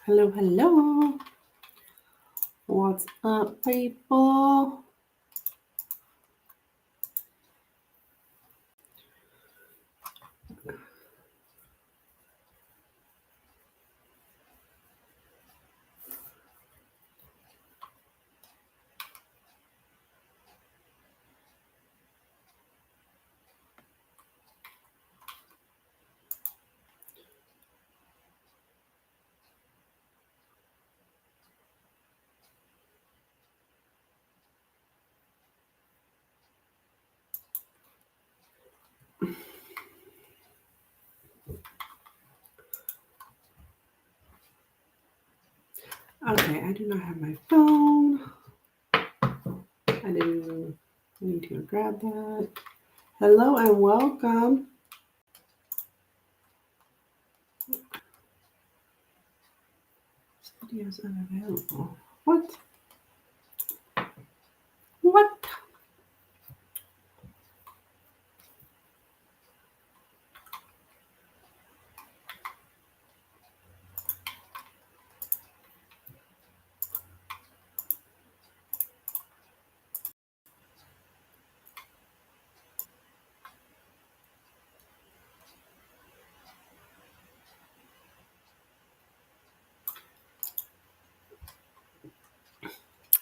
Hello, hello. What's up, people? Okay, I do not have my phone. I didn't need to grab that. Hello and welcome. This video is unavailable. What? What?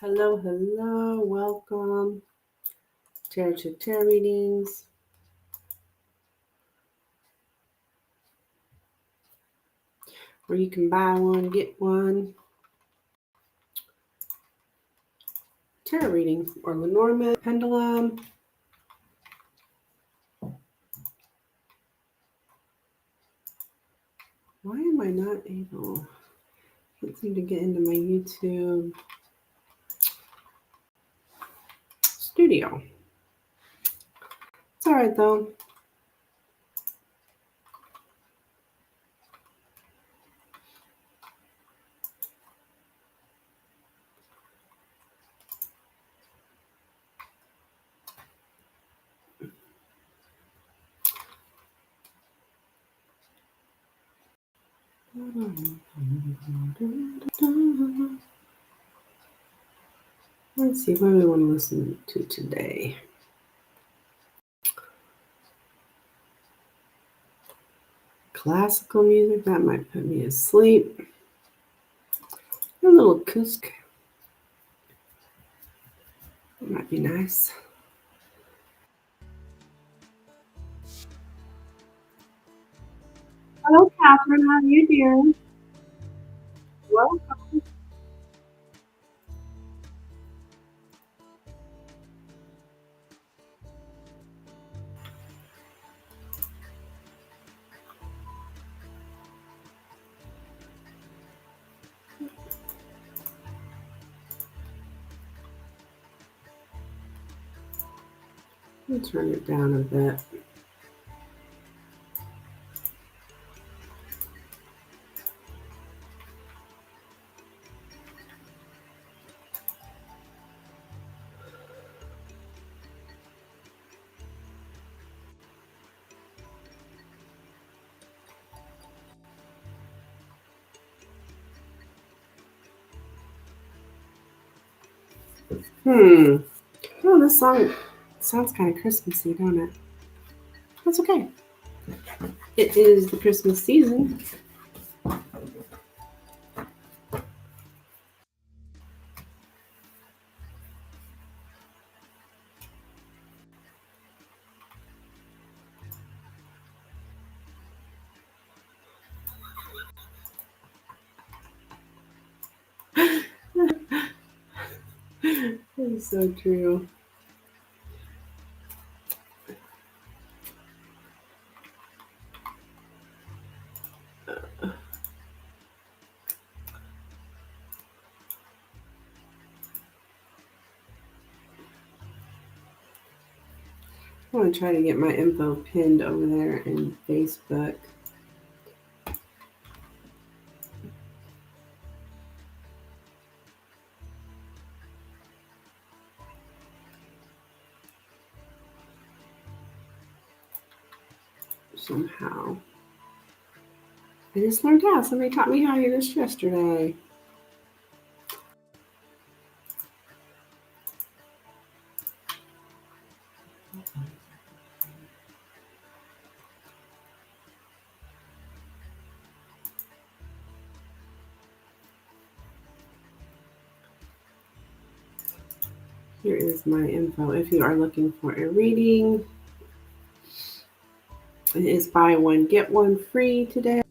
Hello, hello, welcome. Tarotchic tarot readings. Where you can buy one, get one. Tarot reading or Lenormand, Pendulum. Why am I not able? Can't seem to get into my YouTube studio. It's all right though. Let's see, what do we want to listen to today? Classical music, that might put me asleep. A little acoustic. That might be nice. Hello, Catherine. How are you, dear? Welcome. Let me turn it down a bit. Oh, this song sounds kind of Christmassy, don't it? That's okay. It is the Christmas season. That is so true. I want to try to get my info pinned over there in Facebook. Somehow. I just learned how. Somebody taught me how to do this yesterday. Here is my info. If you are looking for a reading, it is buy one, get one free today.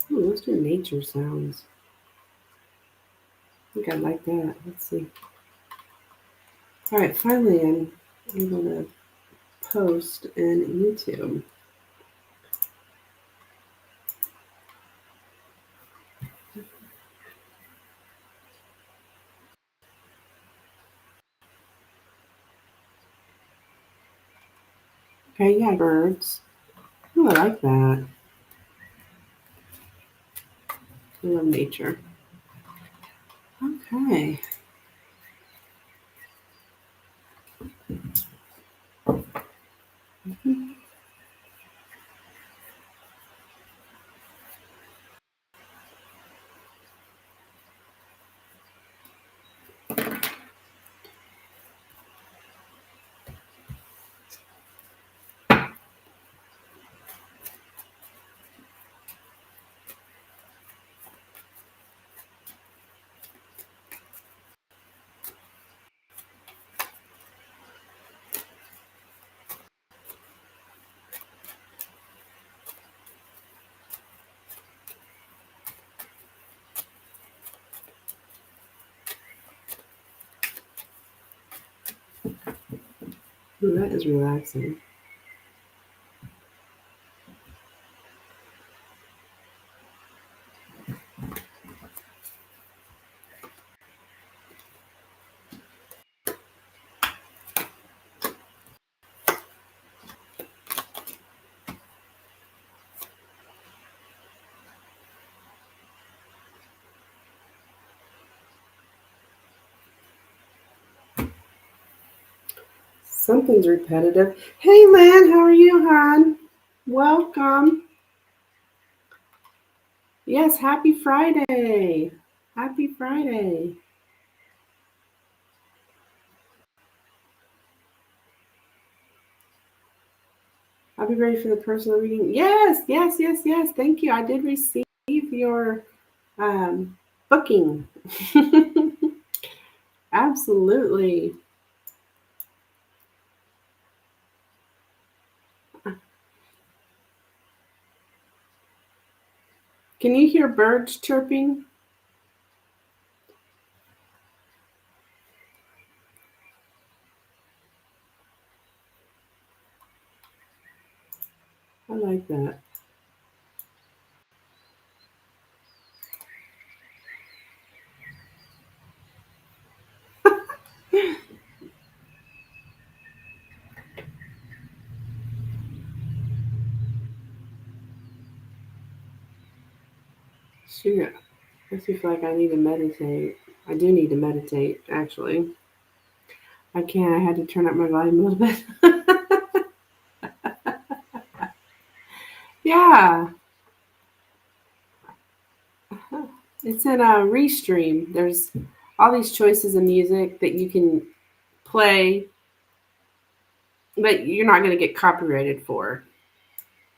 Let's do nature sounds. I think I like that. Let's see. All right, finally I'm able to post in YouTube. Okay, yeah, birds. Oh, I like that. I love nature. Okay. Ooh, that is relaxing. Something's repetitive. Hey, Lynn, how are you, hon? Welcome. Yes, happy Friday. Happy Friday. I'll be ready for the personal reading. Yes, yes, yes, yes. Thank you. I did receive your booking. Absolutely. Can you hear birds chirping? I like that. Shoot. Makes me feel like I need to meditate. I do need to meditate, actually. I can't. I had to turn up my volume a little bit. Yeah. It's in a Restream. There's all these choices of music that you can play, but you're not going to get copyrighted for.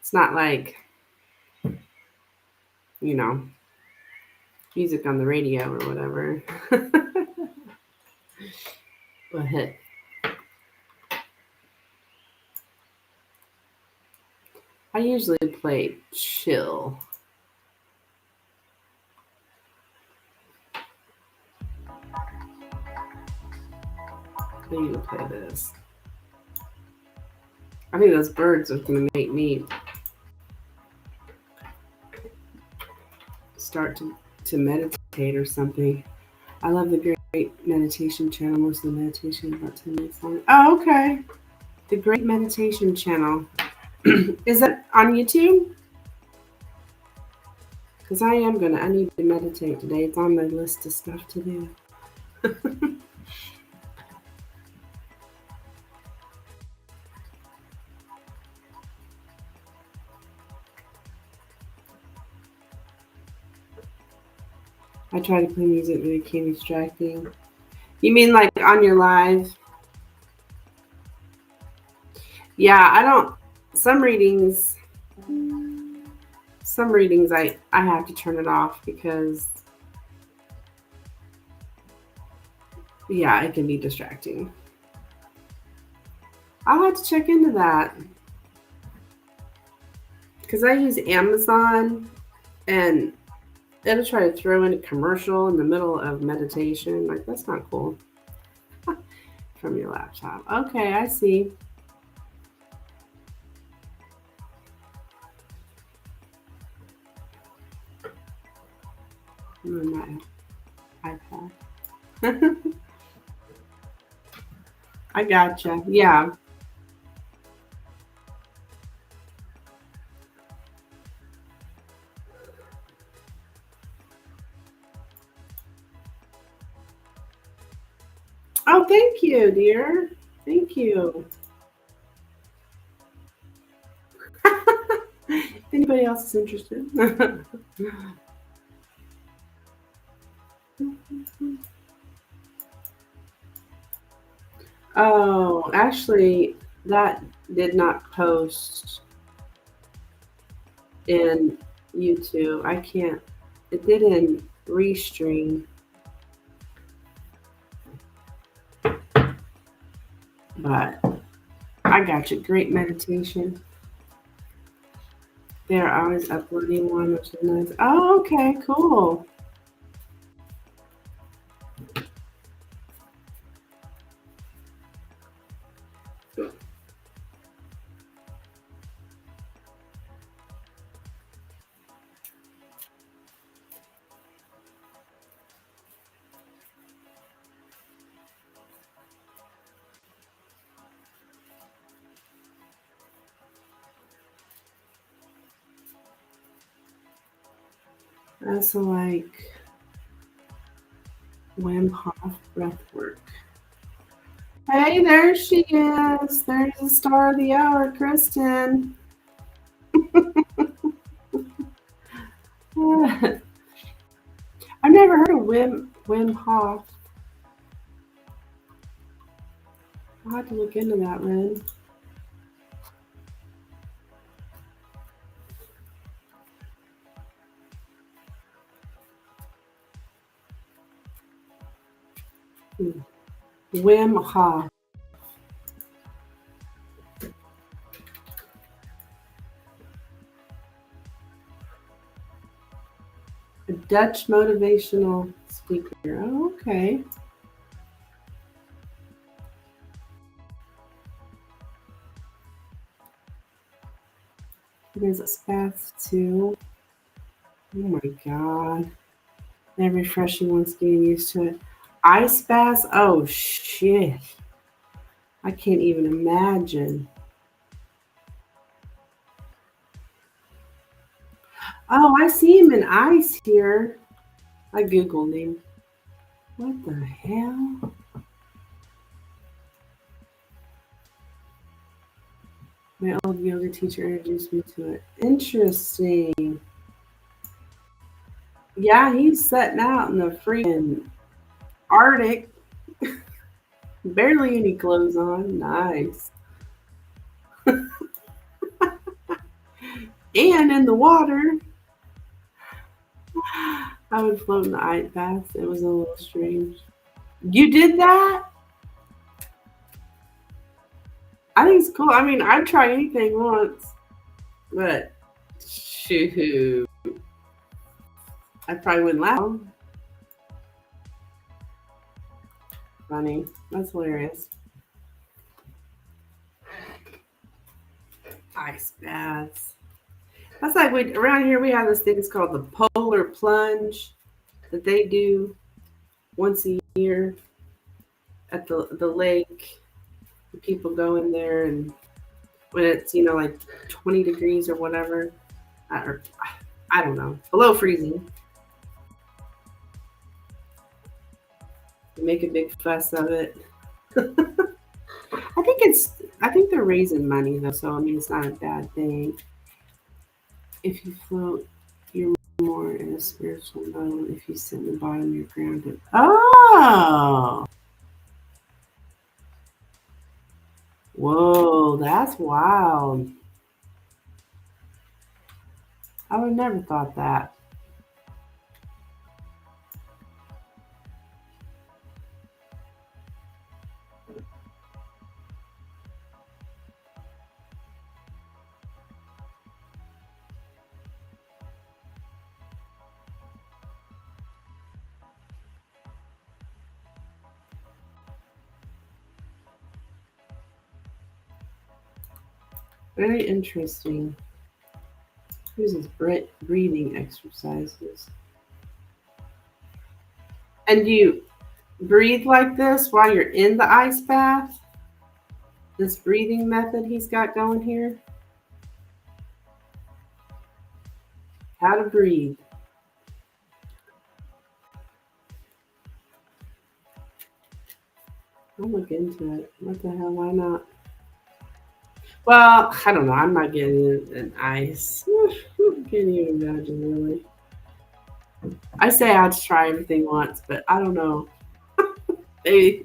It's not like, you know, music on the radio or whatever. But I usually play chill. I need to play this. I think those birds are going to make me start to meditate or something. I love the green meditation channel. Most of the meditation is about 10 minutes long. Oh, okay. The Great Meditation Channel. Is that on YouTube? Because I need to meditate today. It's on my list of stuff to do. I try to play music, but it can be distracting. You mean like on your live? Yeah, I don't. Some readings, I have to turn it off because yeah, it can be distracting. I'll have to check into that because I use Amazon and it'll try to throw in a commercial in the middle of meditation. Like that's not cool. From your laptop. Okay, I see. On my iPad. I gotcha. Yeah. Oh, thank you, dear. Thank you. If anybody else is interested. Oh, actually, that did not post in YouTube. I can't. It did in Restream, but I got you. Great meditation. They're always uploading one, which is nice. Oh, okay, cool. That's like Wim Hof breath work. Hey, there she is. There's the star of the hour, Kristen. I've never heard of Wim Hof. I'll have to look into that, Lynn. Wim Hof. A Dutch motivational speaker. Oh, okay. There's a spath too. Oh my god. They're refreshing once getting used to it. Ice baths? Oh shit. I can't even imagine. Oh, I see him in ice here. I googled him. What the hell? My old yoga teacher introduced me to it. Interesting. Yeah, he's setting out in the freaking Arctic. Barely any clothes on. Nice. And in the water. I would float in the ice bath. It was a little strange. You did that? I think it's cool. I mean, I'd try anything once, but shoot, I probably wouldn't laugh. Funny. That's hilarious. Ice baths. That's like around here we have this thing called the polar plunge that they do once a here at the lake. People go in there, and when it's like 20 degrees or whatever, or I don't know, below freezing, they make a big fuss of it. I think they're raising money though, so I mean it's not a bad thing. If you float, you're more in a spiritual mode. If you sit in the bottom, you're grounded. Oh, whoa, that's wild. I would have never thought that. Very interesting. Here's his breathing exercises. And you breathe like this while you're in the ice bath? This breathing method he's got going here? How to breathe. I'll look into it. What the hell? Why not? Well, I don't know. I'm not getting an ice. Can't even imagine, really. I say I'd try everything once, but I don't know. Maybe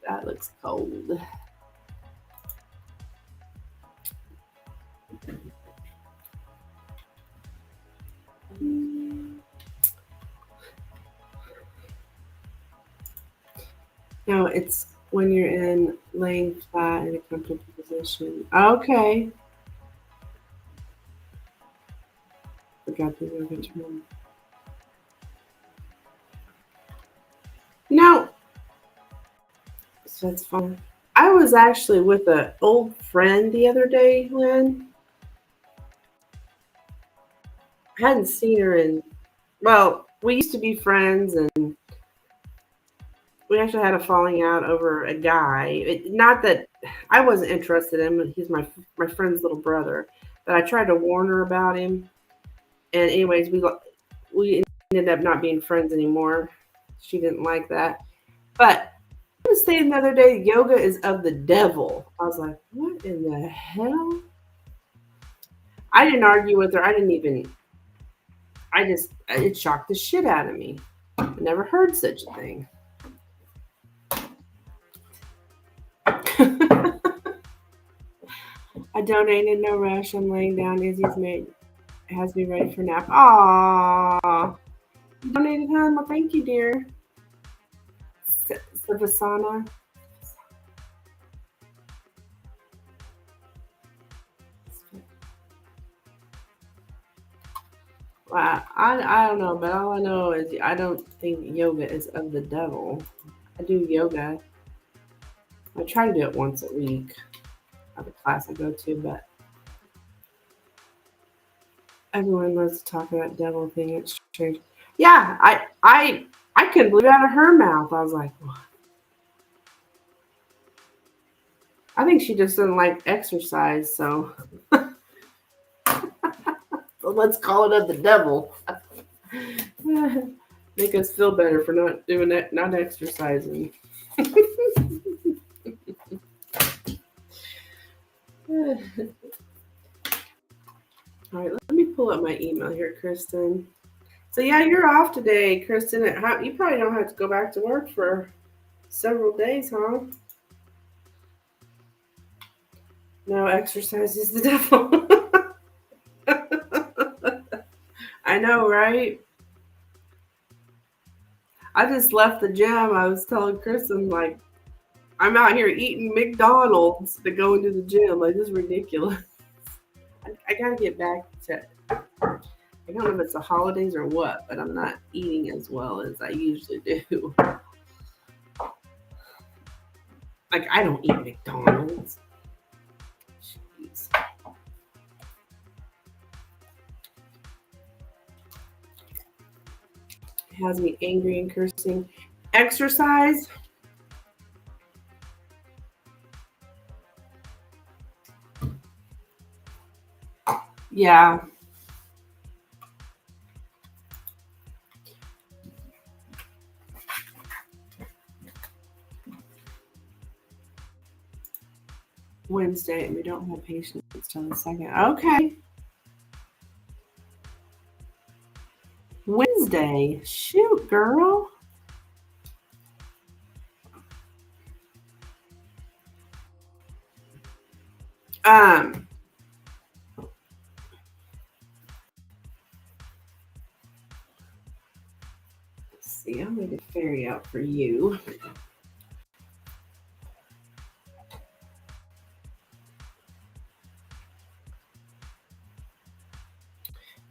that looks cold. No, it's when you're in laying flat in a comfortable position. Okay. Forgot the yoga term. No, so that's fun. I was actually with an old friend the other day, Lynn. I hadn't seen her in, well, we used to be friends, and we actually had a falling out over a guy. Not that I wasn't interested in him. He's my friend's little brother. But I tried to warn her about him. And anyways, we ended up not being friends anymore. She didn't like that. But I was saying the other day, yoga is of the devil. I was like, what in the hell? I didn't argue with her. It shocked the shit out of me. I never heard such a thing. I donated, no rush. I'm laying down. Izzy's made has me ready for nap. Aww. You donated, hon? Well, thank you, dear. Savasana. Well, I don't know, but all I know is I don't think yoga is of the devil. I do yoga. I try to do it once a week. I have a class I go to, but everyone loves to talk about devil thing. It's strange. Yeah, I couldn't believe it out of her mouth. I was like, what? I think she just doesn't like exercise, so let's call it of the devil. Make us feel better for not doing that, not exercising. All right, let me pull up my email here, Kristen. So yeah, you're off today, Kristen. You probably don't have to go back to work for several days, huh? No, exercise is the devil. I know, right? I just left the gym. I was telling Kristen, like, I'm out here eating McDonald's to go into the gym. Like, this is ridiculous. I gotta get back to, I don't know if it's the holidays or what, but I'm not eating as well as I usually do. Like, I don't eat McDonald's. Jeez. It has me angry and cursing. Exercise. Yeah. Wednesday, and we don't have patients till the 2nd. Okay. Wednesday. Shoot, girl. Um, let's see, I'll need a fairy out for you.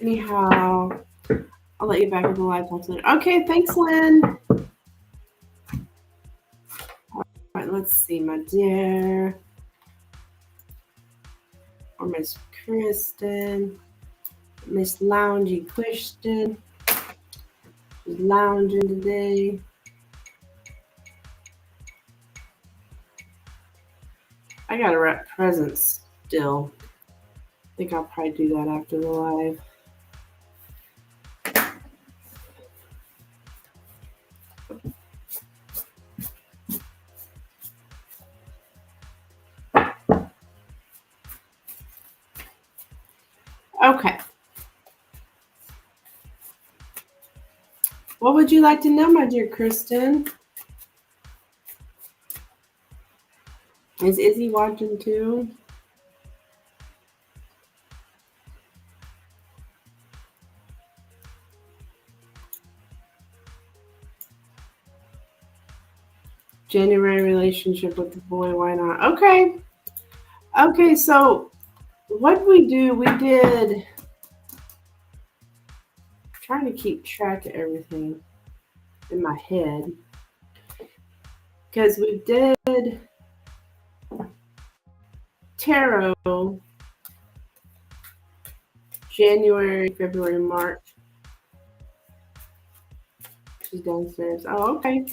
Anyhow, I'll let you back in the live talk later. Okay, thanks, Lynn. All right, let's see, my dear. Or Miss Kristen. Miss Loungy Christian. She's lounging today. I gotta wrap presents still. I think I'll probably do that after the live. Okay. What would you like to know, my dear Kristen? Is Izzy watching too? January relationship with the boy, why not? Okay. Okay, so what we do, we did, I'm trying to keep track of everything in my head. Because we did tarot January, February, March. She's downstairs. Oh, okay.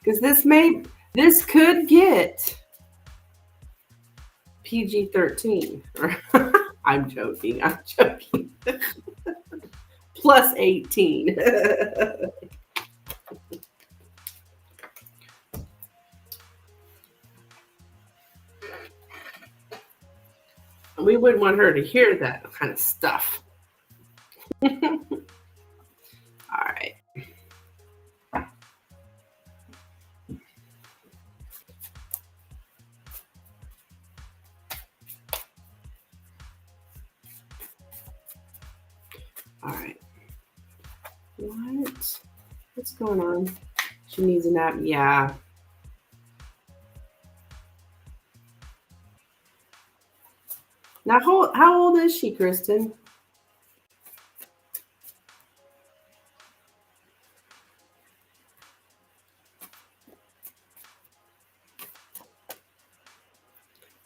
Because this could get PG-13. I'm joking. Plus 18. We wouldn't want her to hear that kind of stuff. All right. All right. What's going on? She needs a nap. Yeah. Now, how old is she, Kristen?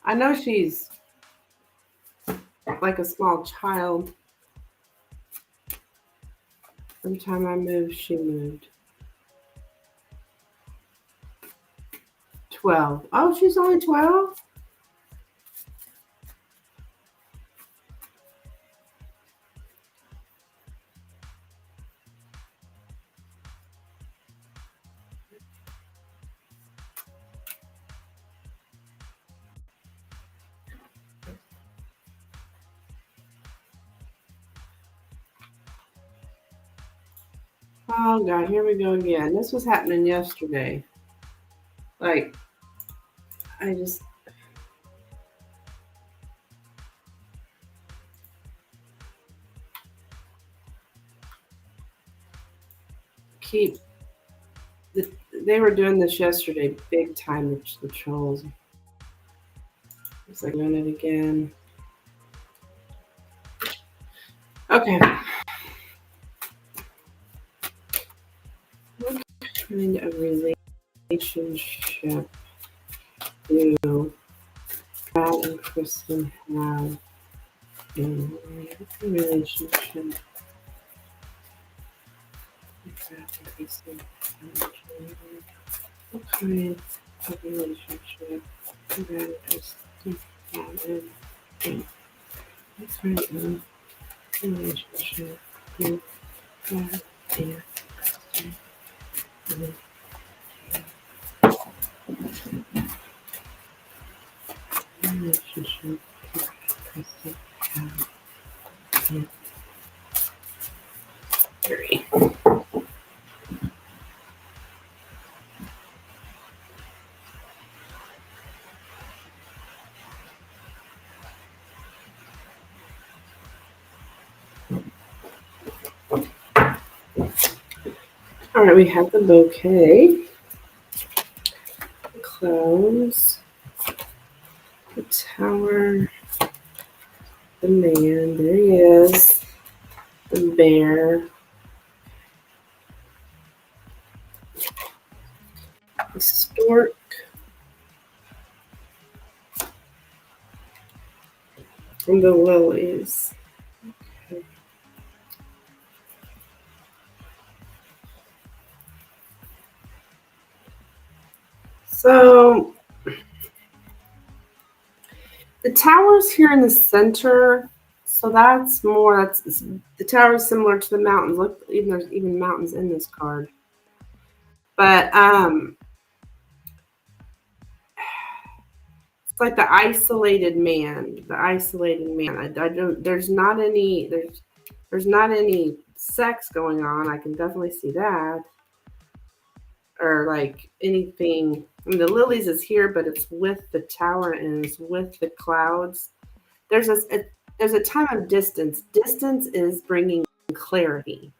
I know she's like a small child. Every time I moved, she moved. 12. Oh, she's only 12? Oh, God, here we go again. This was happening yesterday. Like, I just... They were doing this yesterday, big time, the trolls. It's like doing it again. Okay. What kind of relationship do Brad and Kristen have in a relationship What kind of relationship matters to have in what kind of relationship you have in relationship to have in theory. All right, we have the bouquet, the clowns, the tower, the man, there he is, the bear, the stork, and the lilies. Okay. So the tower's here in the center. So that's more, that's the tower is similar to the mountains. Look, even there's even mountains in this card. But it's like the isolated man. The isolated man. I don't. There's not any sex going on. I can definitely see that, or like anything. I mean, the lilies is here, but it's with the tower and it's with the clouds. There's there's a time of distance. Distance is bringing clarity.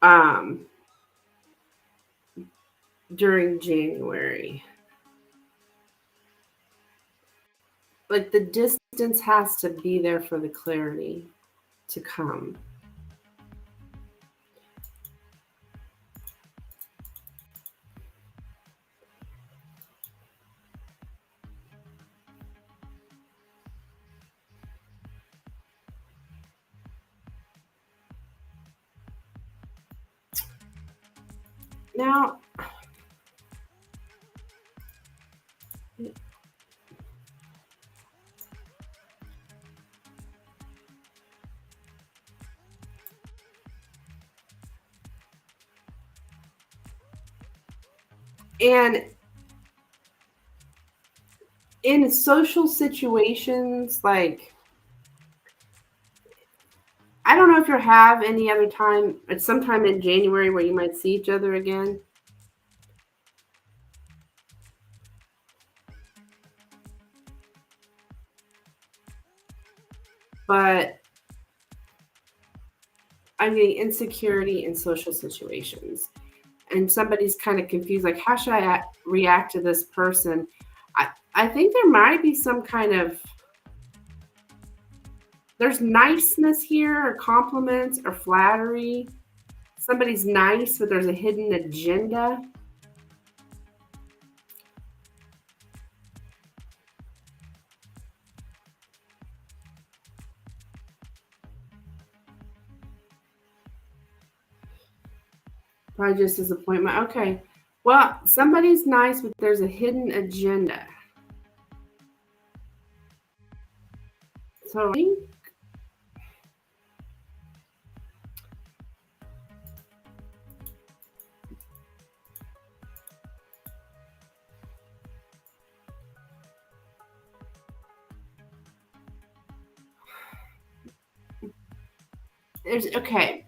Um, during January, like the distance has to be there for the clarity to come. Now, and in social situations, like I don't know if you have any other time, it's sometime in January where you might see each other again. But I'm getting insecurity in social situations. And somebody's kind of confused, like, how should I react to this person? I think there might be some kind of, there's niceness here, or compliments, or flattery. Somebody's nice, but there's a hidden agenda. Probably just disappointment. Okay. Well, somebody's nice, but there's a hidden agenda. So I think there's okay.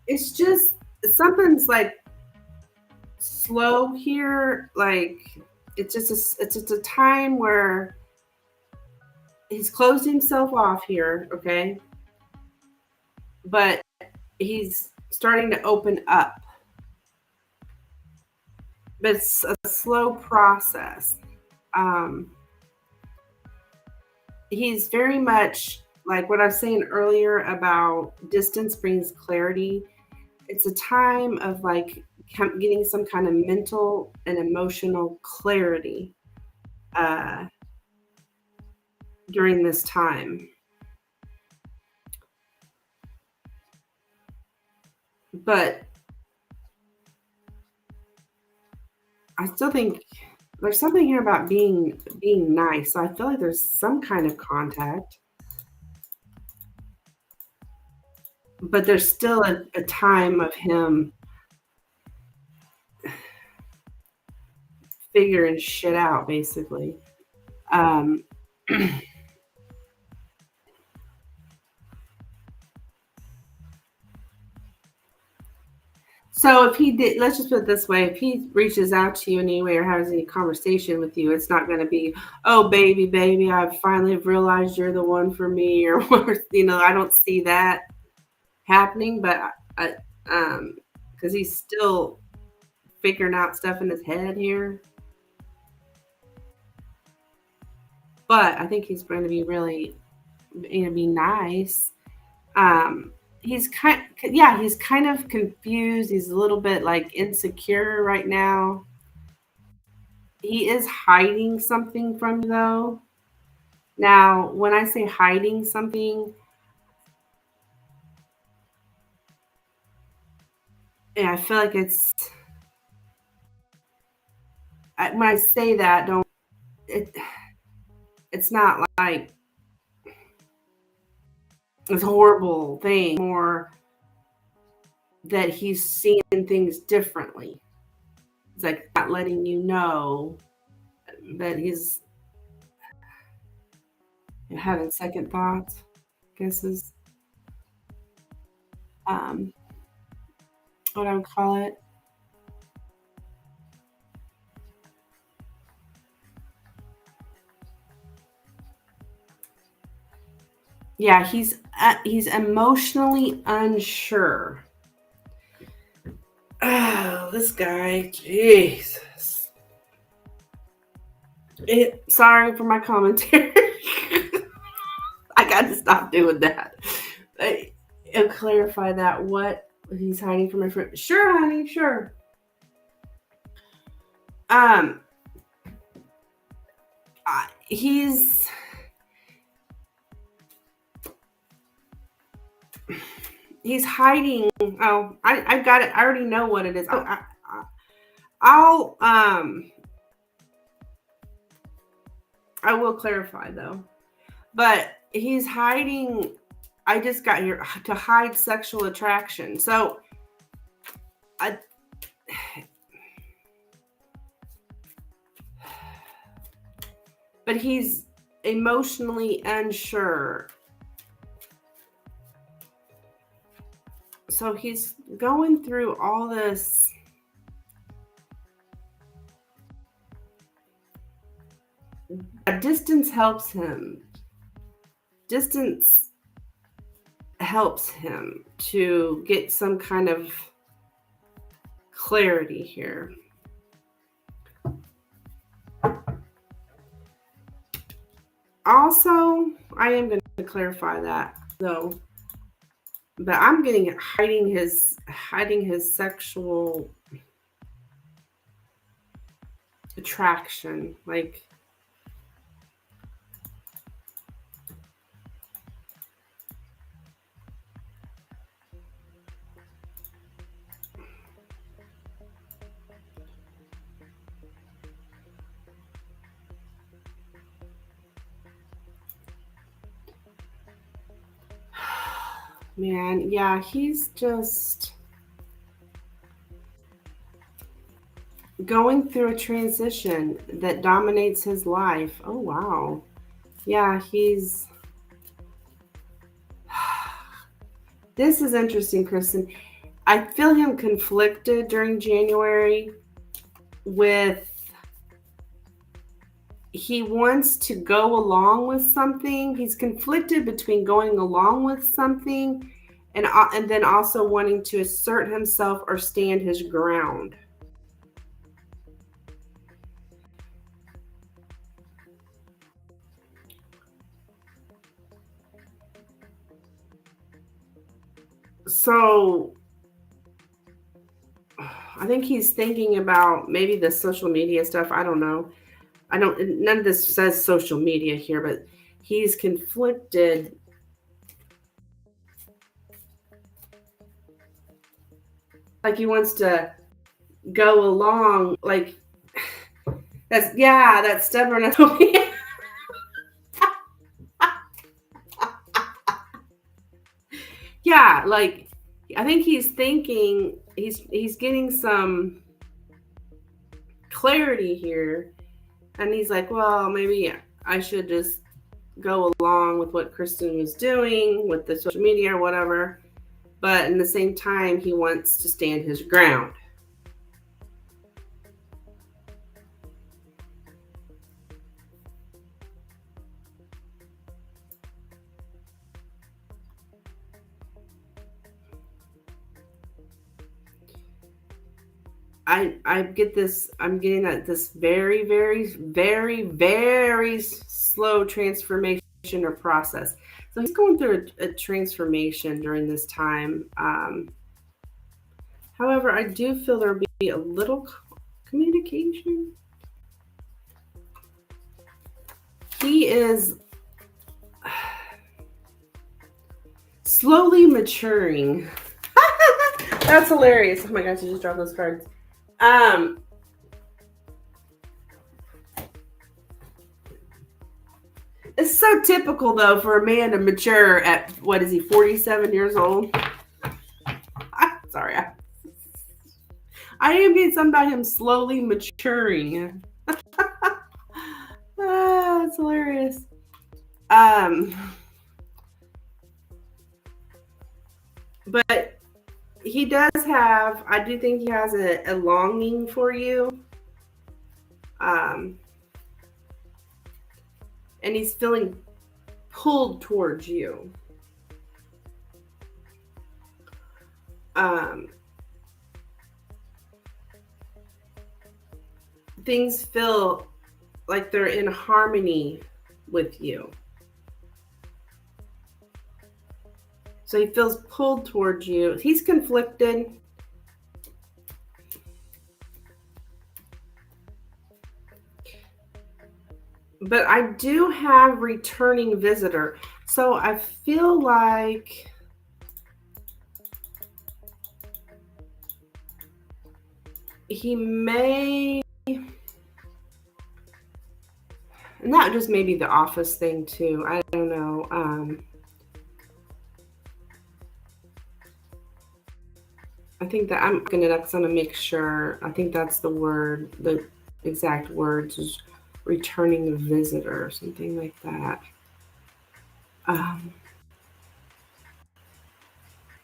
It's just something's like slow here. Like it's just a time where he's closed himself off here. Okay, but he's starting to open up. But it's a slow process. Um, he's very much like what I was saying earlier about distance brings clarity. It's a time of like getting some kind of mental and emotional clarity uh, during this time. But I still think there's something here about being nice. So I feel like there's some kind of contact, but there's still a time of him figuring shit out, basically. Um, so if he did, let's just put it this way: if he reaches out to you in any way or has any conversation with you, it's not going to be, "Oh, baby, baby, I finally have realized you're the one for me," or I don't see that happening. But I, because he's still figuring out stuff in his head here. But I think he's going to be really, be nice. Um, he's kind of confused. He's a little bit like insecure right now. He is hiding something from you, though. Now, when I say hiding something, yeah, I feel like when I say that, don't it? It's not like it's a horrible thing, or that he's seeing things differently. It's like not letting you know that he's having second thoughts. I guess is um, what I would call it. Yeah, he's emotionally unsure. Oh, this guy, Jesus. Sorry for my commentary. I got to stop doing that. And clarify that what he's hiding from my friend. Sure, honey, sure. Um, he's hiding. Oh, I got it. I already know what it is. I'll I will clarify though. But he's hiding. I just got here to hide sexual attraction. So I but he's emotionally unsure. So he's going through all this. Distance helps him. Distance helps him to get some kind of clarity here. Also, I am going to clarify that though. But I'm getting hiding his sexual attraction. Like, man, yeah, he's just going through a transition that dominates his life. Oh, wow. Yeah, this is interesting, Kristen. I feel him conflicted during January with he wants to go along with something. He's conflicted between going along with something and then also wanting to assert himself or stand his ground. So I think he's thinking about maybe the social media stuff. I don't know. None of this says social media here, but he's conflicted Like he wants to go along. Like that's stubborn. Yeah, like I think he's thinking he's getting some clarity here, and he's like, well, maybe I should just go along with what Kristen was doing with the social media or whatever. But in the same time, he wants to stand his ground. I get this. I'm getting that this very, very, very, very slow transformation or process. So he's going through a transformation during this time. However, I do feel there'll be a little communication. He is slowly maturing. That's hilarious. Oh my gosh, I just dropped those cards. It's so typical though for a man to mature at what is he, 47 years old? Sorry. I am getting something about him slowly maturing. That's hilarious. But he does have, I do think he has a longing for you. And he's feeling pulled towards you. Things feel like they're in harmony with you. So he feels pulled towards you. He's conflicted. But I do have returning visitor. So I feel like he may, and that just may be the office thing too. I don't know. I think that I'm gonna make sure. I think that's the word, the exact words is returning visitor or something like that.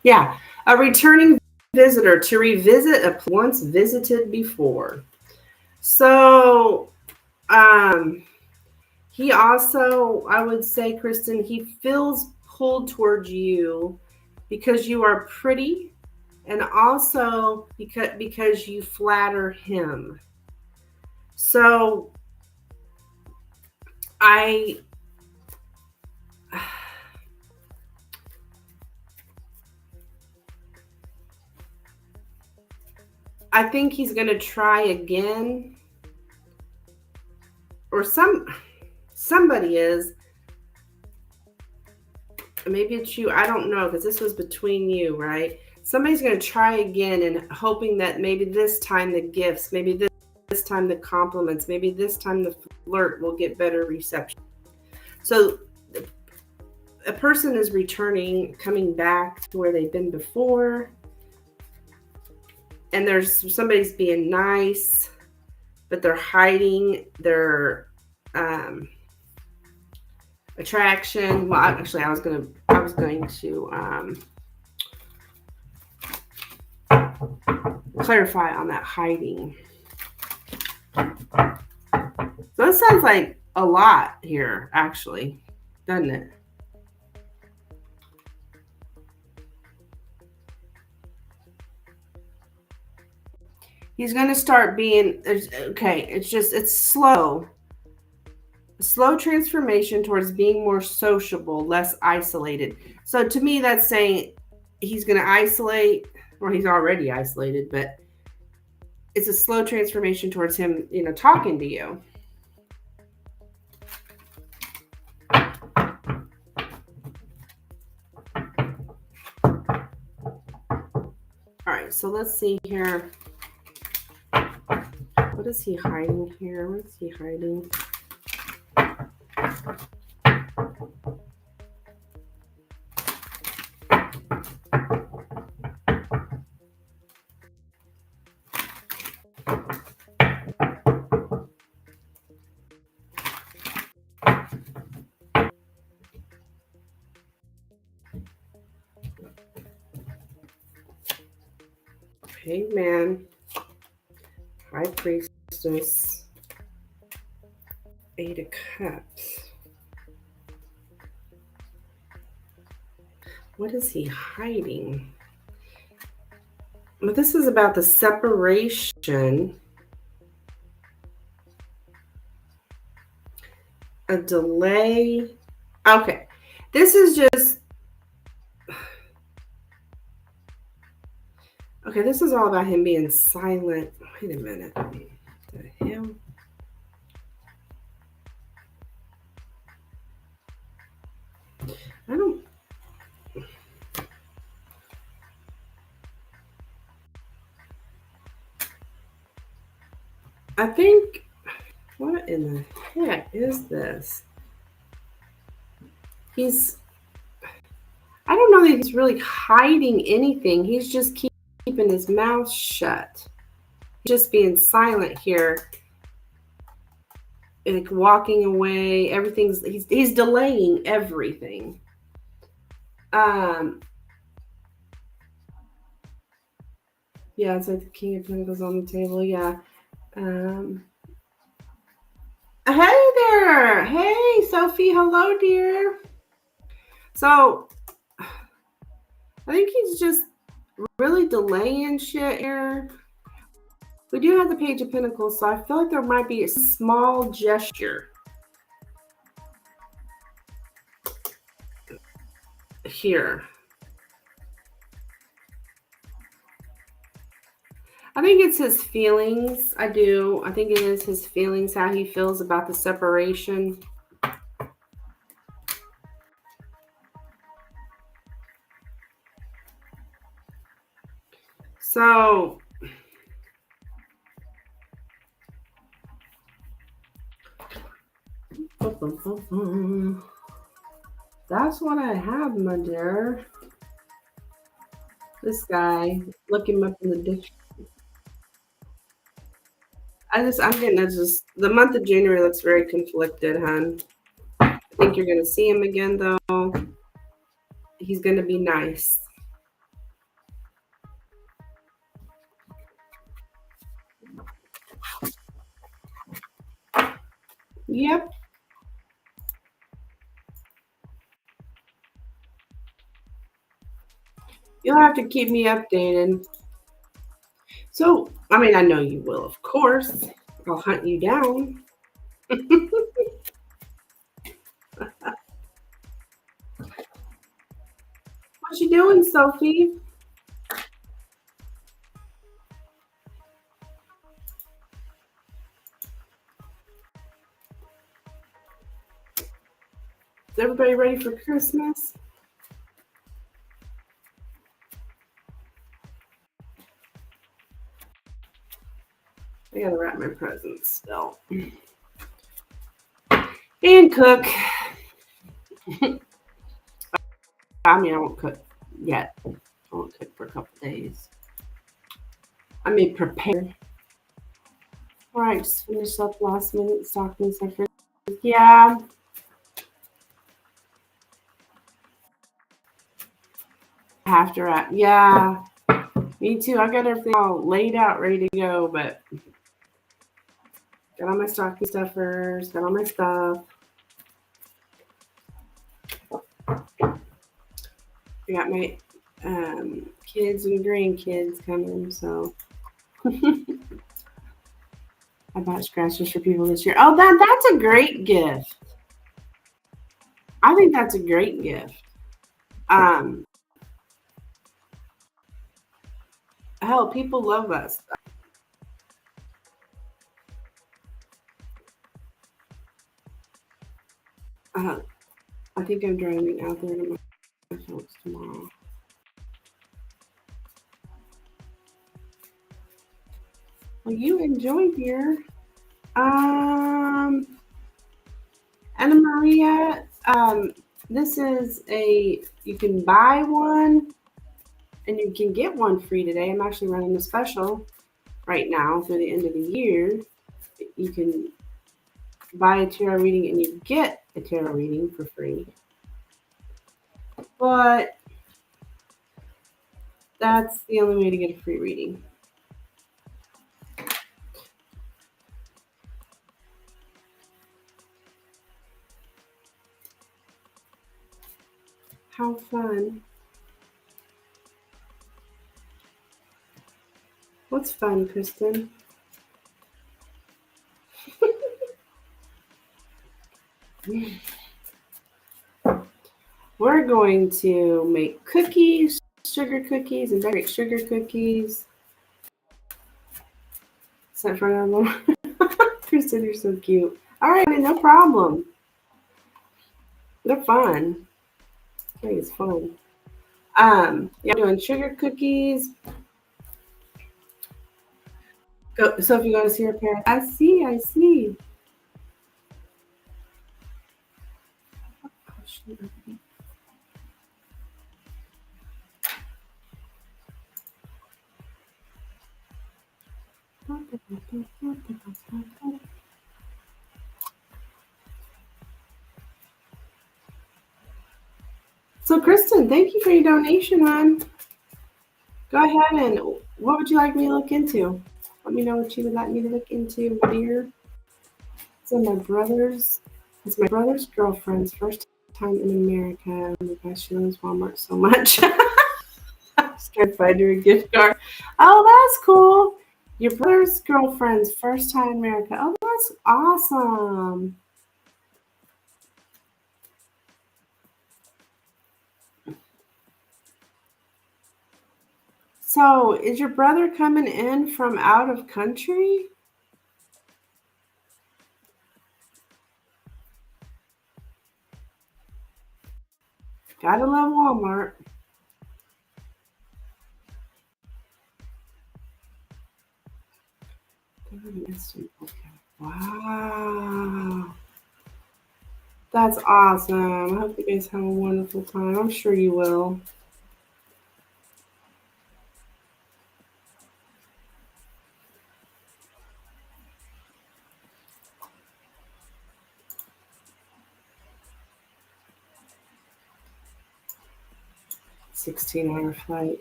Yeah, a returning visitor to revisit a once visited before. So, he also, I would say, Kristen, he feels pulled towards you because you are pretty, and also because you flatter him. So, I think he's going to try again, or somebody is. Maybe it's you. I don't know, because this was between you, right? Somebody's going to try again and hoping that maybe this time the gifts, maybe this time the compliments, maybe this time the flirt will get better reception. So a person is returning, coming back to where they've been before. And there's somebody's being nice, but they're hiding their attraction. Well, actually, I was going to clarify on that hiding. So that sounds like a lot here, actually, doesn't it? He's going to start being, okay, it's slow. Slow transformation towards being more sociable, less isolated. So to me, that's saying he's going to isolate, or he's already isolated, but it's a slow transformation towards him, talking to you. All right, So let's see here. What is he hiding here? What is he hiding? Hangman, High Priestess, Eight of Cups. What is he hiding? Well, this is about the separation, a delay. Okay, this is just, okay, this is all about him being silent. Wait a minute. What the hell? I don't. I think, what in the heck is this? I don't know that he's really hiding anything. He's just keeping his mouth shut. Just being silent here. Like walking away. He's delaying everything. Yeah, it's like the King of Pentacles on the table. Yeah. Hey there. Hey, Sophie. Hello, dear. So, I think he's just really delaying shit here. We do have the Page of Pentacles, so I feel like there might be a small gesture here. I think it's his feelings. I do. I think it is his feelings, how he feels about the separation. So, that's what I have, my dear. This guy, look him up in the dictionary. The month of January looks very conflicted, hon. I think you're going to see him again, though. He's going to be nice. Yep. You'll have to keep me updated. So, I mean, I know you will, of course. I'll hunt you down. What you doing, Sophie? Is everybody ready for Christmas? I gotta wrap my presents still. And cook. I mean, I won't cook yet. I won't cook for a couple days. I may prepare. All right, just finish up last minute stocking stuffers. Yeah. I have to wrap. Yeah. Me too. I got everything all laid out, ready to go, but got all my stocking stuffers, got all my stuff. I got my kids and grandkids coming, so I bought scratchers for people this year. Oh, that's a great gift. I think that's a great gift. Hell, people love that stuff. I think I'm driving out there to my folks tomorrow. Well, you enjoy, dear. Um, Anna Maria, this is you can buy one and you can get one free today. I'm actually running a special right now through the end of the year. You can buy a tarot reading and you get a tarot reading for free. But that's the only way to get a free reading. How fun. What's fun, Kristen? We're going to make cookies, sugar cookies, and bake sugar cookies. Set for another. Kristen, you're so cute. All right, no problem. They're fun. I think it's fun. Yeah, I'm doing sugar cookies. So if you go to see your parents, I see. So Kristen, thank you for your donation, hon. Go ahead and what would you like me to look into? Let me know what you would like me to look into, dear. So it's my brother's girlfriend's first time in America. Oh my gosh, she loves Walmart so much. I was trying to find her a gift card. Oh, that's cool. Your brother's girlfriend's first time in America. Oh, that's awesome. So, is your brother coming in from out of country? Gotta love Walmart. Wow. That's awesome. I hope you guys have a wonderful time. I'm sure you will. 16-hour flight.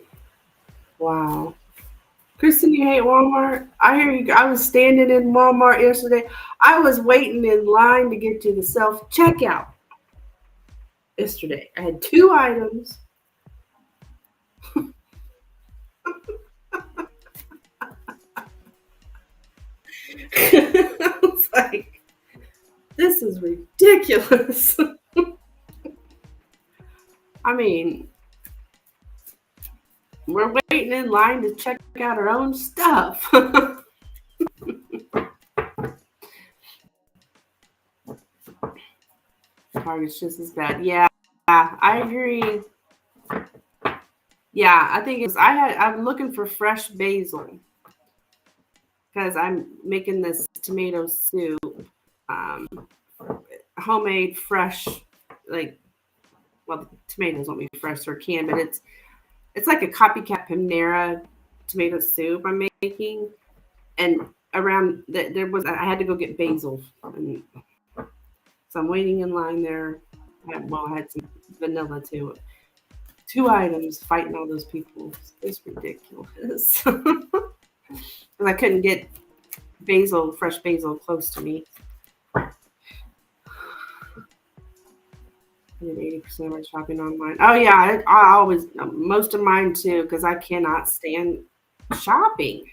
Wow. Kristen, you hate Walmart? I hear you. I was standing in Walmart yesterday. I was waiting in line to get to the self checkout yesterday. I had 2 items. I was like, this is ridiculous. I mean, we're waiting in line to check out our own stuff. Target's just as bad. Yeah, I agree. Yeah, I think I'm looking for fresh basil because I'm making this tomato soup. Um, Homemade, fresh, like, well, the tomatoes won't be fresh or canned, but it's like a copycat Panera tomato soup I'm making. And around there was I had to go get basil, and so I'm waiting in line there. I had some vanilla too. 2 items fighting all those people. It's ridiculous. And I couldn't get fresh basil close to me. I did 80% of my shopping online. Oh yeah, I always most of mine too because I cannot stand shopping.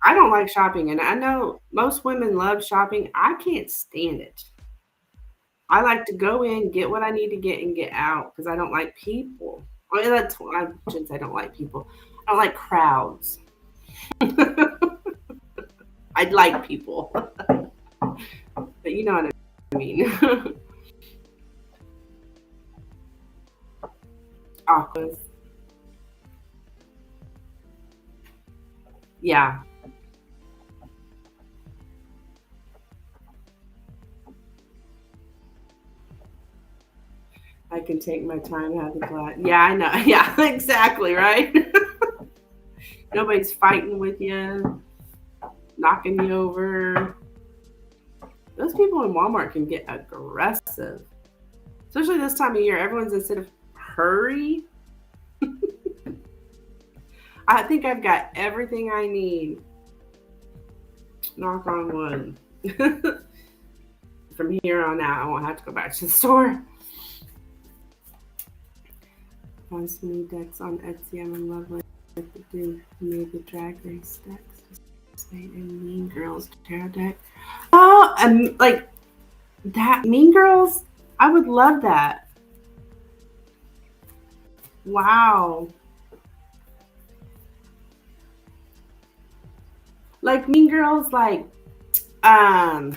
I don't like shopping, and I know most women love shopping. I can't stand it. I like to go in, get what I need to get, and get out because I don't like people. I mean, I shouldn't say I don't like people. I don't like crowds. I'd like people, but you know what I mean. Aquas. Yeah, I can take my time, have the class. Yeah, I know. Yeah, exactly, right? Nobody's fighting with you, knocking you over. Those people in Walmart can get aggressive, especially this time of year. Everyone's instead of hurry. I think I've got everything I need. Knock on wood. From here on out, I won't have to go back to the store. Find some new decks on Etsy. I'm in love with the dude who made the Drag Race decks. And Mean Girls tarot deck. Oh, and like that Mean Girls. I would love that. Wow. Like Mean Girls, like um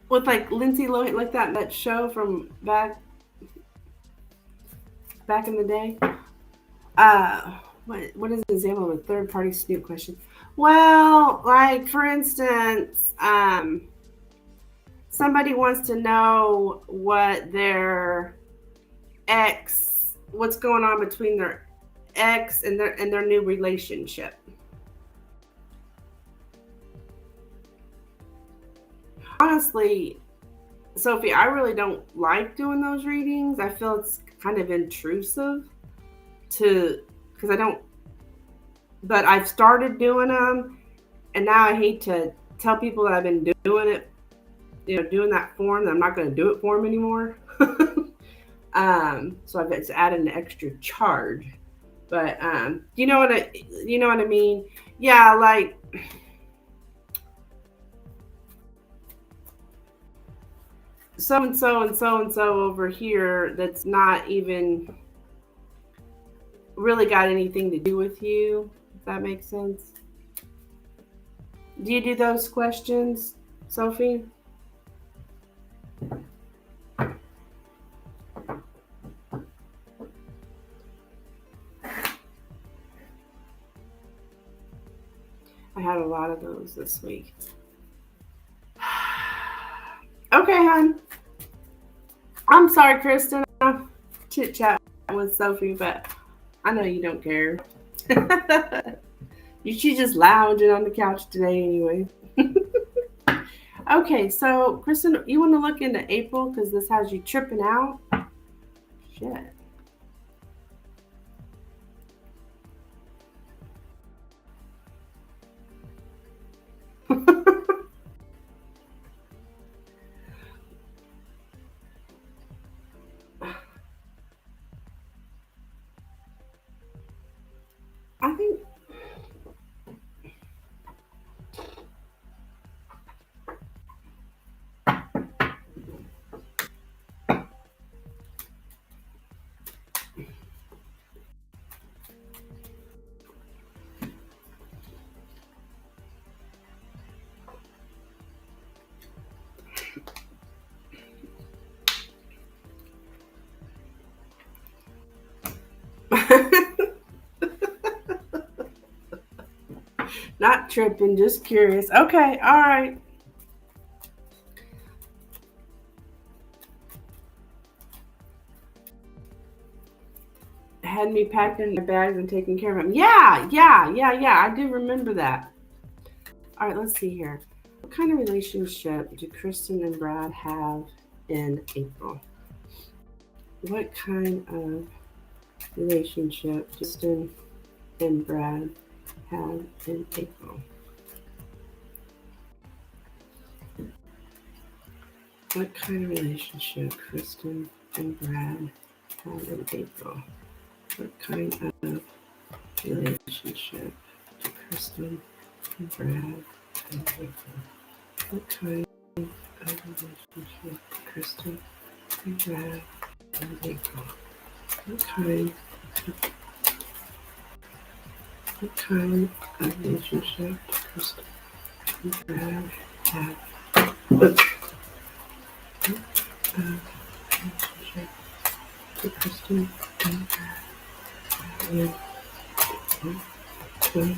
with like Lindsay Lohan, like that show from back in the day. What is an example of a third party Snoop question? Well, like for instance, somebody wants to know what their what's going on between their ex and their new relationship. Honestly, Sophie, I really don't like doing those readings. I feel it's kind of intrusive to because I don't. But I've started doing them, and now I hate to tell people that I've been doing it, doing that for them. That I'm not going to do it for them anymore. So I've it's added an extra charge. But you know what I mean? Yeah, like so and so and so and so over here that's not even really got anything to do with you, if that makes sense. Do you do those questions, Sophie? I had a lot of those this week. Okay, hon. I'm sorry, Kristen. I chit chat with Sophie, but I know you don't care. She's just lounging on the couch today anyway. Okay, so Kristen, you want to look into April because this has you tripping out? Shit. I think not tripping, just curious. Okay, all right. Had me packing my bags and taking care of them. Yeah. I do remember that. All right, let's see here. What kind of relationship do Kristen and Brad have in April? What kind of relationship do Kristen and Brad have in April? What kind of relationship Kristen and Brad have in April? What kind of relationship do Kristen and Brad have in April? What kind of relationship do Kristen and Brad have in April? What kind of relationship do Kristen and Brad have? What relationship The Christian. And 20.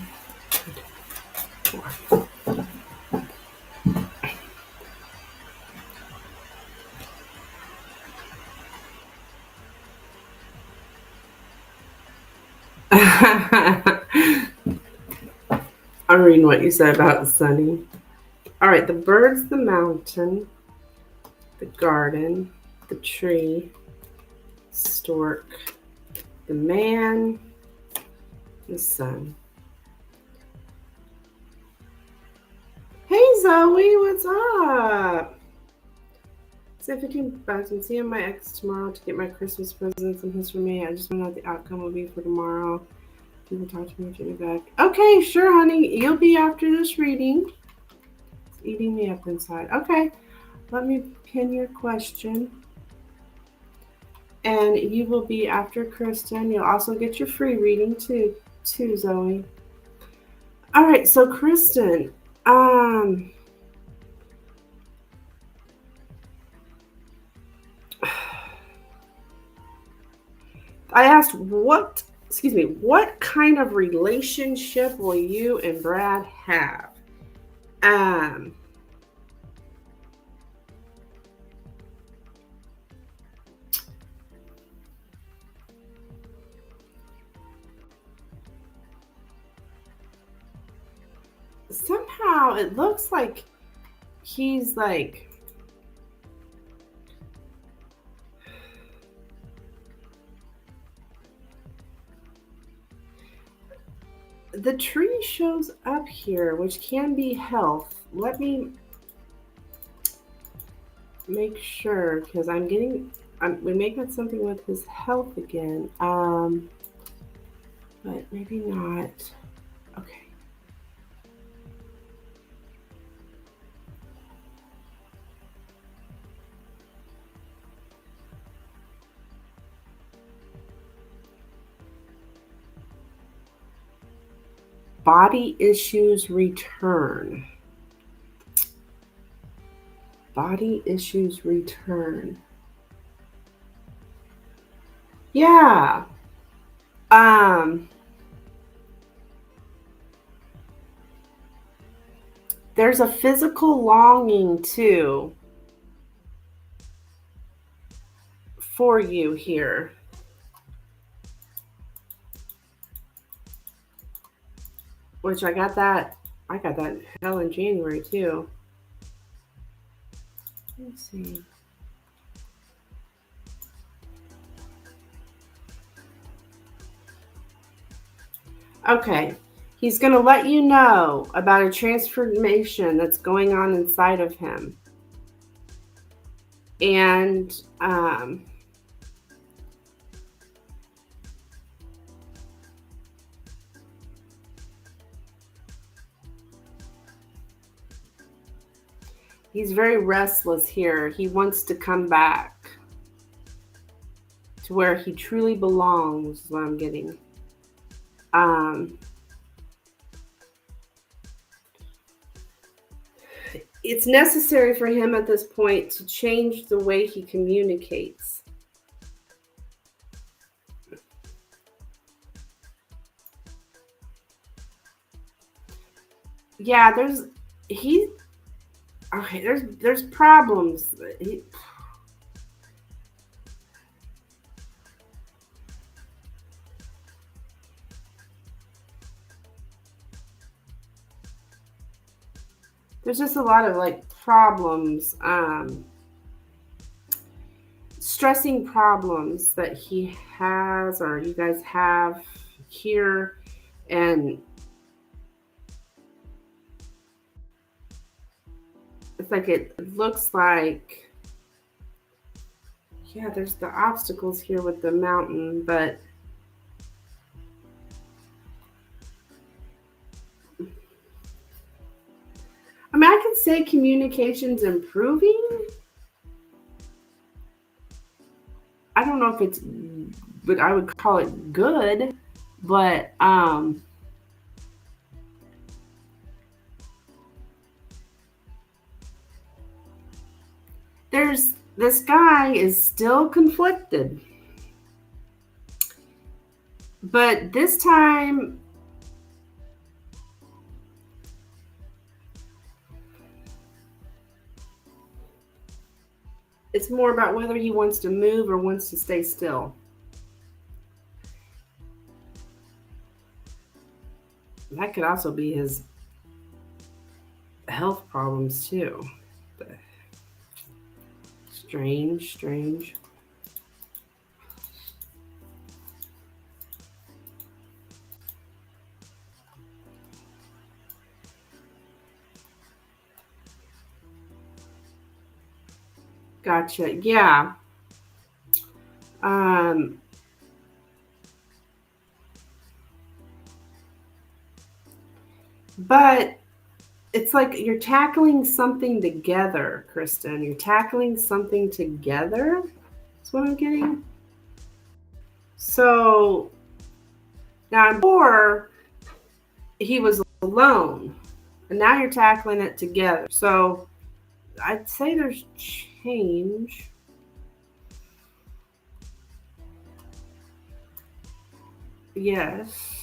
I'm reading what you said about Sunny. All right, the birds, the mountain, the garden, the tree, stork, the man, the sun. Hey Zoe, what's up? Say 15 bucks. I'm seeing my ex tomorrow to get my Christmas presents and his for me. I just want to know what the outcome will be for tomorrow. People talk to me, get me back. Okay, sure, honey. You'll be after this reading. It's eating me up inside. Okay, let me pin your question. And you will be after Kristen. You'll also get your free reading too, Zoe. All right, so Kristen, I asked what kind of relationship will you and Brad have? Somehow it looks like he's like, the tree shows up here, which can be health. Let me make sure, because we make that something with his health again. But maybe not. Okay. Body issues return. Body issues return. Yeah. There's a physical longing too for you here. Which I got that hell in January too. Let's see. Okay. He's going to let you know about a transformation that's going on inside of him. And he's very restless here. He wants to come back to where he truly belongs, is what I'm getting. It's necessary for him at this point to change the way he communicates. Yeah, there's problems. There's just a lot of like problems, stressing problems that he has or you guys have here, and it's like it looks like, yeah, there's the obstacles here with the mountain, but I mean, I could say communication's improving. I don't know if it's, but I would call it good, but this guy is still conflicted. But this time, it's more about whether he wants to move or wants to stay still. That could also be his health problems too. Strange, strange. Gotcha. Yeah. Um, but it's like you're tackling something together, Kristen. You're tackling something together. That's what I'm getting. So now before he was alone, and now you're tackling it together. So I'd say there's change. Yes.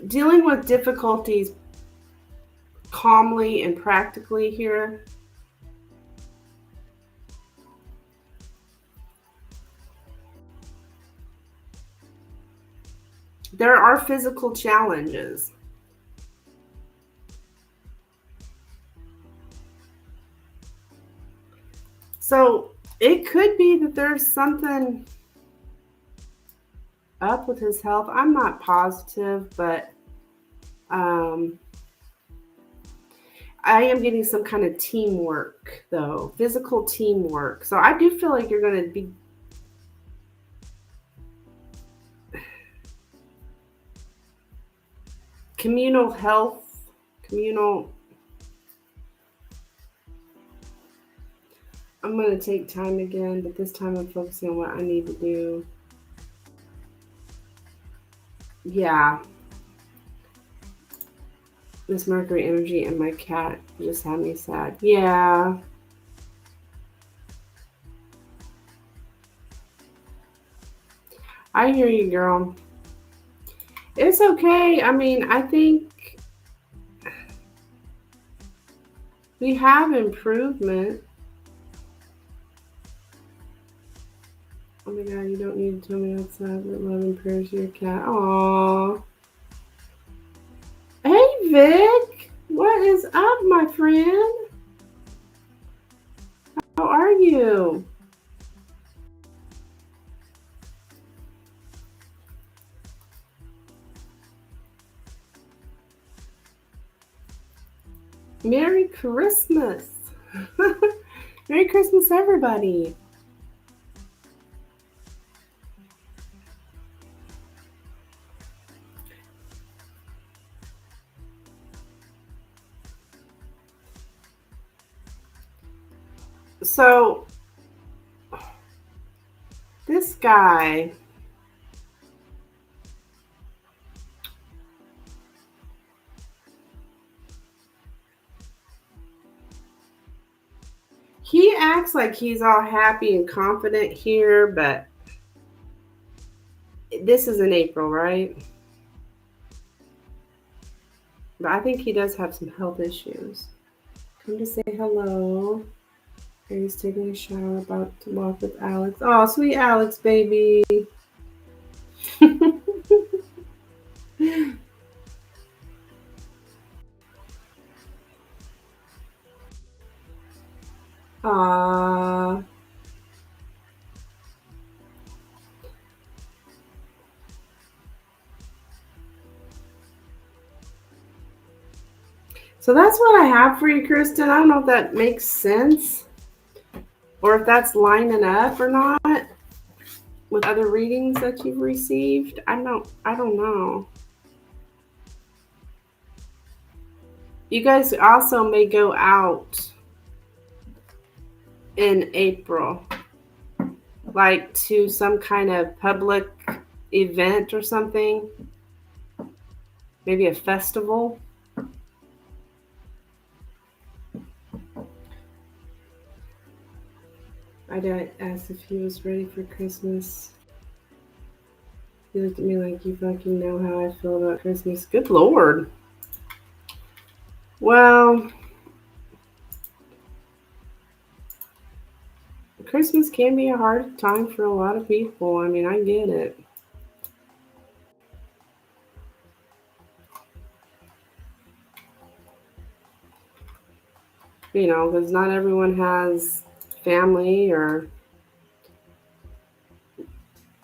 Dealing with difficulties calmly and practically here. There are physical challenges. So it could be that there's something up with his health. I'm not positive, but I am getting some kind of teamwork, though, physical teamwork. So I do feel like you're going to be communal health, communal. I'm going to take time again, but this time I'm focusing on what I need to do. Yeah. This Mercury energy and my cat just had me sad. Yeah. I hear you, girl. It's okay. I mean, I think we have improvement. Oh my god, you don't need to tell me outside, but love and prayers to your cat. Aww. Hey, Vic. What is up, my friend? How are you? Merry Christmas. Merry Christmas, everybody. So, this guy, he acts like he's all happy and confident here, but this is in April, right? But I think he does have some health issues. Come to say hello. He's taking a shower, about to walk with Alex. Oh, sweet Alex, baby. Aww. So that's what I have for you, Kristen. I don't know if that makes sense or if that's lining up or not with other readings that you've received? I don't know. You guys also may go out in April, like to some kind of public event or something. Maybe a festival. My dad asked if he was ready for Christmas. He looked at me like, you fucking know how I feel about Christmas. Good Lord. Well, Christmas can be a hard time for a lot of people. I mean, I get it. You know, because not everyone has family or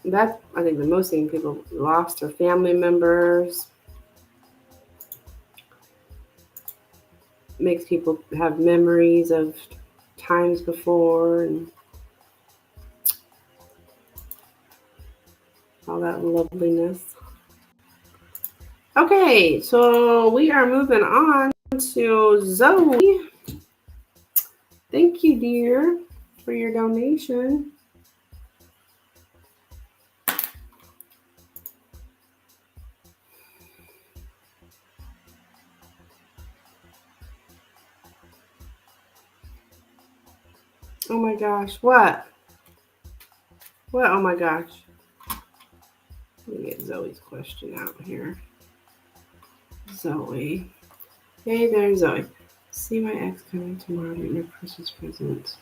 that. I think the most thing people lost are family members. Makes people have memories of times before and all that loveliness. Okay, so we are moving on to Zoe. Thank you, dear, for your donation. Oh my gosh, what? What? Oh my gosh. Let me get Zoe's question out here. Zoe. Hey there, Zoe. See my ex coming tomorrow to get my Christmas present.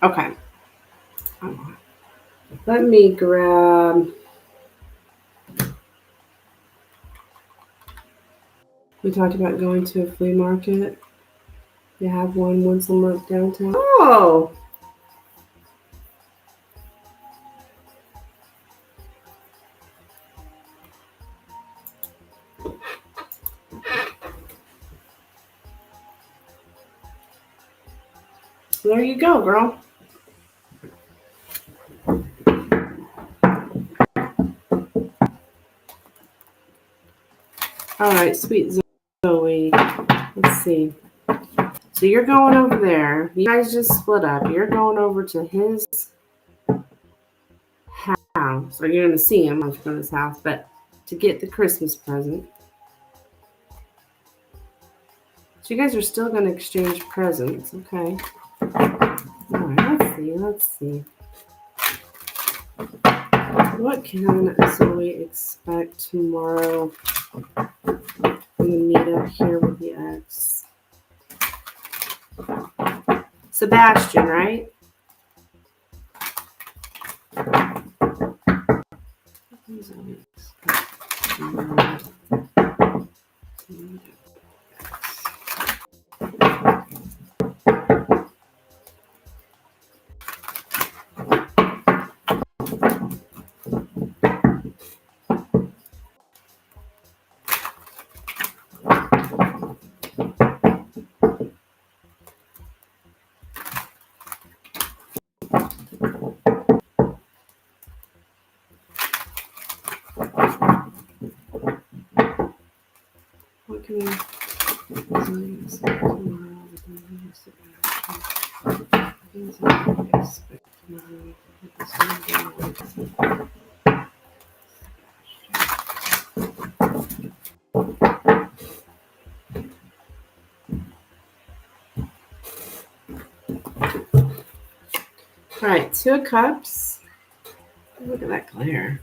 Okay. Let me grab. We talked about going to a flea market. They have one once a month downtown. Oh! There you go, girl. All right, sweet Zoe. Let's see. So you're going over there. You guys just split up. You're going over to his house. Or you're going to see him if you go to his house, but to get the Christmas present. So you guys are still going to exchange presents. Okay. All right, let's see. What can Zoe expect tomorrow when we meet up here with the ex? Sebastian, right? Zoe expect tomorrow. What can Zoe expect tomorrow? All right, 2 of Cups. Look at that glare.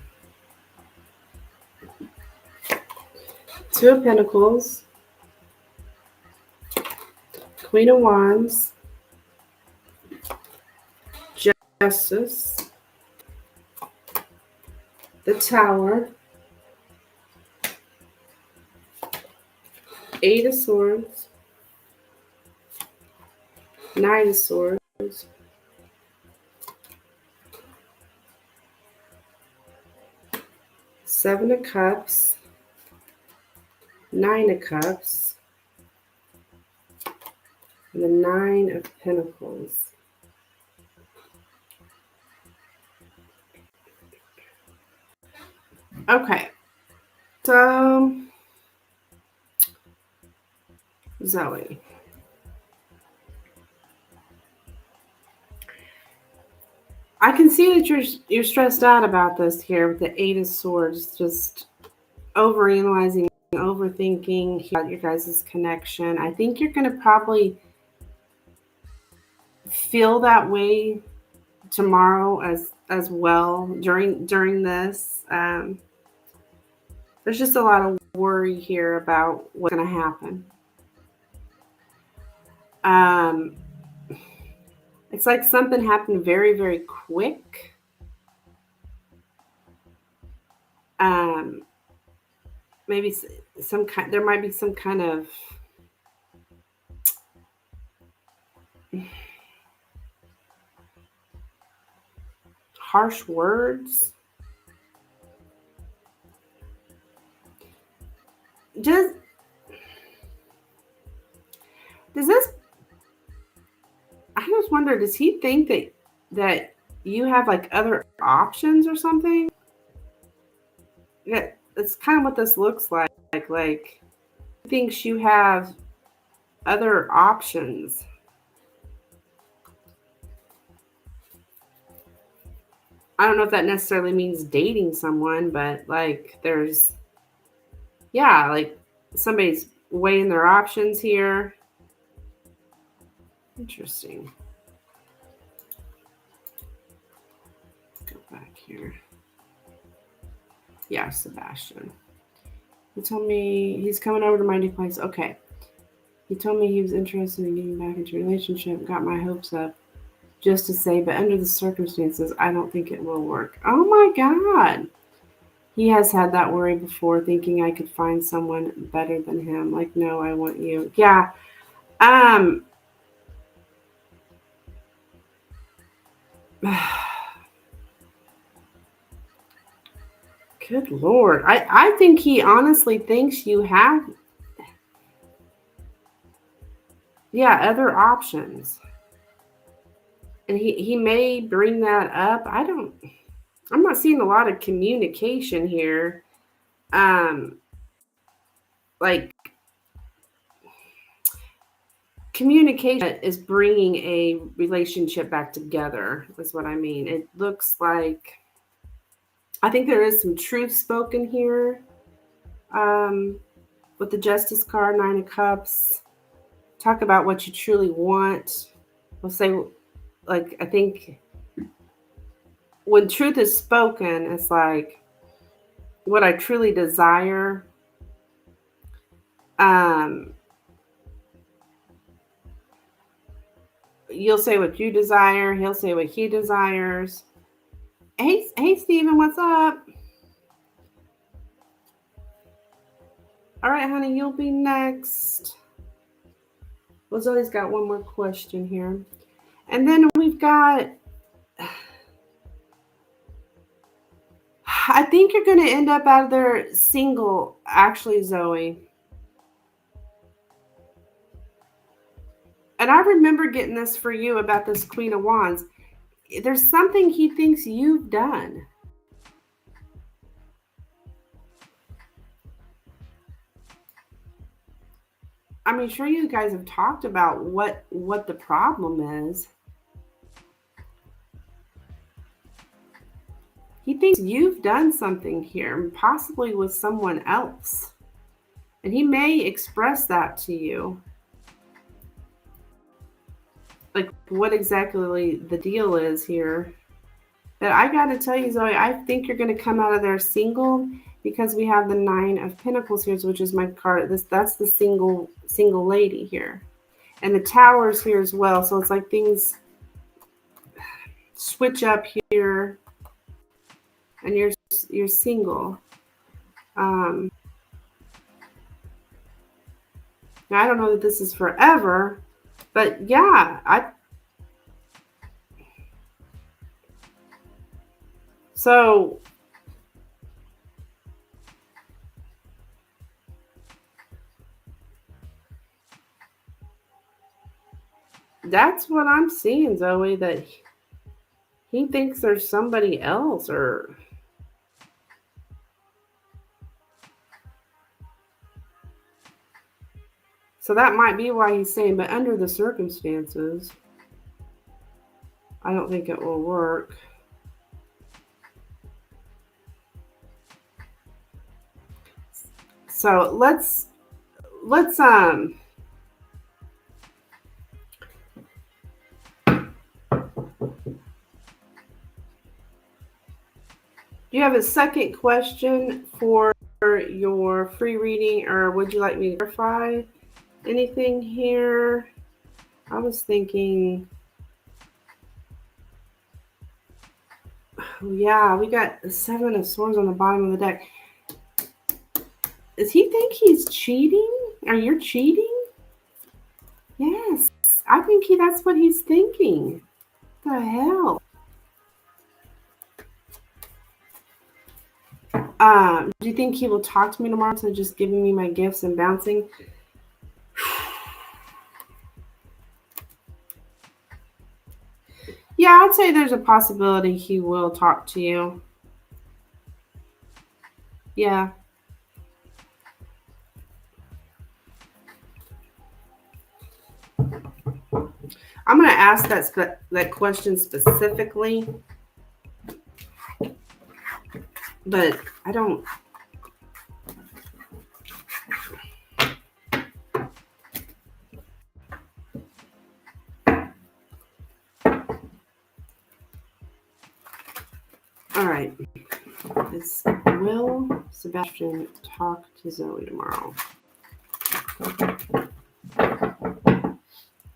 2 of Pentacles. Queen of Wands. Justice. The Tower. 8 of Swords. 9 of Swords. 7 of Cups. 9 of Cups. And the 9 of Pentacles. Okay. So, Zoe, I can see that you're stressed out about this here with the Eight of Swords, just overanalyzing, overthinking about your guys' connection. I think you're going to probably feel that way tomorrow as well during this. There's just a lot of worry here about what's going to happen. Um, it's like something happened very, very quick. Um, maybe some kind. There might be some kind of harsh words. Just does this? I just wonder. Does he think that you have like other options or something? Yeah, it's kind of what this looks like. Like he thinks you have other options. I don't know if that necessarily means dating someone, but like there's yeah, like somebody's weighing their options here. Interesting. Go back here. Yeah, Sebastian. He told me he's coming over to my new place. Okay. He told me he was interested in getting back into a relationship, got my hopes up just to say, but under the circumstances, I don't think it will work. Oh my God. He has had that worry before, thinking I could find someone better than him. Like, no, I want you. Yeah. Um, good Lord. I think he honestly thinks you have, yeah, other options. And he may bring that up. I'm not seeing a lot of communication here. Um, like communication is bringing a relationship back together, is what I mean. It looks like I think there is some truth spoken here. Um, with the Justice card, Nine of Cups. Talk about what you truly want. We'll say, like, I think when truth is spoken, it's like what I truly desire. Um, you'll say what you desire. He'll say what he desires. Hey, Steven, what's up? All right, honey, you'll be next. Well, Zoe's got one more question here. And then we've got, I think you're going to end up out of there single, actually, Zoe. And I remember getting this for you about this Queen of Wands. There's something he thinks you've done. I mean, sure, you guys have talked about what the problem is. He thinks you've done something here, possibly with someone else. And he may express that to you. Like what exactly the deal is here. But I got to tell you, Zoe, I think you're going to come out of there single because we have the Nine of Pentacles here, which is my card. That's the single lady here. And the Towers here as well. So it's like things switch up here and you're single. Now I don't know that this is forever, but yeah, so that's what I'm seeing, Zoe, that he thinks there's somebody else or So that might be why he's saying, but under the circumstances, I don't think it will work. So let's do you have a second question for your free reading, or would you like me to clarify anything here? I was thinking, yeah, we got the Seven of Swords on the bottom of the deck. Does he think he's cheating? Or you're cheating? Yes, I think that's what he's thinking. What the hell? Do you think he will talk to me tomorrow instead of just giving me my gifts and bouncing? Yeah, I'd say there's a possibility he will talk to you. Yeah. I'm going to ask that question specifically, but I don't. All right. Will Sebastian talk to Zoe tomorrow?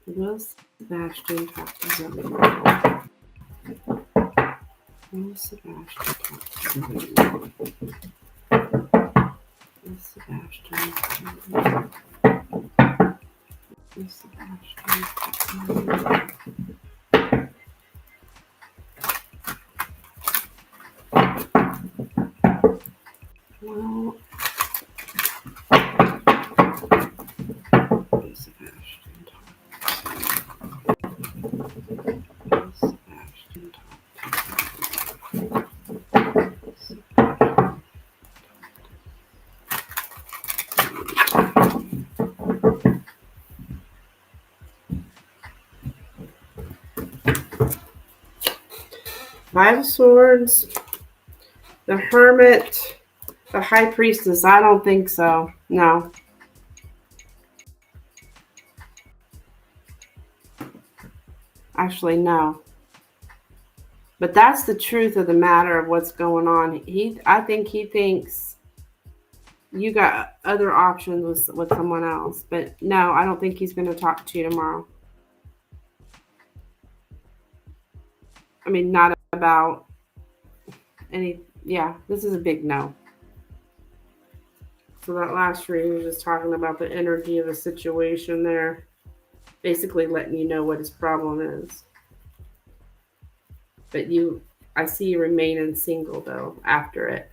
Will Sebastian talk to Zoe tomorrow? Will Sebastian talk to Zoe tomorrow? Will Sebastian talk to Zoe tomorrow? Will Sebastian talk to Zoe tomorrow? Well, Sebastian Five of Swords, the Hermit, the High Priestess. I don't think so. No. Actually, no. But that's the truth of the matter of what's going on. I think he thinks you got other options with someone else. But no, I don't think he's going to talk to you tomorrow. I mean, not about any. Yeah, this is a big no. So that last reading was just talking about the energy of the situation there. Basically letting you know what his problem is. But I see you remaining single, though, after it.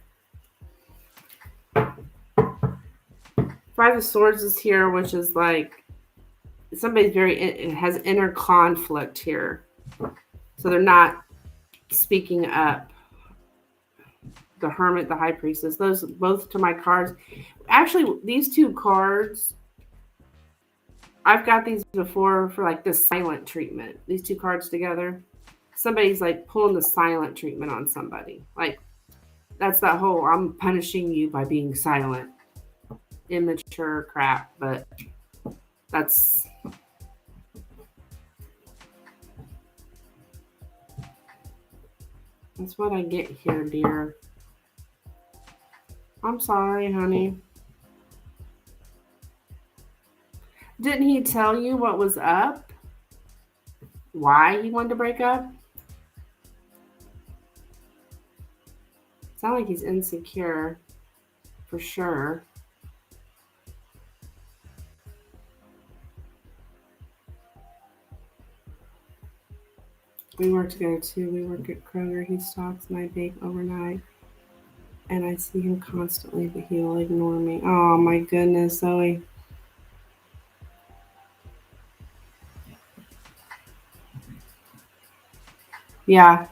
Five of Swords is here, which is like somebody's has inner conflict here. So they're not speaking up. The Hermit, the High Priestess, those both to my cards. Actually, these two cards, I've got these before for like the silent treatment. These two cards together. Somebody's like pulling the silent treatment on somebody. Like, that's that whole I'm punishing you by being silent. Immature crap, but that's what I get here, dear. I'm sorry, honey. Didn't he tell you what was up? Why he wanted to break up? Sounds like he's insecure, for sure. We work together too. We work at Kroger. He stocks my bake overnight. And I see him constantly, but he will ignore me. Oh my goodness, Zoe. Yeah.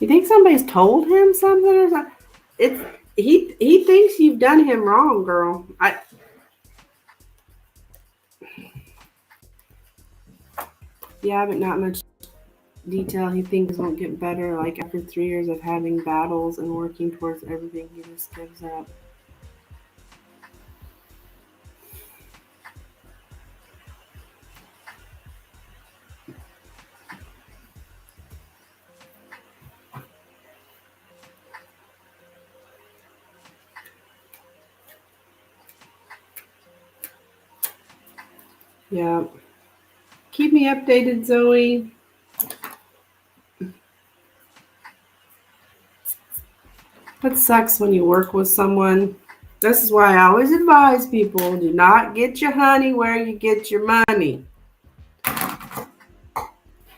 You think somebody's told him something or something? he thinks you've done him wrong, girl. Yeah, but not much detail. He thinks it won't get better. Like after 3 years of having battles and working towards everything, he just gives up. Yeah. Keep me updated, Zoe. That sucks when you work with someone. This is why I always advise people, do not get your honey where you get your money. I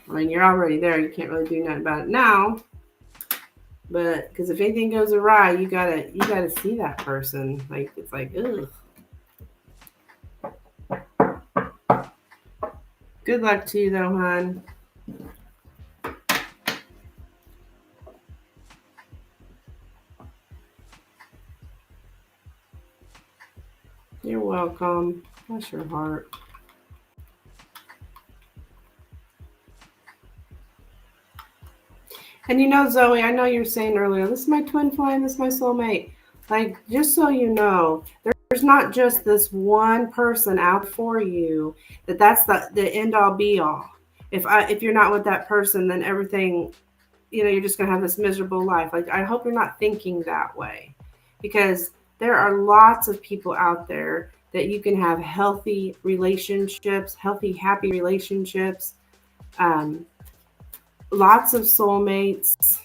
mean, you're already there. You can't really do nothing about it now. But because if anything goes awry, you gotta see that person. Like it's like, ugh. Good luck to you though, hon. You're welcome. Bless your heart. And you know, Zoe, I know you were saying earlier, this is my twin flame, this is my soulmate. Like, just so you know, there's not just this one person out for you. That's the end all be all. If you're not with that person, then everything, you're just gonna have this miserable life. Like, I hope you're not thinking that way, because there are lots of people out there that you can have healthy relationships, healthy, happy relationships. Um, Lots of soulmates.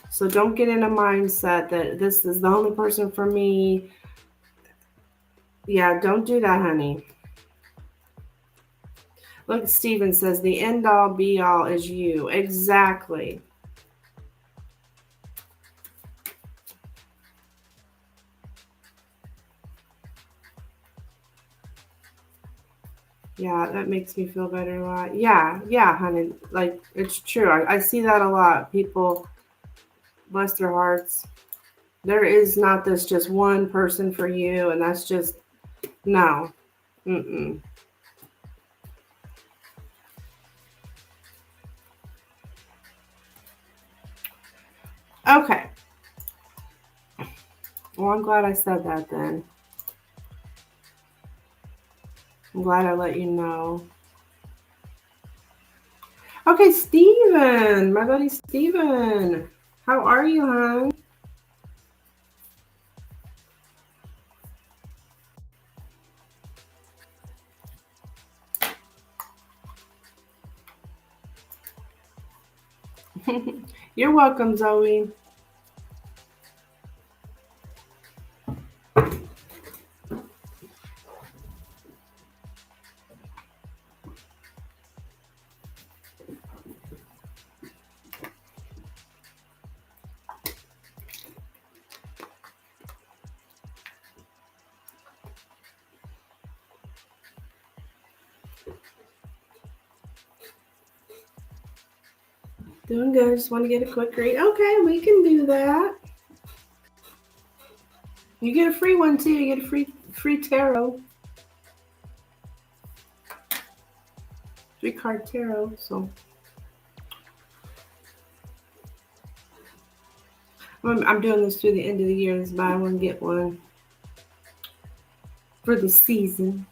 So don't get in a mindset that this is the only person for me. Yeah, don't do that, honey. Look, Steven says the end all be all is you. Exactly. Yeah, that makes me feel better a lot. Yeah, honey. Like, it's true. I see that a lot. People, bless their hearts. There is not this just one person for you, and that's just, no. Mm-mm. Okay. Well, I'm glad I said that then. I'm glad I let you know. Okay, Steven, my buddy Steven. How are you, hon? You're welcome, Zoe. Doing good. Just want to get a quick read. Okay, we can do that. You get a free one too. You get a free tarot, free card tarot. So I'm doing this through the end of the year. This buy one get one for the season.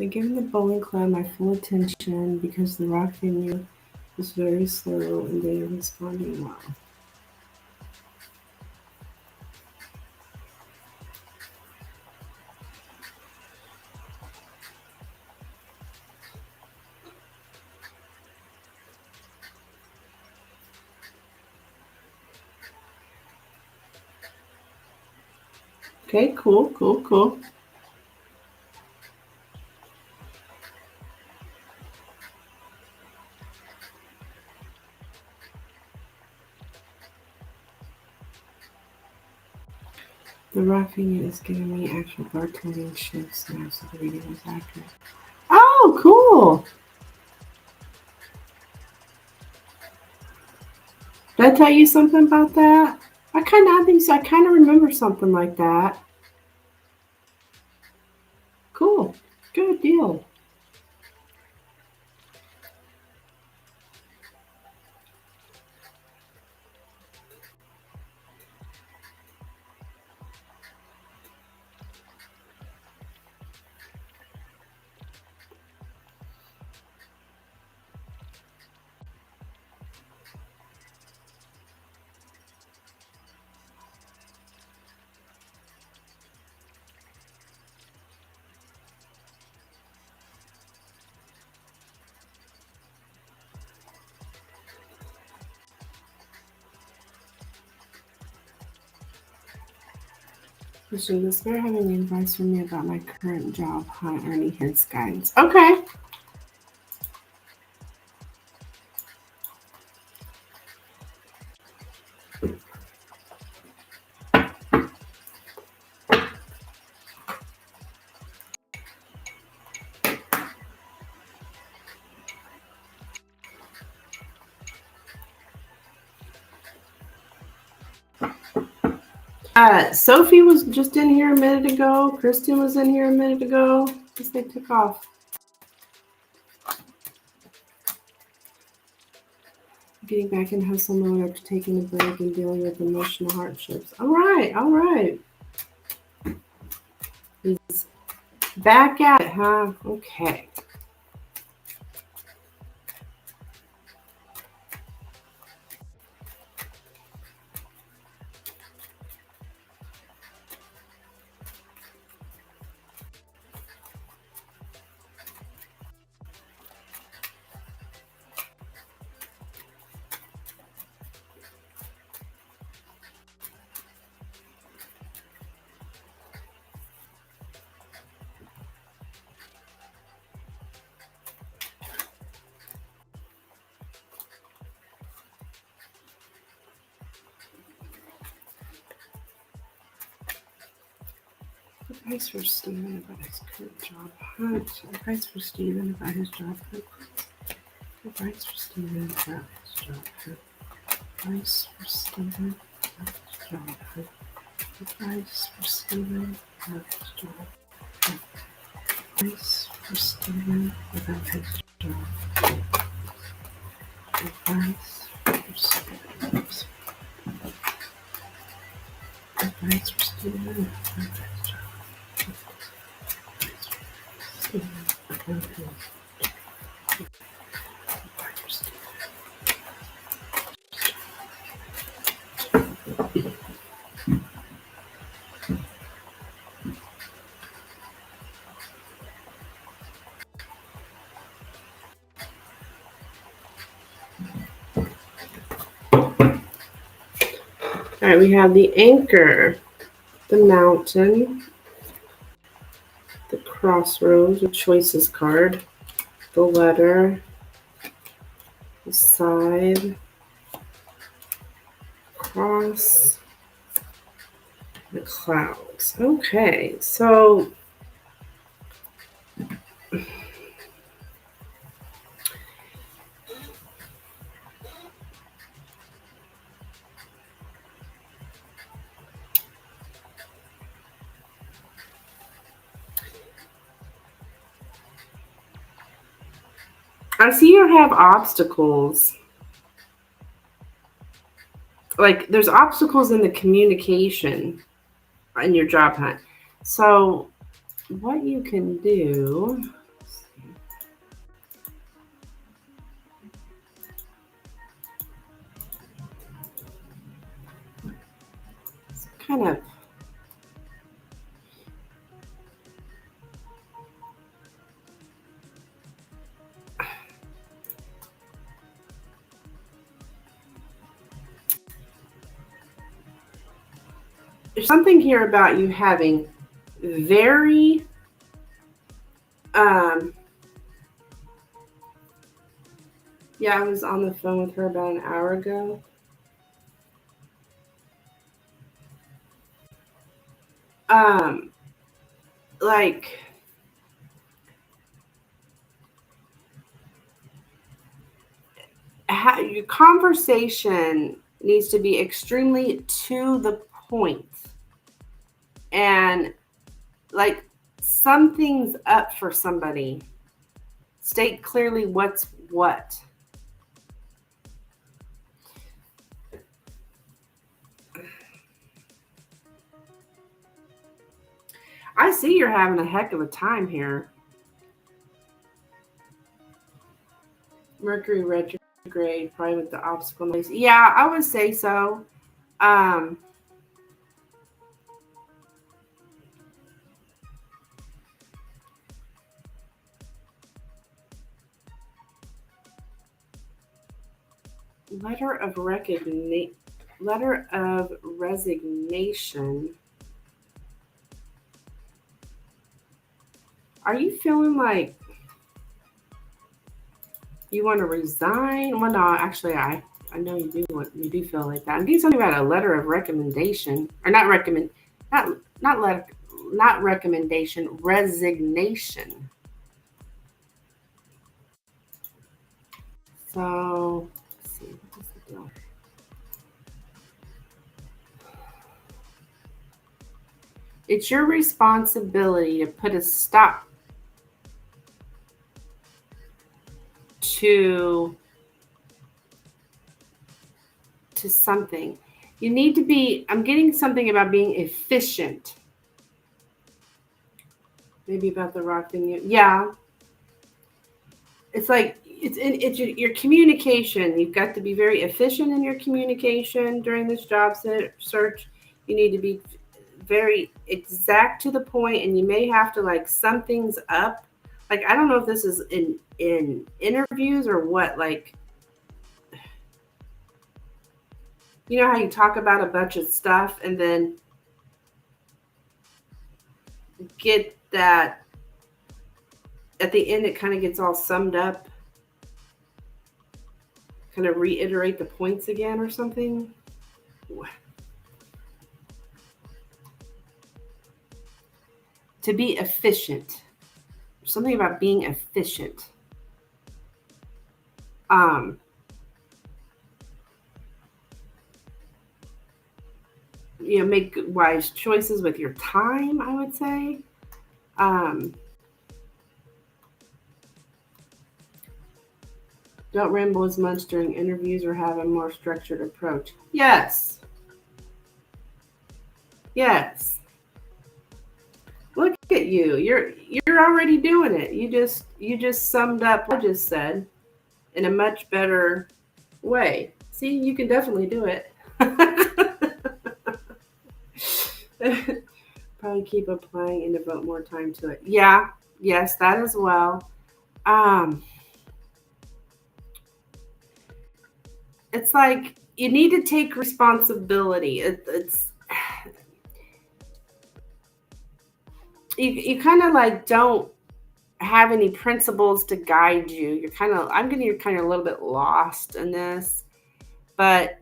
I've given the bowling club my full attention because the rock venue was very slow and they are responding well. Okay, cool, cool, cool. The roughing it is giving me actual bartending shifts now, so the reading is accurate. Oh, cool. Did I tell you something about that? I think so. I kind of remember something like that. Cool. Good deal. Question: does Spirit have any advice for me about my current job hunt or any hints, guidance? Okay. Sophie was just in here a minute ago. Kristen was in here a minute ago. I guess they took off. Getting back in hustle mode after taking a break and dealing with emotional hardships. All right, all right. He's back at it, huh? Okay. Advice for Steven about his current job hunt. Advice for Steven about his job hunt. Advice for Steven about his job hunt. Advice for Steven about his job hunt. Advice for Steven about his job hunt. Advice for Steven about his job hunt. Advice for Steven. Advice for Steven about his job. All right, we have the anchor, the mountain, the crossroads, the choices card, the letter, the side, cross, the clouds. Okay, so I see you have obstacles. Like there's obstacles in the communication in your job hunt. So what you can do is kind of There's something here about you having very um yeah, I was on the phone with her about an hour ago. Um like your conversation needs to be extremely to the point, and like something's up for somebody. State clearly what's what. I see you're having a heck of a time here. Mercury retrograde, probably with the obstacle noise. Yeah, I would say so. Um, letter of recognition. Letter of resignation. Are you feeling like you want to resign? Well, no, actually, I know you do feel like that. I'm getting something about a letter of recommendation, or not recommend, not letter, not recommendation, resignation. So, let's see, what's the deal? It's your responsibility to put a stop to something. You need to be. I'm getting something about being efficient. Maybe about the rock thing. Yeah, it's like it's your communication. You've got to be very efficient in your communication during this job search. You need to be very exact to the point, and you may have to like sum things up. Like I don't know if this is in interviews or what. Like you know how you talk about a bunch of stuff and then get that at the end it kind of gets all summed up, kind of reiterate the points again or something. To be efficient. Something about being efficient. Um, make wise choices with your time, I would say. Um, don't ramble as much during interviews or have a more structured approach. Yes. Yes. Look at you. You're already doing it. You just summed up what I just said in a much better way. See, you can definitely do it. Probably keep applying and devote more time to it. Yeah, yes, that as well. Um, it's like you need to take responsibility. It's you kind of like don't have any principles to guide you. I'm getting you're kind of a little bit lost in this, but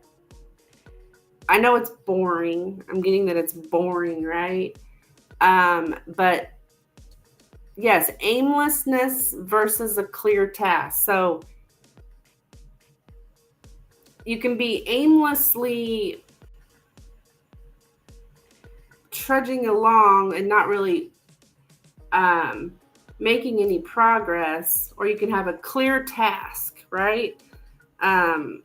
I know it's boring. I'm getting that it's boring, right? But yes, aimlessness versus a clear task. So you can be aimlessly trudging along and not really um, making any progress, or you can have a clear task, right? Um,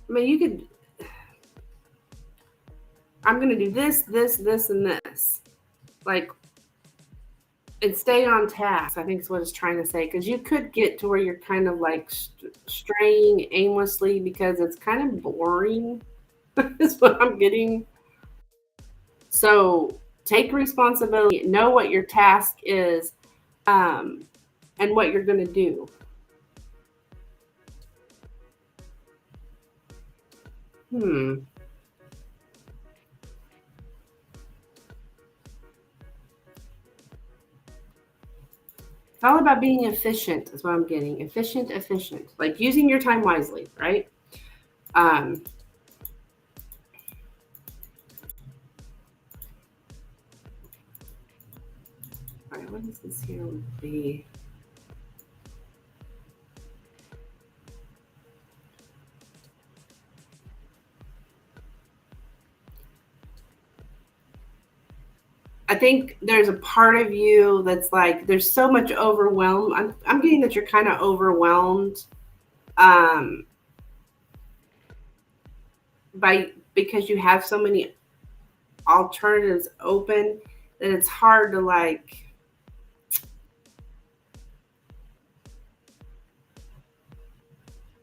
I mean, you could, I'm going to do this, this, this, and this. Like, and stay on task, I think is what it's trying to say. Because you could get to where you're kind of like straying aimlessly because it's kind of boring, is what I'm getting. So take responsibility, know what your task is, um, and what you're going to do. Hmm. It's all about being efficient, is what I'm getting. Efficient, efficient. Like using your time wisely, right? Um, all right, what is this here with the I think there's a part of you that's like there's so much overwhelm. I'm getting that you're kind of overwhelmed um, by because you have so many alternatives open that it's hard to like.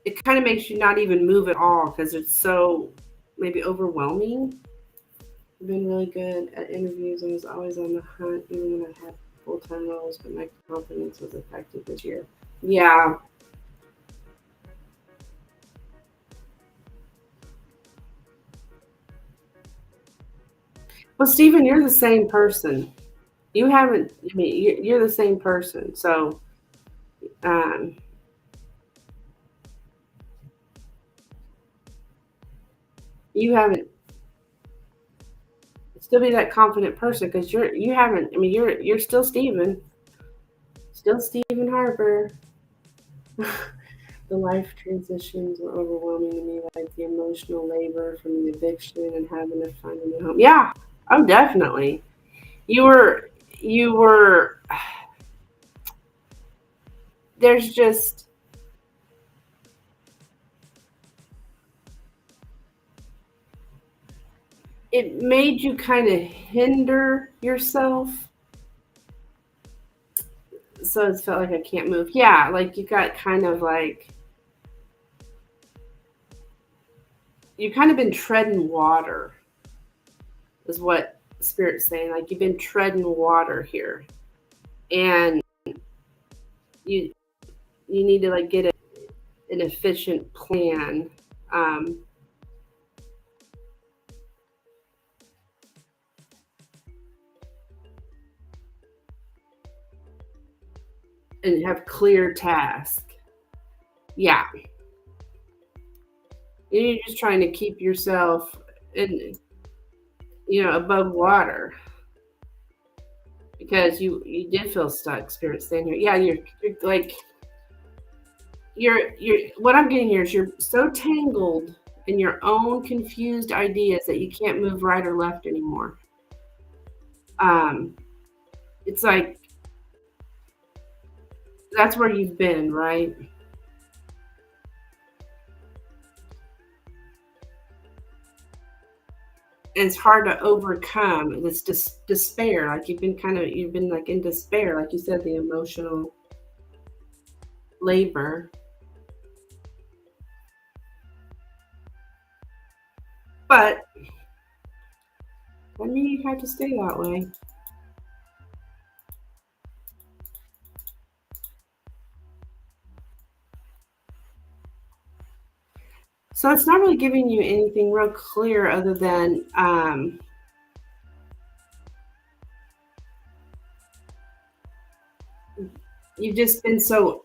It kind of makes you not even move at all because it's so maybe overwhelming. I've been really good at interviews. I was always on the hunt, even when I had full time roles, but my confidence was affected this year. Yeah. Well, Stephen, you're the same person. You haven't. I mean, you're the same person. So, um, you haven't still be that confident person because you haven't. I mean, you're still Stephen, still Stephen Harper. The life transitions were overwhelming to me, like the emotional labor from the eviction and having to find a new home. Yeah. Oh, definitely. You were. You were. There's just. It made you kind of hinder yourself, so it's felt like I can't move. Yeah, like you got kind of like you kind of been treading water, is what Spirit's saying. Like you've been treading water here, and you you need to like get an efficient plan, um, and have clear task. Yeah, you're just trying to keep yourself in, above water because you did feel stuck. Spirit saying here, yeah, you're like you're what I'm getting here is you're so tangled in your own confused ideas that you can't move right or left anymore. Um, it's like that's where you've been, right? And it's hard to overcome this despair. Like you've been like in despair, like you said, the emotional labor. But I mean, you have to stay that way. So it's not really giving you anything real clear other than you've just been so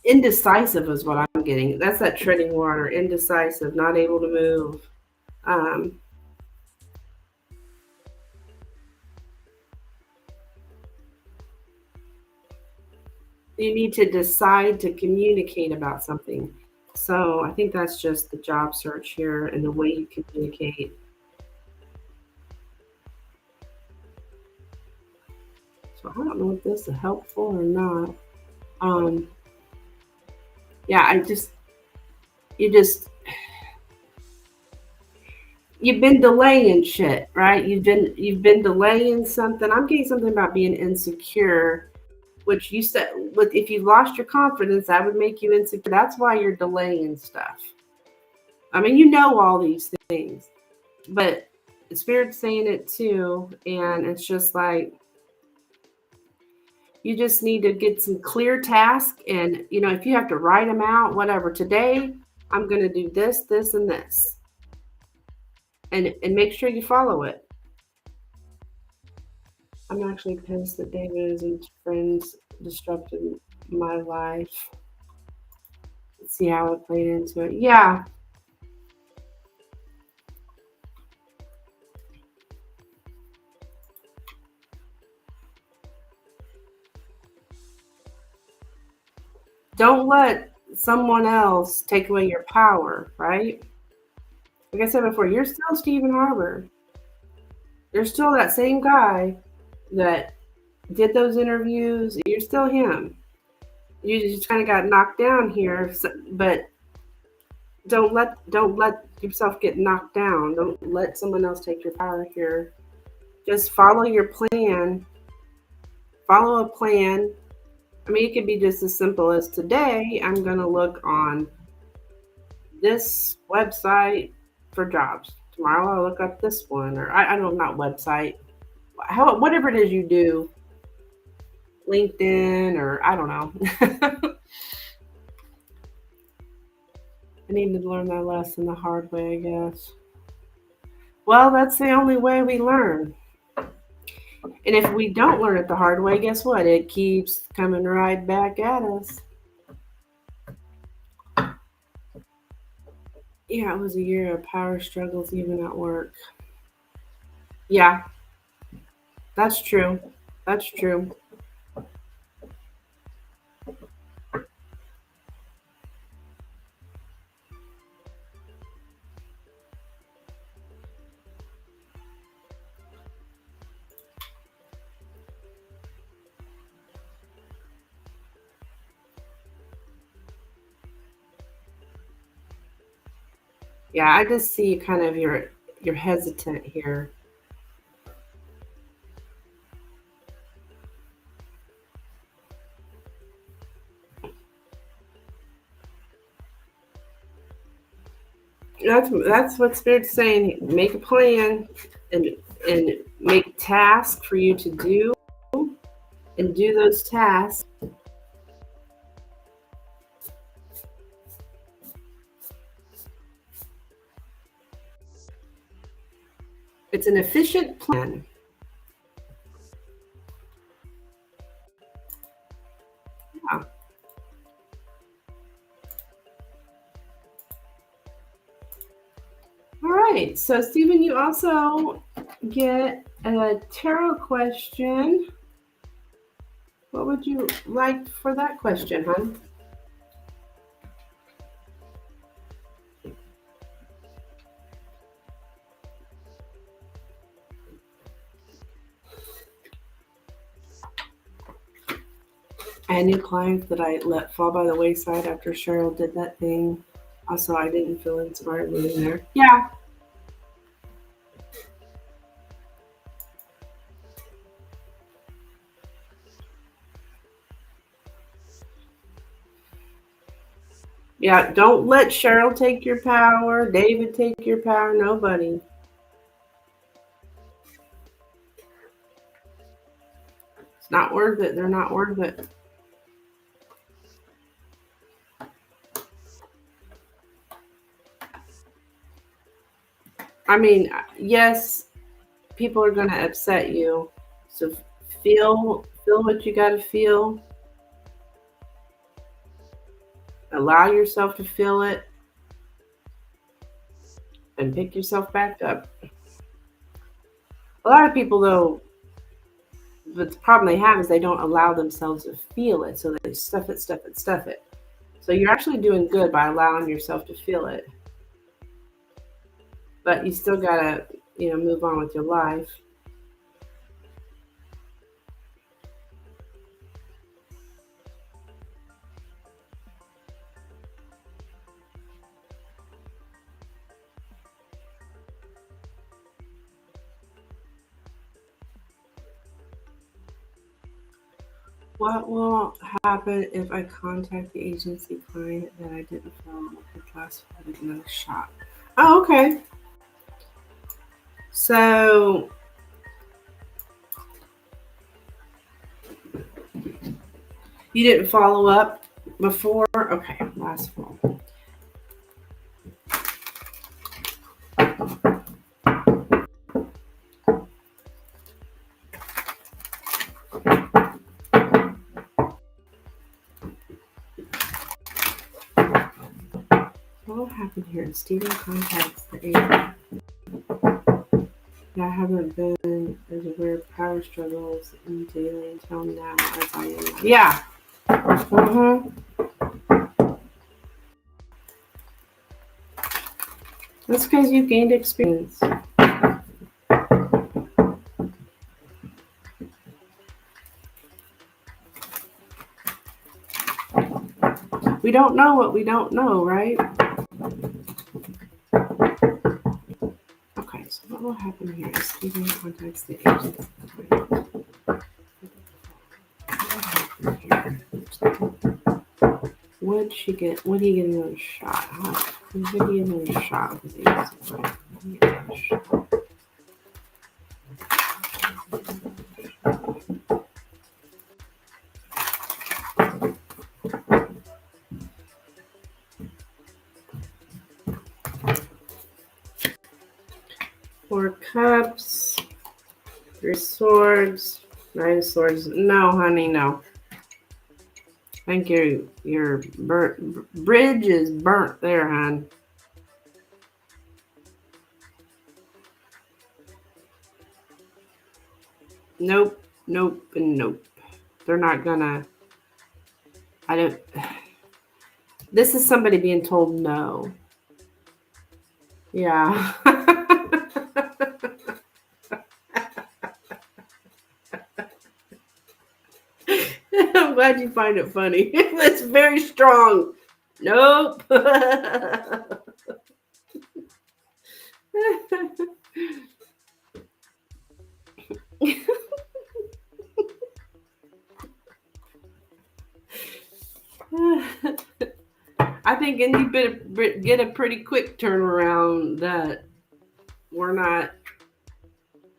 indecisive is what I'm getting. That's that treading water, indecisive, not able to move. Um, you need to decide to communicate about something. So I think that's just the job search here and the way you communicate. So I don't know if this is helpful or not. Um, yeah, you just you've been delaying shit, right? You've been delaying something. I'm getting something about being insecure, which you said with if you lost your confidence, that would make you insecure. That's why you're delaying stuff. I mean, you know all these things, but the spirit's saying it too, and it's just like you just need to get some clear tasks, and if you have to write them out, whatever. Today, I'm going to do this, this, and this. and make sure you follow it. I'm actually pissed that David and his friends disrupted my life. Let's see how it played into it. Yeah. Don't let someone else take away your power, right? Like I said before, you're still Stephen Harper. You're still that same guy that did those interviews. You're still him. You just kind of got knocked down here, but don't let yourself get knocked down. Don't let someone else take your power here. Just follow your plan. Follow a plan. I mean, it could be just as simple as today, I'm going to look on this website for jobs. Tomorrow I'll look up this one, or I don't know, not website. Whatever it is you do, LinkedIn, or I don't know. I need to learn that lesson the hard way, I guess. Well, that's the only way we learn. And if we don't learn it the hard way, guess what? It keeps coming right back at us. Yeah, it was a year of power struggles, even at work. Yeah, that's true. That's true. Yeah, I just see kind of you're hesitant here. That's what Spirit's saying. Make a plan and and make tasks for you to do and do those tasks. It's an efficient plan. Yeah. All right. So Stephen, you also get a tarot question. What would you like for that question, hon? I had new clients that I let fall by the wayside after Cheryl did that thing. Also, I didn't feel inspired moving there. Yeah. Yeah, don't let Cheryl take your power, David take your power, nobody. It's not worth it. They're not worth it. I mean, yes, people are going to upset you. So feel what you got to feel. Allow yourself to feel it and pick yourself back up. A lot of people though, the problem they have is they don't allow themselves to feel it. So they stuff it, stuff it, stuff it. So you're actually doing good by allowing yourself to feel it. But you still got to, move on with your life. What will happen if I contact the agency client that I didn't film with last with another shot? Oh, okay. So you didn't follow up before? Okay, last fall. happened here? Steven contacts the agent. Yeah, I haven't been as aware of power struggles in daily until now as I am now. Yeah. That's because you gained experience. We don't know what we don't know, right? Okay, so what will happen here is Stephen contacts the agent. Would he get another shot? Would he get another shot with the agent? Four cups, 3 swords, 9 swords. No, honey, no. I think your bridge is burnt there, hon. Nope, nope, and nope. They're not gonna. I don't. This is somebody being told no. Yeah. I'm glad you find it funny. That's very strong. Nope. I think you better get a pretty quick turnaround that we're not.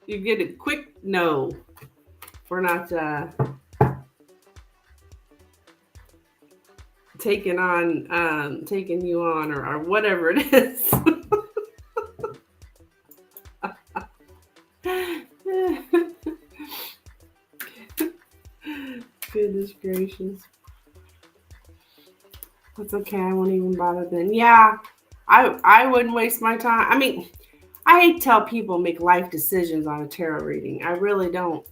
You get a quick no. We're not taking you on or whatever it is. Goodness gracious. That's okay. I won't even bother then. Yeah, I wouldn't waste my time. I mean, I hate to tell people make life decisions on a tarot reading. I really don't.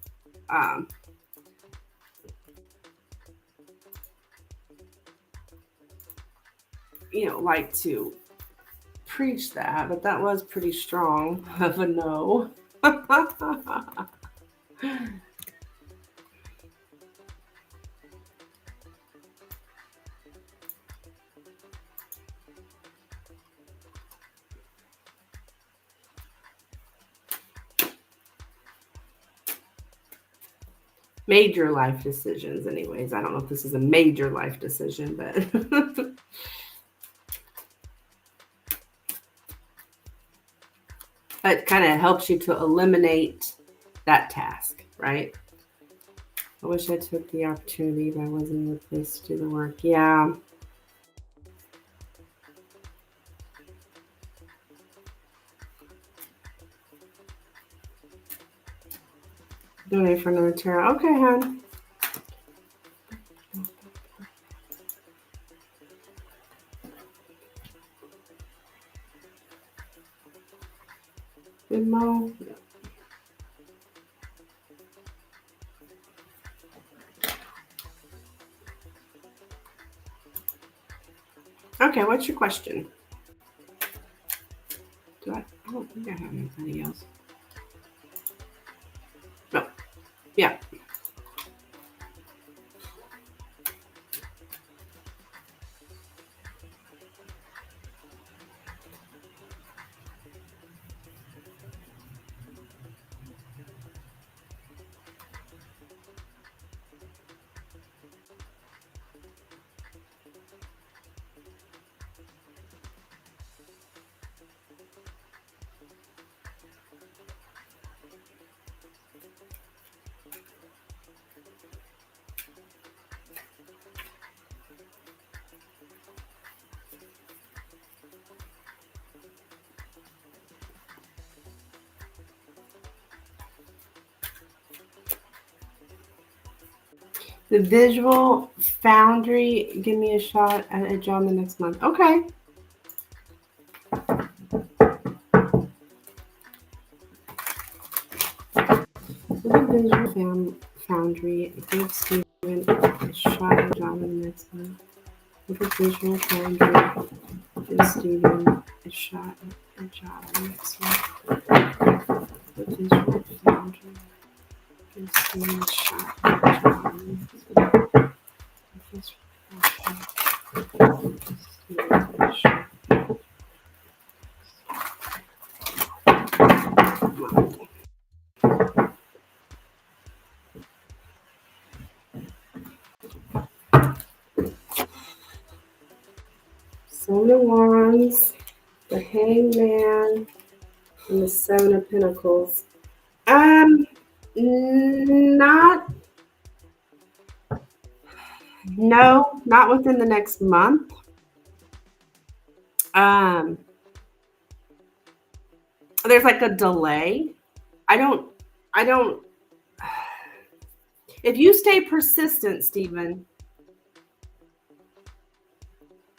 Like to preach that, but that was pretty strong of a no. Major life decisions, anyways. I don't know if this is a major life decision, but it kind of helps you to eliminate that task, right? I wish I took the opportunity, but I wasn't in the place to do the work. Yeah. Donate for another tarot. Okay, hon. Venmo. Okay, what's your question? I don't think I have anybody else. No. Yeah. The Visual Foundry, give me a shot at a job the next month. Okay. Visual Foundry. Give Stephen a shot at a job in the next month. Look at Visual Foundry. Give Stephen a shot at a job in the next month. With Visual Foundry. Give Stephen a shot at a job in the next month. Seven of Wands, the Hangman, and the Seven of Pentacles. Not not within the next month. There's like a delay. I don't if you stay persistent, Stephen,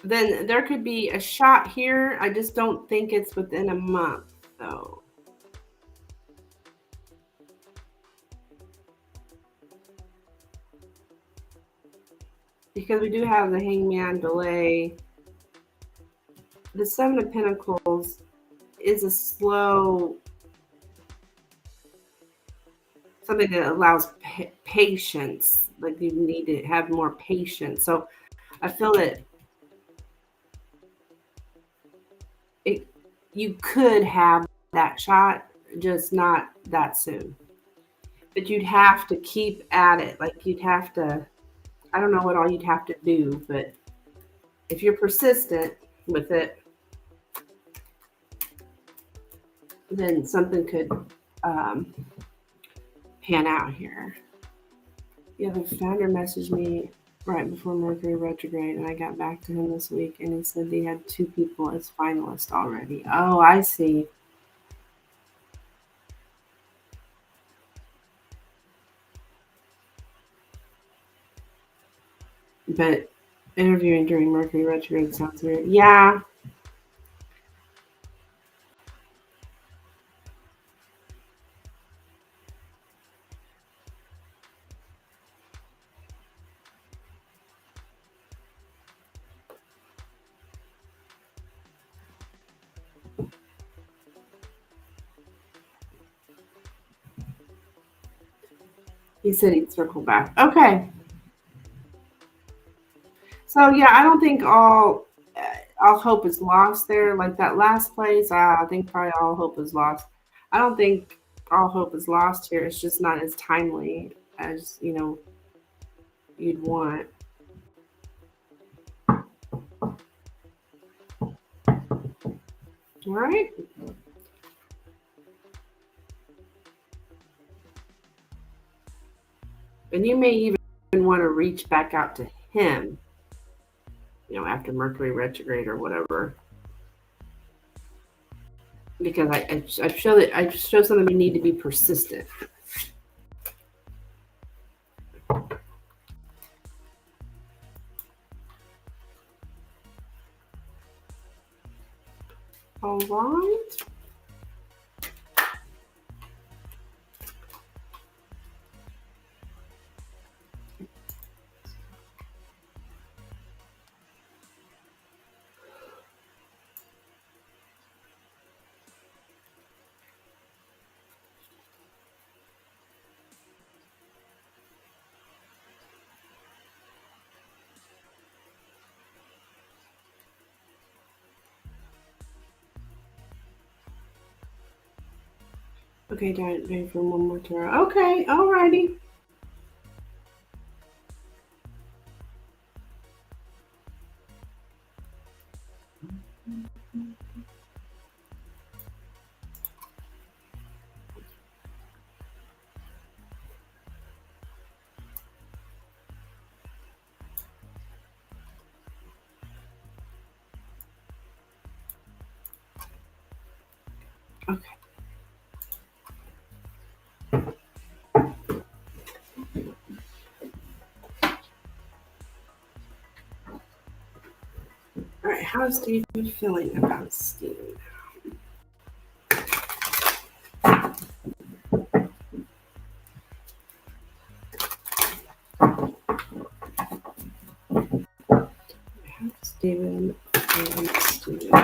then there could be a shot here. I just don't think it's within a month, though. Because we do have the Hangman delay. The Seven of Pentacles is a slow, something that allows patience. Like you need to have more patience. So I feel that you could have that shot, just not that soon. But you'd have to keep at it. Like you'd have to, I don't know what all you'd have to do, but if you're persistent with it, then something could pan out here. Yeah, the founder messaged me right before Mercury retrograde, and I got back to him this week, and he said he had 2 people as finalists already. Oh, I see. But interviewing during Mercury retrograde sounds weird. Yeah. He said he'd circle back. Okay. So yeah, I don't think all hope is lost there. Like that last place, I think probably all hope is lost. I don't think all hope is lost here. It's just not as timely as you'd want. All right. And you may even want to reach back out to him, after Mercury retrograde or whatever. Because I show something we need to be persistent. All right. Okay, wait for one more tarot. Okay, alrighty. Okay. All right, how's Stephen feeling about Stephen? Stephen and Stephen.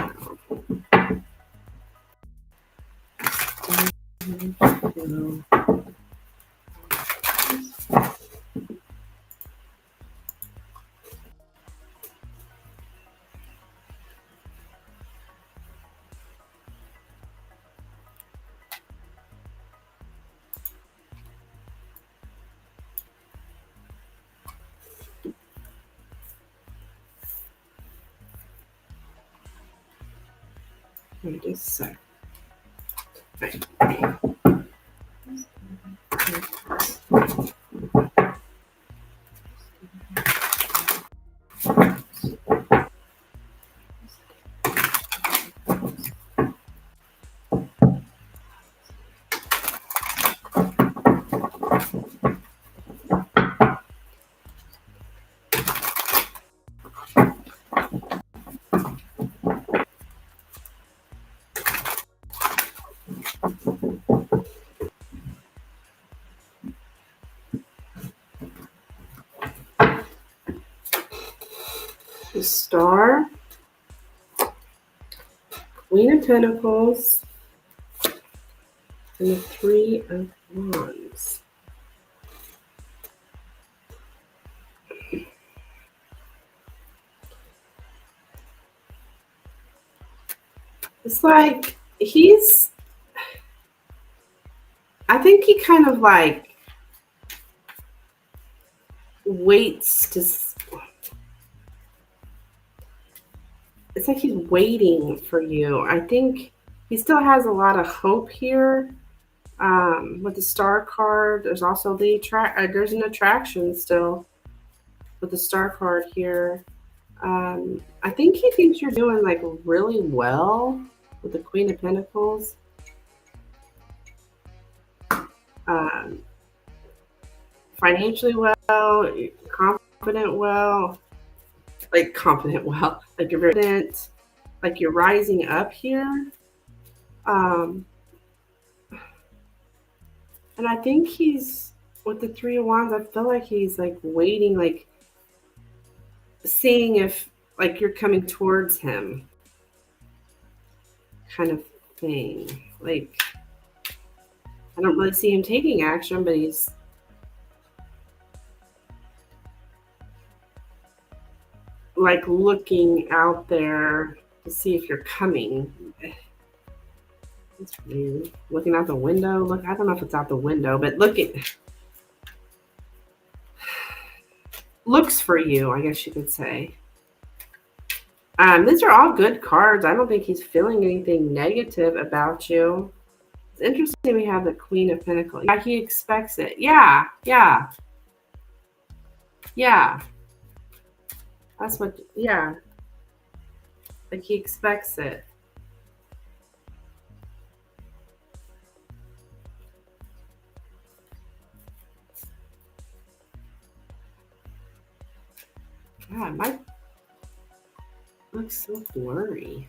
Wait a sec. Right. The Star, Queen of Pentacles, and the Three of Wands. It's like I think he kind of like waits to, it's like he's waiting for you. I think he still has a lot of hope here. With the Star card, there's also there's an attraction still with the Star card here. I think he thinks you're doing like really well with the Queen of Pentacles. Financially well, confident well, like you're very confident, like you're rising up here. And I think he's with the Three of Wands. I feel like he's like waiting, like seeing if like you're coming towards him, kind of thing. Like I don't really see him taking action, but he's like looking out there to see if you're coming. It's weird. Looking out the window. Look, I don't know if it's out the window, but looks for you, I guess you could say. These are all good cards. I don't think he's feeling anything negative about you. It's interesting we have the Queen of Pentacles. Yeah, he expects it. Yeah. That's what, yeah. Like he expects it. God, my looks so blurry.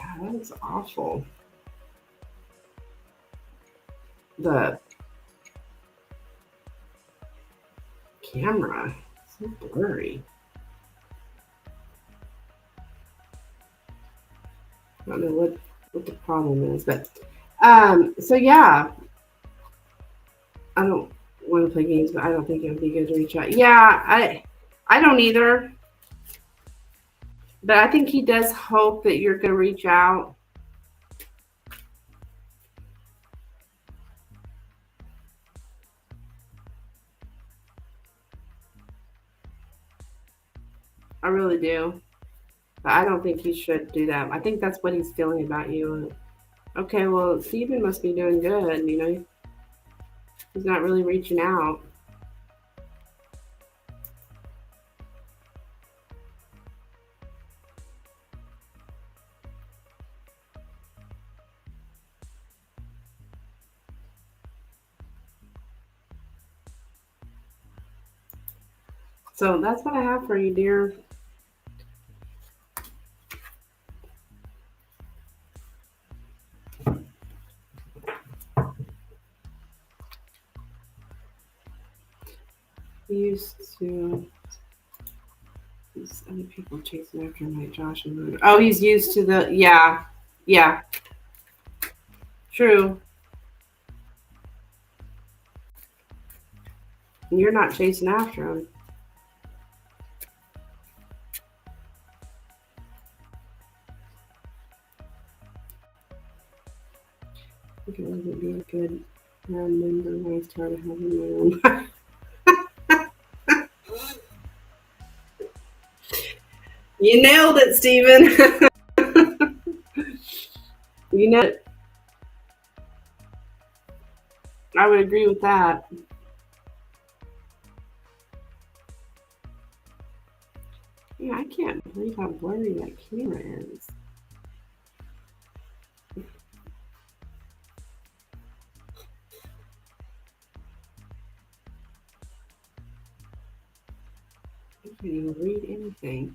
God, that looks awful. The camera, so blurry. I don't know what the problem is, but so yeah, I don't want to play games, but I don't think it would be good to reach out. Yeah, I don't either, but I think he does hope that you're going to reach out. I really do. But I don't think he should do that. I think that's what he's feeling about you. Okay, well, Steven must be doing good. You know, he's not really reaching out. So that's what I have for you, dear. used to these other people chasing after him like Josh and Luna. Oh, he's used to the yeah, true. And you're not chasing after him. I think it would be a good remember when I started having my own. You nailed it, Steven. You know it. I would agree with that. Yeah, I can't believe how blurry that camera is. I can't even read anything.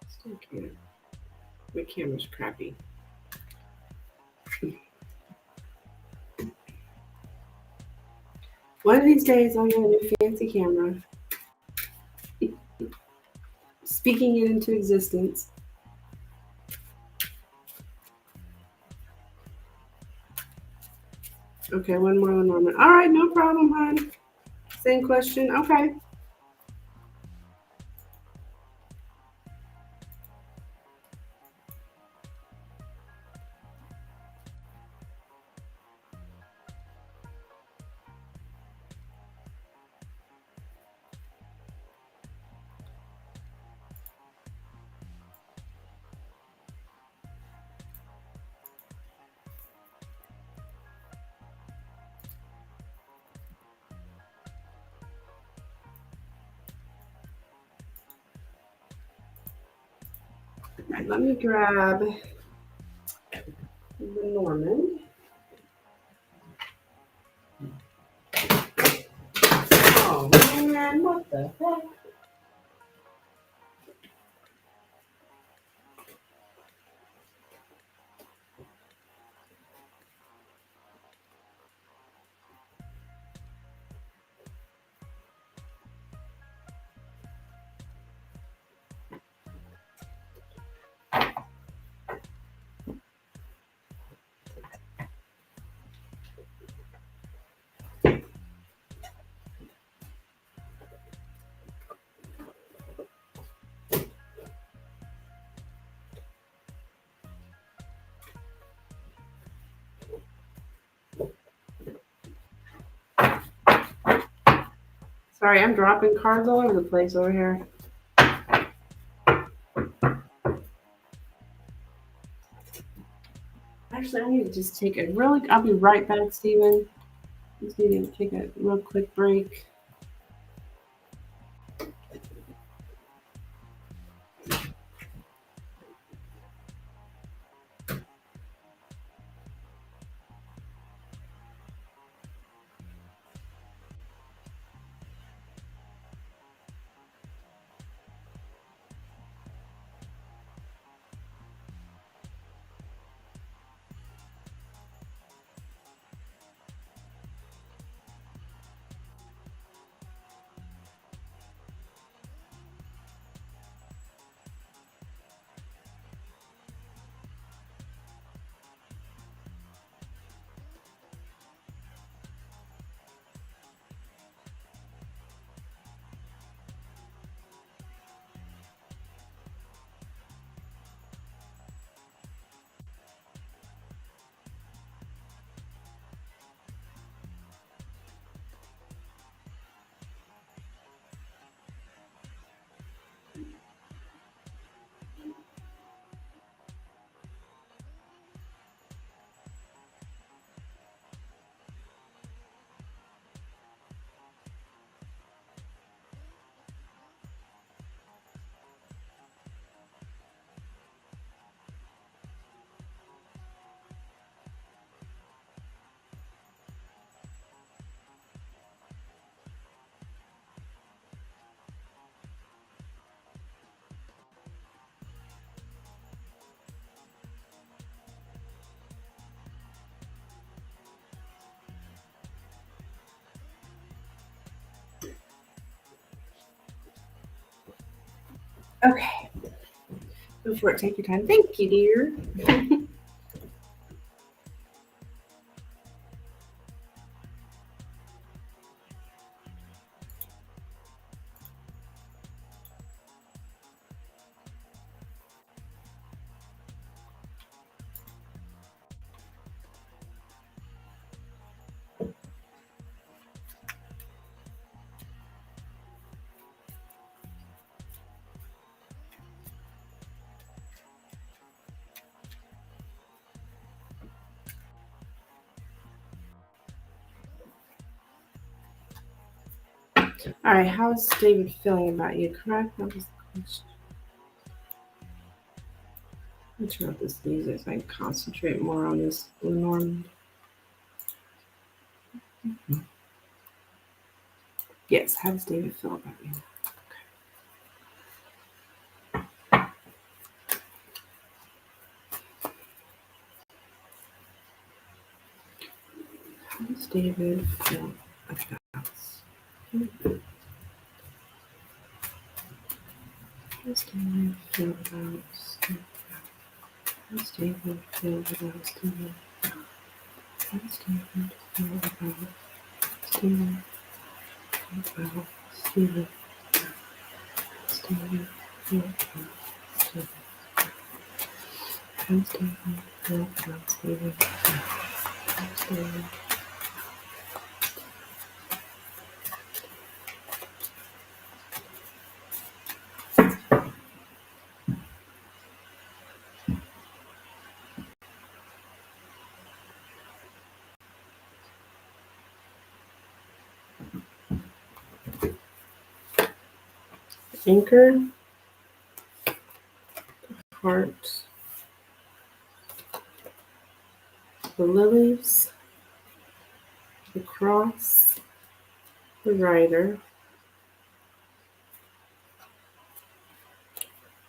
Still can't. My camera's crappy. One of these days, I'll get a new fancy camera. Speaking it into existence. Okay, one more Lenormand. All right, no problem, hon. Same question. Okay. All right, let me grab Lenormand. Oh man, what the heck? Sorry, I'm dropping cards all over the place over here. Actually, I need to just take a really. I'll be right back, Steven. Just need to take a real quick break. Okay. Go for it. Take your time. Thank you, dear. All right. How's David feeling about you? Correct. That was the question. Let's turn up this music so I can concentrate more on this Lenormand. Yes. How does David feel about you? How does David feel about? How does David feel about Steve? How does David feel about Steve? How does David feel about Steve? About Steve? Steve? Feel about Steve? How does David feel about Steve? How does David? Anchor, heart, the lilies, the cross, the rider,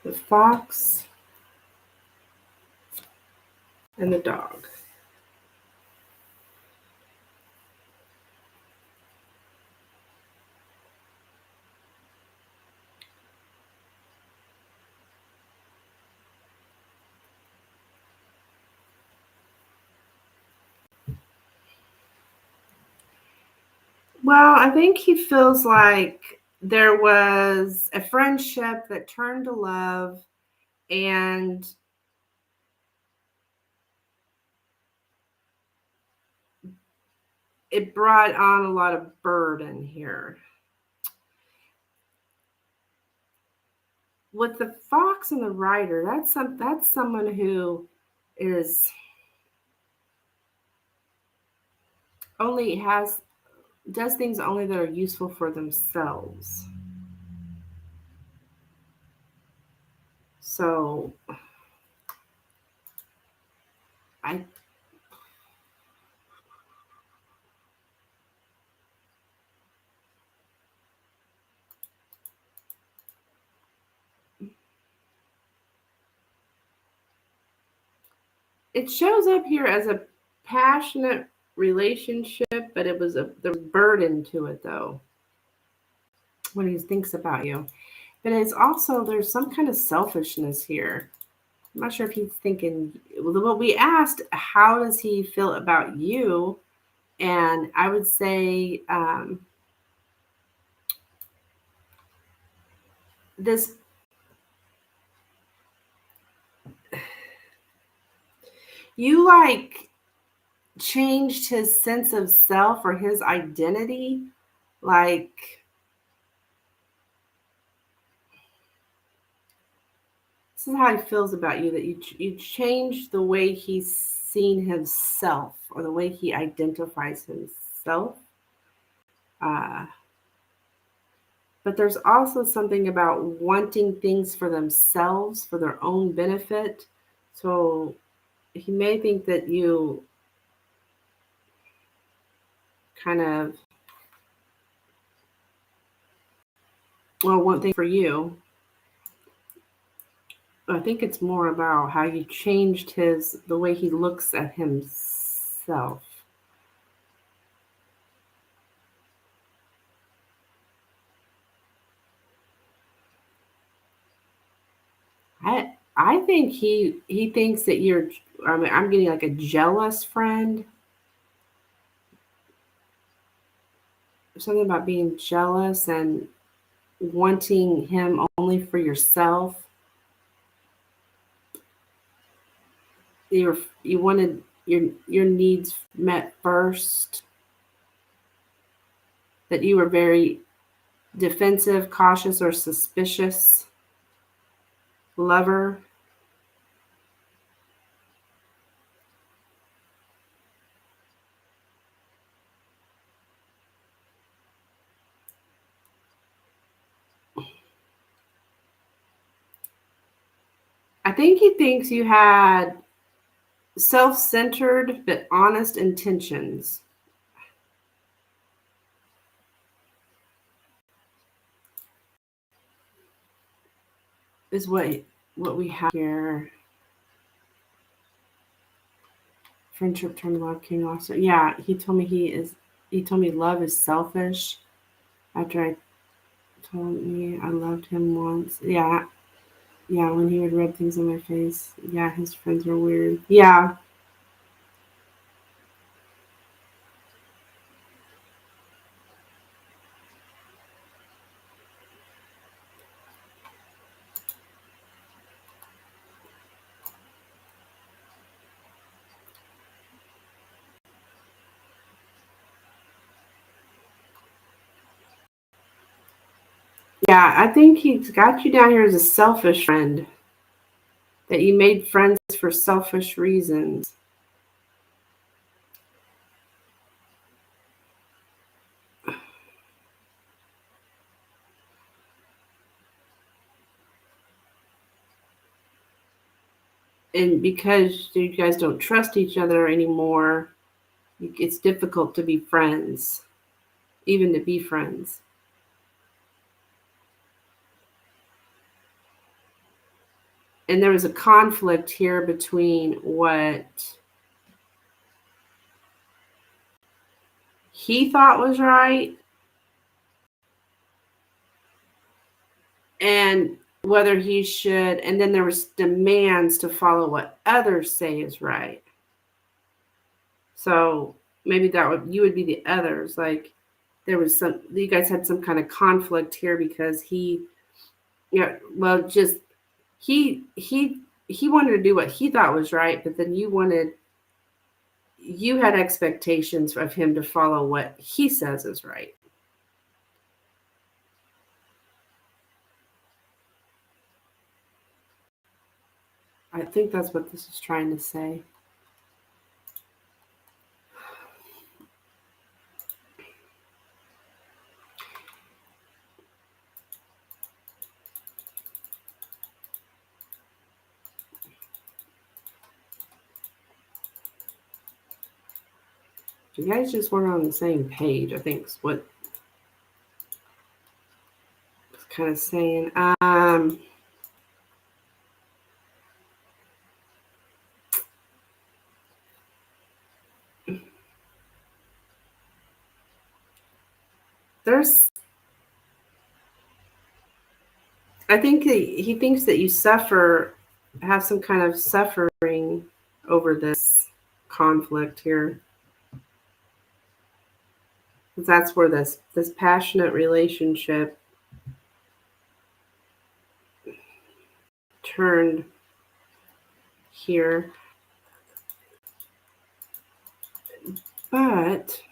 the fox, and the dog. Well, I think he feels like there was a friendship that turned to love, and it brought on a lot of burden here. With the fox and the rider, that's someone who is only has does things only that are useful for themselves. So I it shows up here as a passionate relationship, but it was the burden to it though when he thinks about you. But it's also there's some kind of selfishness here. I'm not sure if he's thinking. Well, we asked, how does he feel about you? And I would say this. You like changed his sense of self or his identity. Like this is how he feels about you. That you changed the way he's seen himself or the way he identifies himself. Uh, but there's also something about wanting things for themselves, for their own benefit. So he may think that you kind of, well, one thing for you. I think it's more about how you changed the way he looks at himself. I think he thinks that you're. I mean, I'm getting like a jealous friend. Something about being jealous and wanting him only for yourself. You wanted your needs met first. That you were very defensive, cautious, or suspicious lover. I think he thinks you had self-centered but honest intentions. Is what we have here. Friendship turned love king also. Yeah, he told me he told me love is selfish after I told me I loved him once. Yeah, yeah, when he would rub things on my face. Yeah, his friends were weird. Yeah. Yeah, I think he's got you down here as a selfish friend. That you made friends for selfish reasons. And because you guys don't trust each other anymore, it's difficult to be friends, even to be friends. And there was a conflict here between what he thought was right and whether he should, and then there was demands to follow what others say is right. So maybe that would you would be the others. Like there was some you guys had some kind of conflict here because he yeah, well just he wanted to do what he thought was right, but then you had expectations of him to follow what he says is right. I think that's what this is trying to say. You guys just weren't on the same page, I think is what it's kind of saying. There's I think he thinks that you suffer, have some kind of suffering over this conflict here. 'Cause that's where this passionate relationship turned here. But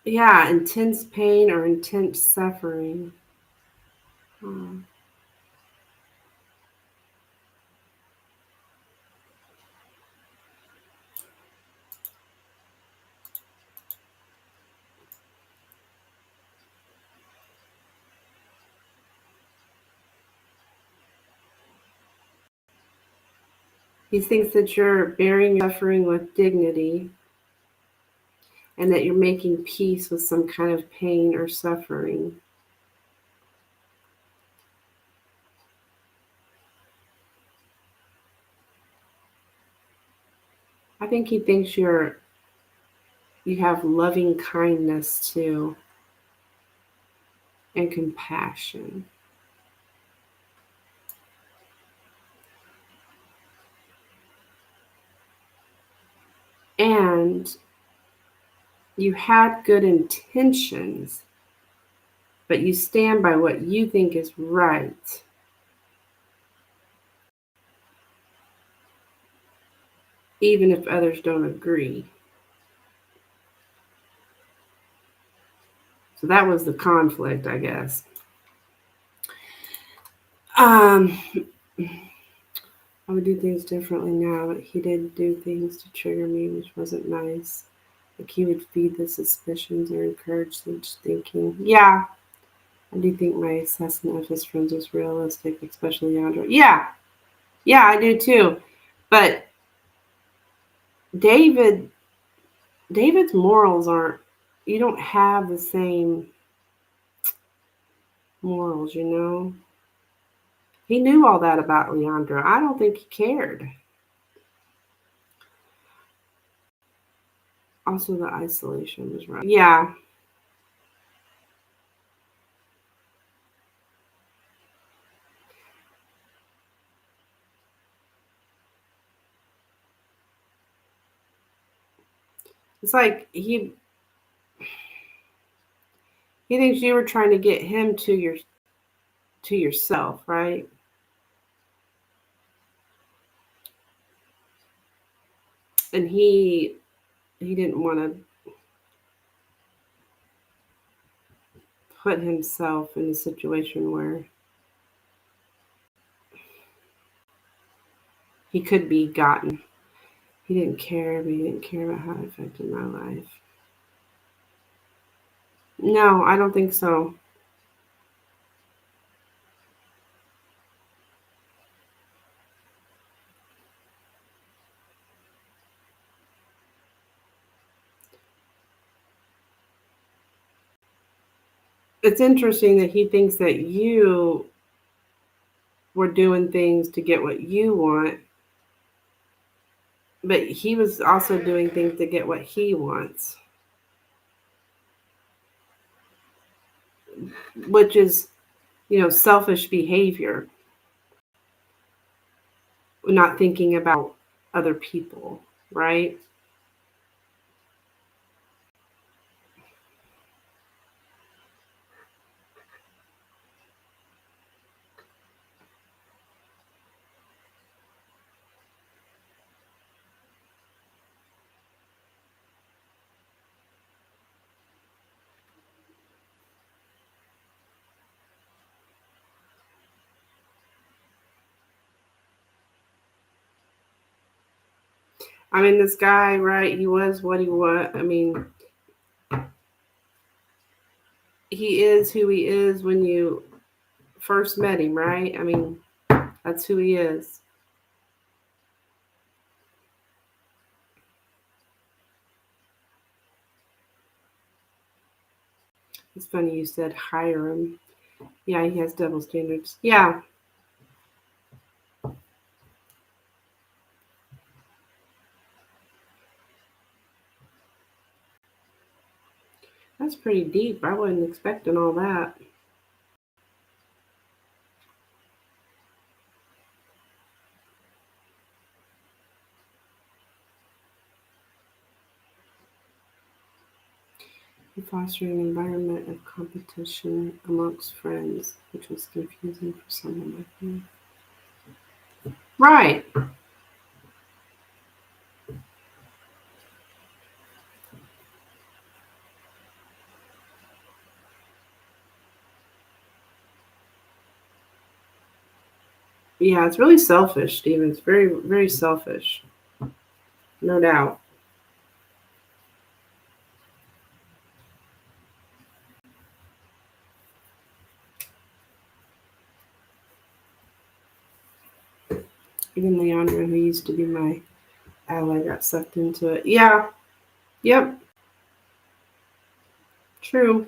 yeah, intense pain or intense suffering. Hmm. He thinks that you're bearing your suffering with dignity and that you're making peace with some kind of pain or suffering. I think he thinks you're You have loving kindness too, and compassion. And you had good intentions, but you stand by what you think is right, even if others don't agree. So that was the conflict, I guess. Um, I would do things differently now, but he did do things to trigger me, which wasn't nice. Like he would feed the suspicions or encourage such thinking. Yeah, I do think my assessment of his friends was realistic, especially Yandra. Yeah, yeah, I do too. But David, David's morals aren't. You don't have the same morals, you know. He knew all that about Leandra. I don't think he cared. Also, the isolation was right. Yeah, it's like he thinks you were trying to get him to yourself, right? And he didn't want to put himself in a situation where he could be gotten. He didn't care, but he didn't care about how it affected my life. No, I don't think so. It's interesting that he thinks that you were doing things to get what you want, but he was also doing things to get what he wants, which is, selfish behavior, not thinking about other people, right? I mean, this guy, right? He was what he was. I mean, he is who he is when you first met him, right? I mean, that's who he is. It's funny you said hire him. Yeah, he has double standards. Yeah, that's pretty deep. I wasn't expecting all that. He fostered an environment of competition amongst friends, which was confusing for someone like me. Right. Yeah, it's really selfish, Stephen. It's very, very selfish. No doubt. Even Leandra, who used to be my ally, got sucked into it. Yeah. Yep. True.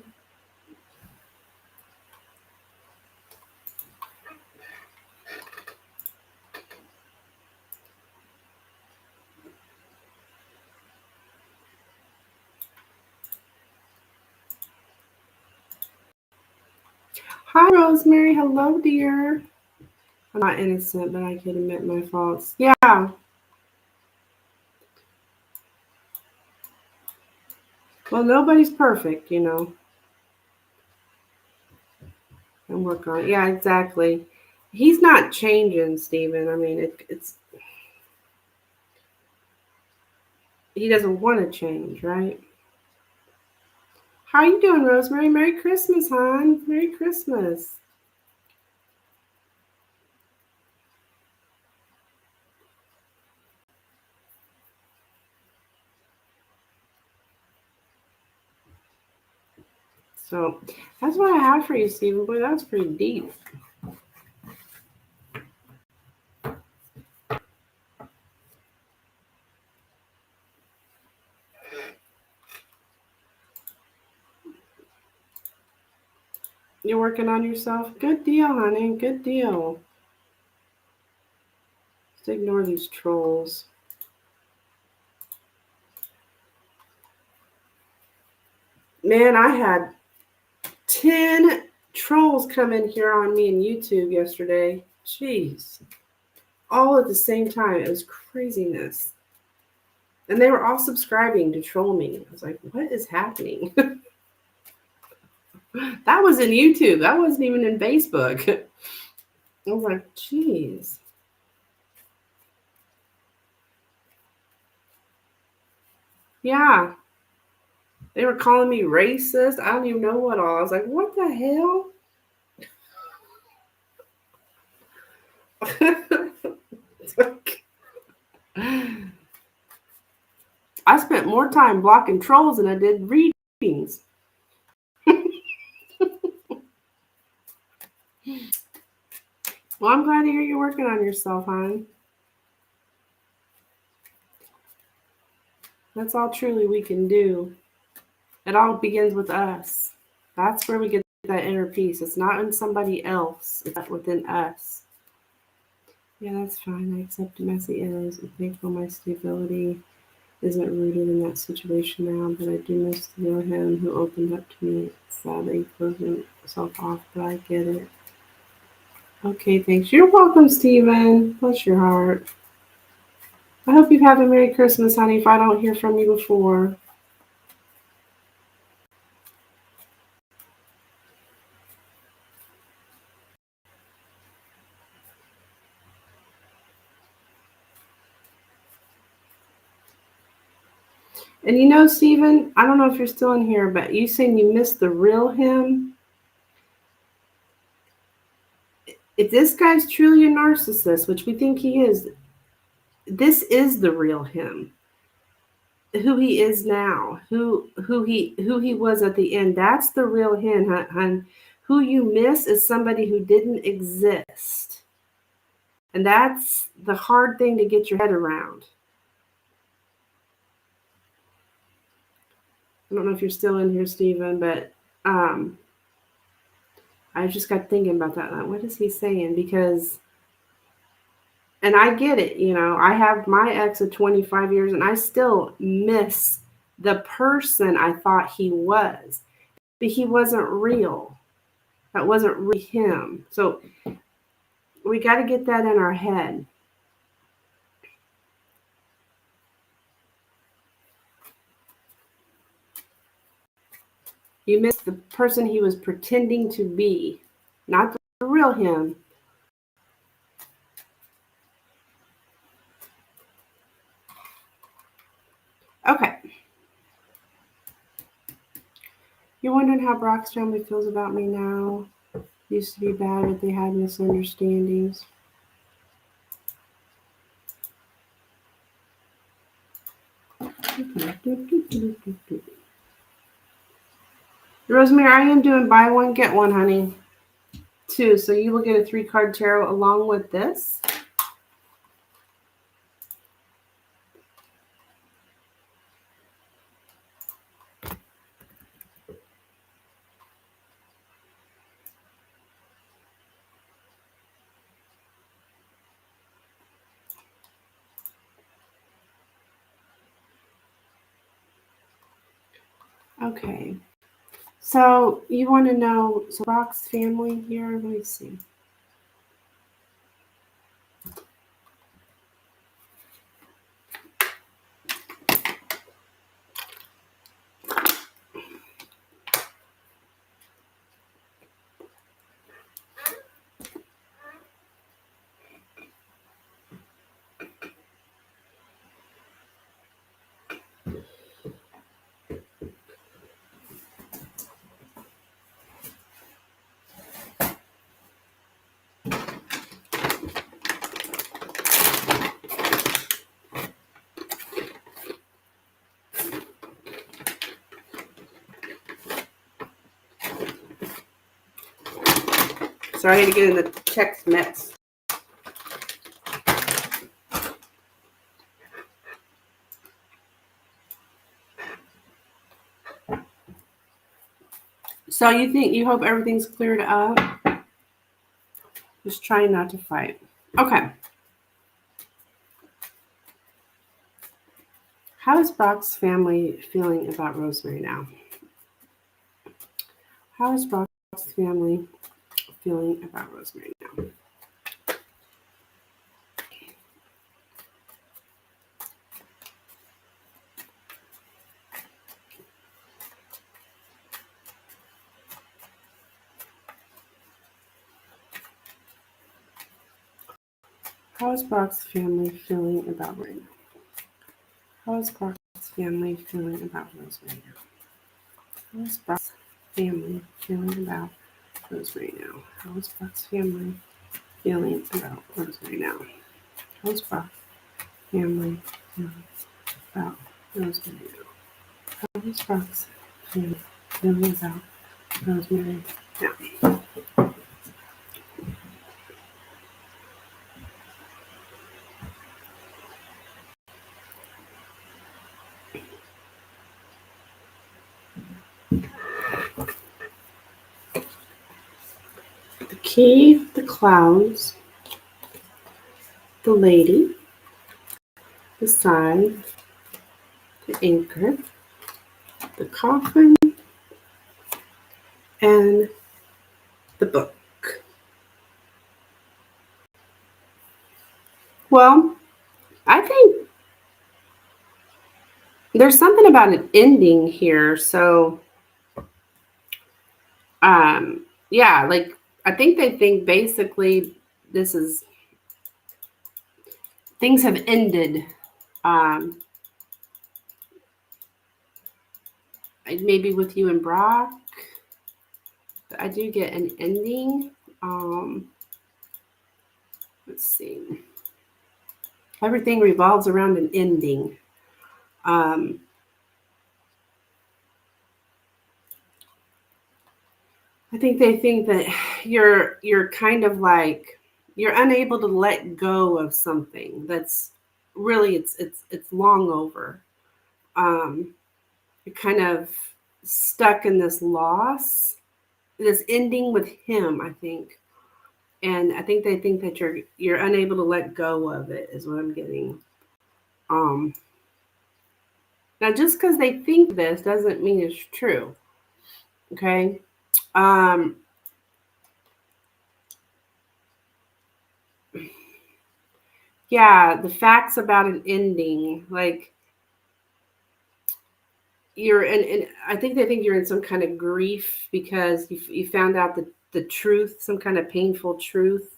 Hi, Rosemary. Hello, dear. I'm not innocent, but I can admit my faults. Yeah. Well, nobody's perfect, and work on it. Yeah, exactly. He's not changing, Stephen. I mean, it's he doesn't want to change, right? How you doing, Rosemary? Merry Christmas, hon. Merry Christmas. So that's what I have for you, Stephen. Boy, that was pretty deep. You're working on yourself? Good deal, honey. Good deal. Just ignore these trolls. Man, I had 10 trolls come in here on me in YouTube yesterday. Jeez. All at the same time. It was craziness. And they were all subscribing to troll me. I was like, what is happening? That was in YouTube. That wasn't even in Facebook. I was like, jeez. Yeah. They were calling me racist. I don't even know what all. I was like, what the hell? I spent more time blocking trolls than I did readings. Well, I'm glad to hear you're working on yourself, hon. That's all truly we can do. It all begins with us. That's where we get that inner peace. It's not in somebody else, it's within us. Yeah, that's fine. I accept him as he is. I'm thankful my stability isn't rooted in that situation now, but I do miss the real him who opened up to me. It's sad that he closed himself off, but I get it. Okay, thanks. You're welcome, Stephen. Bless your heart. I hope you've had a Merry Christmas, honey, if I don't hear from you before. And Stephen, I don't know if you're still in here, but you saying you missed the real him? If this guy's truly a narcissist, which we think he is, this is the real him. Who he is now, who he was at the end. That's the real him, hun. Who you miss is somebody who didn't exist. And that's the hard thing to get your head around. I don't know if you're still in here, Stephen, but I just got thinking about that. Like, what is he saying? Because, and I get it, I have my ex of 25 years and I still miss the person I thought he was, but he wasn't real. That wasn't really him. So we got to get that in our head. You miss the person he was pretending to be, not the real him. Okay. You're wondering how Brock's family feels about me now. Used to be bad, but they had misunderstandings. Rosemary, I am doing buy one, get one, honey. 2. So you will get a 3-card tarot along with this. Okay. So you want to know, so Brock's family here, let me see. Sorry, I had to get in the text mix. So you hope everything's cleared up? Just trying not to fight. Okay. How is Brock's family feeling about Rosemary now? How is Brock's family feeling about Rosemary now? How is Brock's family feeling about right now? How is Brock's family feeling about Rosemary now? How is Brock's family feeling about Rosemary now? How is Brock's family feeling about Rosemary now? How is Brock's family feeling about Rosemary now? How is Brock's family feeling about Rosemary now? The key, the clouds, the lady, the sign, the anchor, the coffin, and the book. Well, I think there's something about an ending here. So, yeah, like I think they think basically this is things have ended. Um, Maybe with you and Brock, I do get an ending. Let's see. Everything revolves around an ending. Um, I think they think that you're kind of like you're unable to let go of something that's really it's long over. Um, you're kind of stuck in this loss, this ending with him, I think. And I think they think that you're unable to let go of it is what I'm getting. Um, Now just because they think this doesn't mean it's true. Okay. Um, yeah, the facts about an ending, like you're in I think they think you're in some kind of grief because you found out the truth, some kind of painful truth.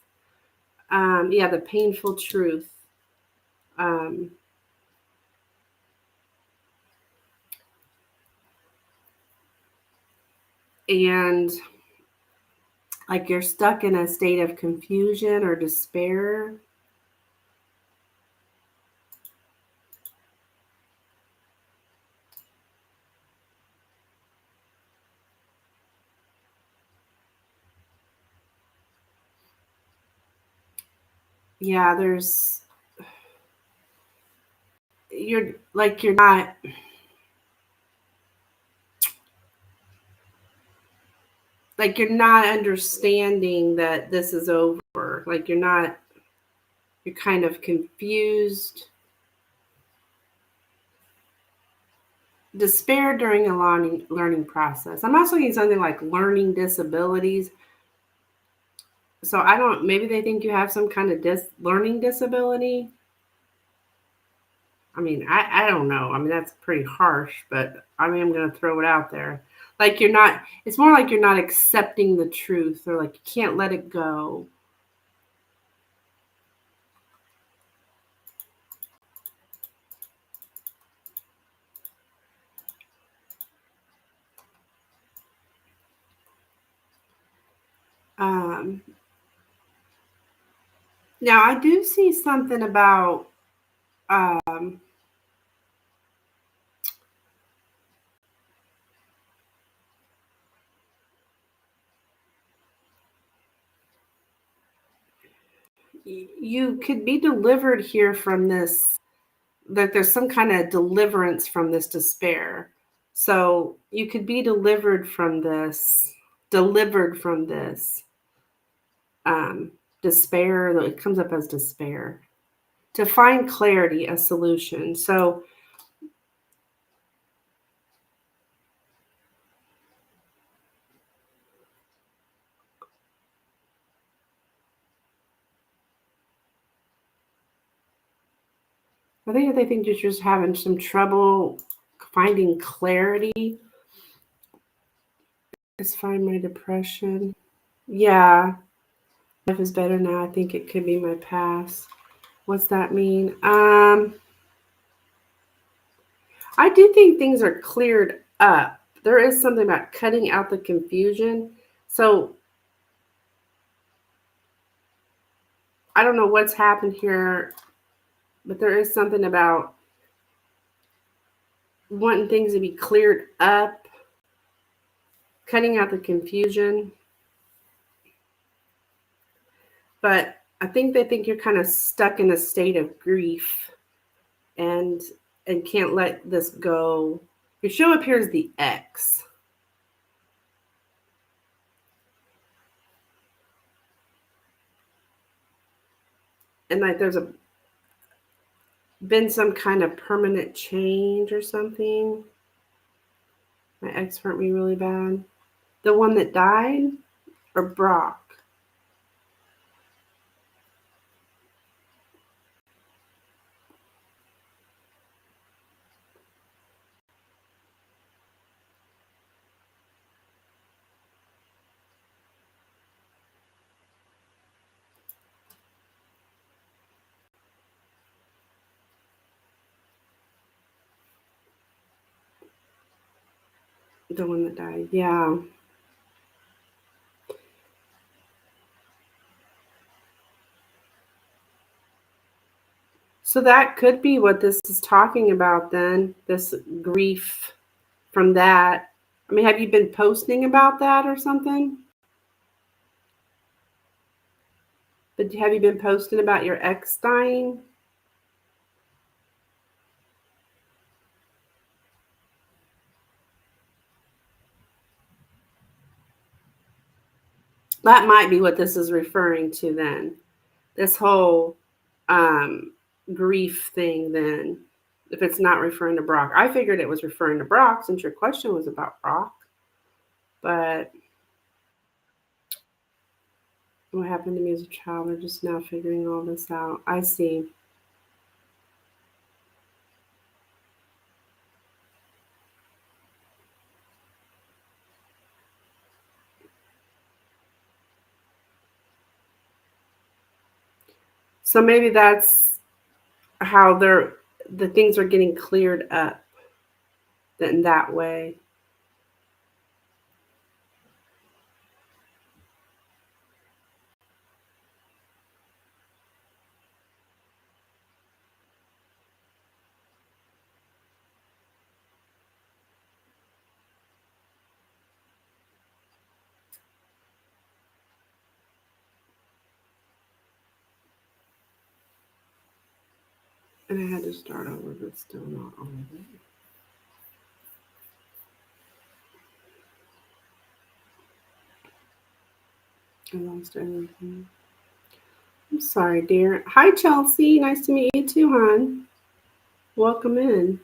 Yeah, the painful truth. Um, and like you're stuck in a state of confusion or despair. Yeah, you're not like you're not understanding that this is over. Like you're kind of confused. despair during a learning process. I'm also getting something like learning disabilities. So I don't, maybe they think you have some kind of learning disability. I mean, I don't know. I mean, that's pretty harsh, but I mean, I'm going to throw it out there. Like you're not, it's more like you're not accepting the truth, or like you can't let it go. Um, Now, I do see something about um, you could be delivered here from this, that there's some kind of deliverance from this despair. So you could be delivered from this um, despair. It comes up as despair. To find clarity, a solution. So I think they think you're just having some trouble finding clarity. Let's find my depression. Yeah, life is better now. I think it could be my past. What's that mean? I do think things are cleared up. There is something about cutting out the confusion. So I don't know what's happened here, but there is something about wanting things to be cleared up, cutting out the confusion. But I think they think you're kind of stuck in a state of grief and can't let this go. Your show up here is the X. And like there's been some kind of permanent change or something. My ex hurt me really bad. The one that died or Brock? The one that died. Yeah. So that could be what this is talking about then, this grief from that. I mean, have you been posting about that or something? But have you been posting about your ex dying? That might be what this is referring to then. This whole um, grief thing then, if it's not referring to Brock. I figured it was referring to Brock since your question was about Brock. But what happened to me as a child? They're just now figuring all this out. I see. So maybe that's how the things are getting cleared up in that way. And I had to start over, but still not all of it. I lost everything. I'm sorry, dear. Hi, Chelsea. Nice to meet you too, hon. Welcome in.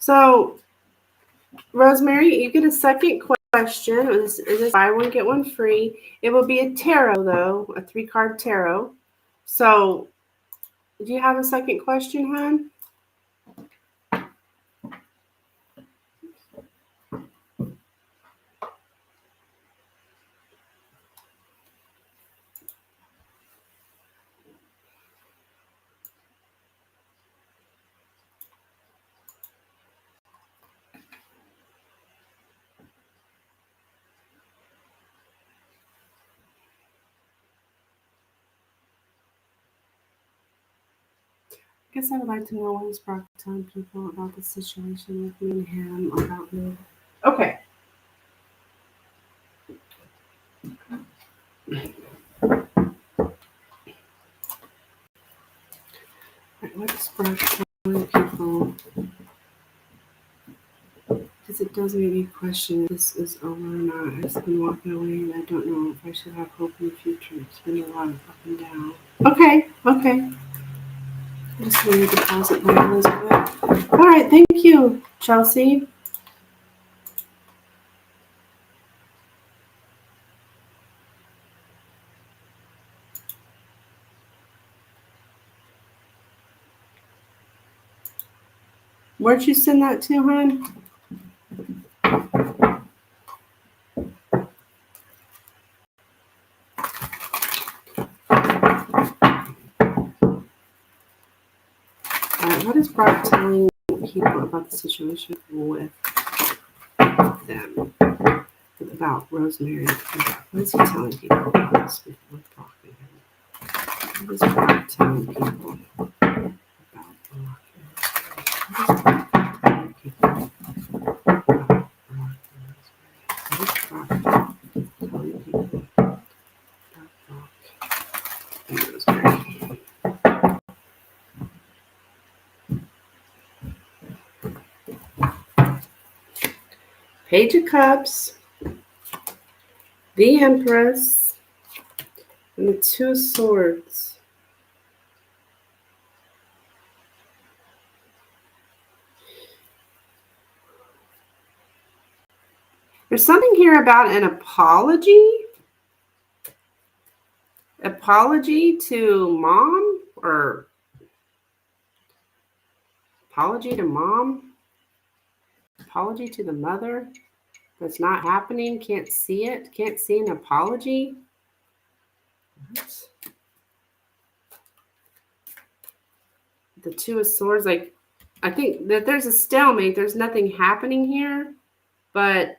So, Rosemary, you get a second question. This is buy one, get one free. It will be a tarot, though, a 3-card tarot. So, do you have a second question, hon? I guess I would like to know what is Brock telling people about the situation with me and him, about me. Okay. What is Brock telling people? Because it does make me question if this is over or not. I've just been walking away and I don't know if I should have hope in the future. It's been a lot of up and down. Okay. I just need a deposit by Elizabeth. All right, thank you, Chelsea. Where'd you send that to, hon? All right, what is Brock telling people about the situation with them? About Rosemary? What is he telling people about this with Brock and him? What is Brock telling people about Brock? What is Brock telling people about Brock and Rosemary? What is Brock telling people about Brock and Rosemary? Page of Cups, the Empress, and the 2 of Swords. There's something here about an apology. Apology to mom, or apology to mom? Apology to the mother? That's not happening. Can't see it. Can't see an apology. What? The 2 of Swords. Like, I think that there's a stalemate. There's nothing happening here, but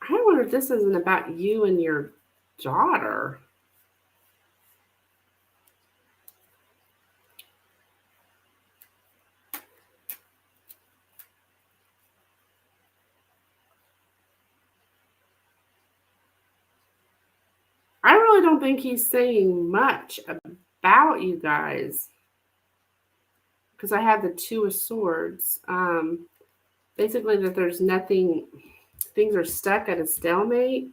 I wonder if this isn't about you and your daughter. I really don't think he's saying much about you guys, because I have the 2 of Swords. Basically, that there's nothing, things are stuck at a stalemate.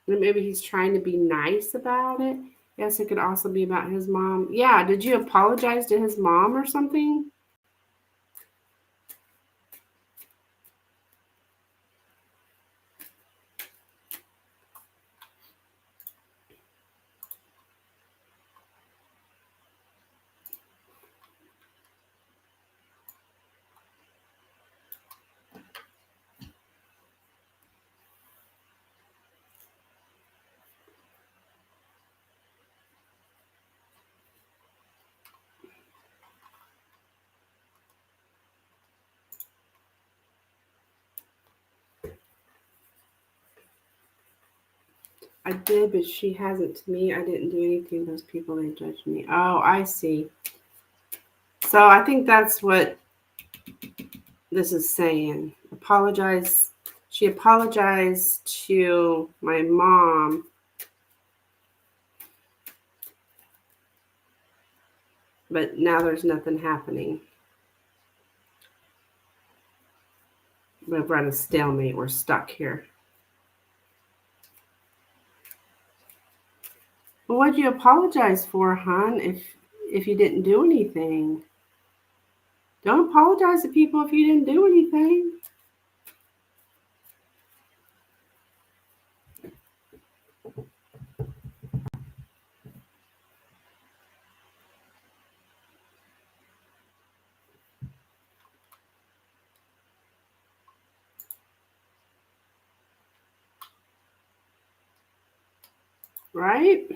And maybe he's trying to be nice about it. Yes, it could also be about his mom. Yeah, did you apologize to his mom or something? I did, but she hasn't to me. I didn't do anything. Those people, they judged me. Oh, I see. So I think that's what this is saying. Apologize. She apologized to my mom, but now there's nothing happening. We're at a stalemate. We're stuck here. Well, what'd you apologize for, hon, if you didn't do anything? Don't apologize to people if you didn't do anything. Right?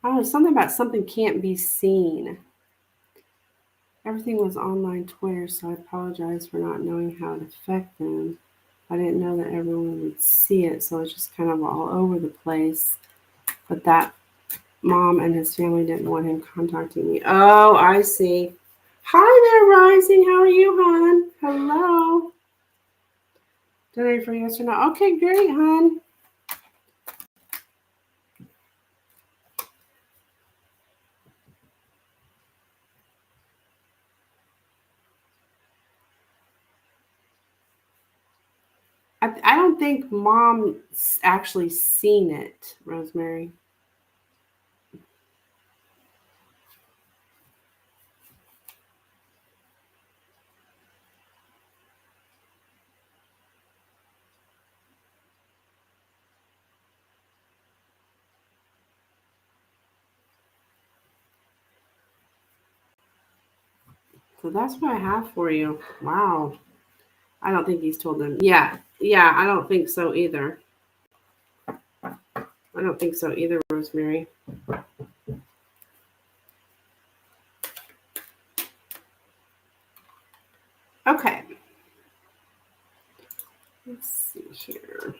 Oh, something about something can't be seen. Everything was online Twitter, so I apologize for not knowing how it affect them. I didn't know that everyone would see it, so it's just kind of all over the place. But that mom and his family didn't want him contacting me. Oh, I see. Hi there, Rising. How are you, hon? Hello. Did I for yes or no? Okay, great, hon. I don't think mom's actually seen it, Rosemary. So that's what I have for you. Wow. I don't think he's told them. Yeah. Yeah, I don't think so either. I don't think so either, Rosemary. Okay. Let's see here.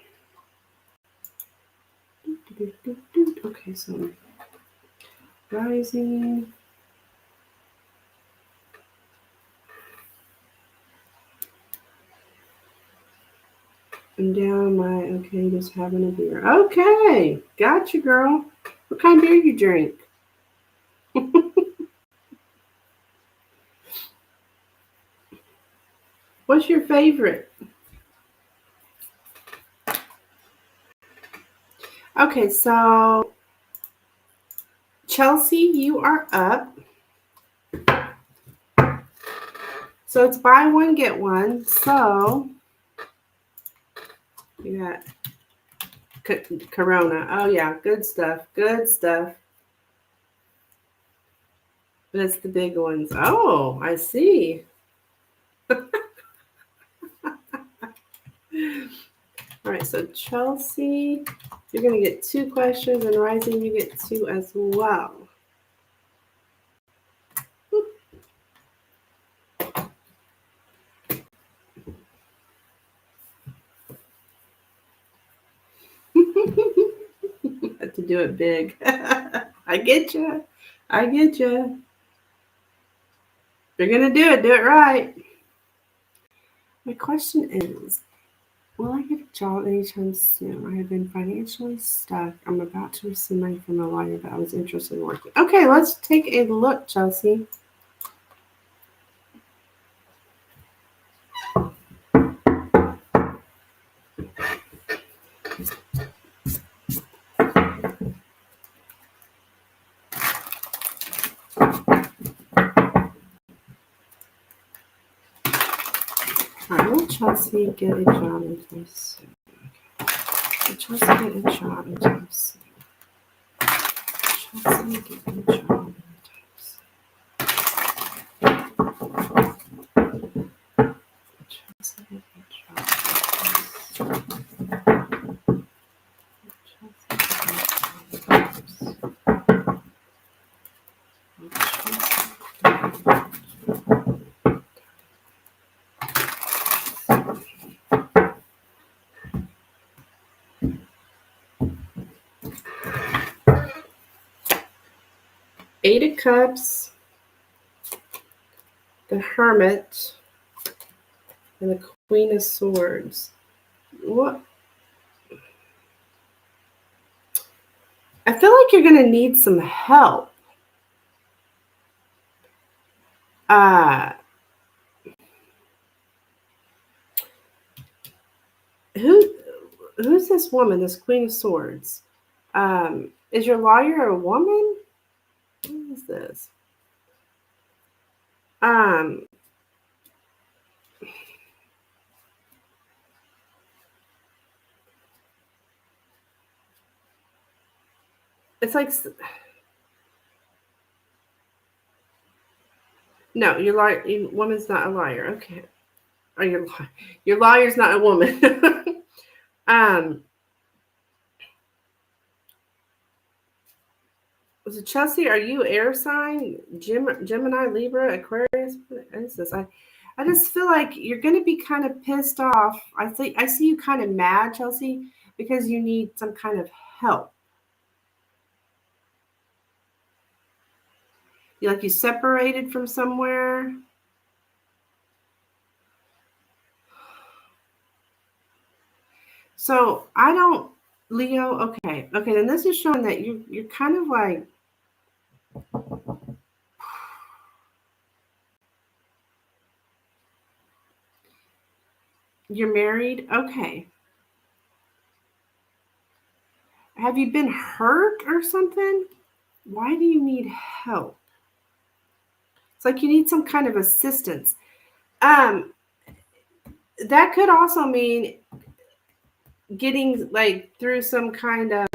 Okay, so rising. And down my, okay, just having a beer. Okay, gotcha, girl. What kind of beer you drink? What's your favorite? Okay, so Chelsea, you are up. So it's buy one, get one. So you got Corona. Oh, yeah, good stuff. Good stuff. But it's the big ones. Oh, I see. All right, so Chelsea, you're going to get 2 questions, and Rising, you get 2 as well. Have to do it big. I get you. I get you. If you're going to do it right. My question is, will I get a job anytime soon? I have been financially stuck. I'm about to receive money from a lawyer, but I was interested in working. Okay, let's take a look, Chelsea. All right, will Chelsea get a job anytime soon? Will Chelsea get a job anytime soon? Chelsea get a job anytime soon? Chelsea get a job anytime soon? 8 of Cups, the Hermit, and the Queen of Swords. What? I feel like you're going to need some help. Uh, who who's this woman? This Queen of Swords. Is your lawyer a woman? What is this? Um, it's like no, your woman's not a liar. Okay, or your lawyer's not a woman. um, was it Chelsea? Are you air sign? Gemini, Libra, Aquarius? What is this? I just feel like you're going to be kind of pissed off. I see you kind of mad, Chelsea, because you need some kind of help. You separated from somewhere. So I don't, Leo. Okay, then this is showing that you're kind of like you're married. Okay, have you been hurt or something? Why do you need help? It's like you need some kind of assistance. That could also mean getting like through some kind of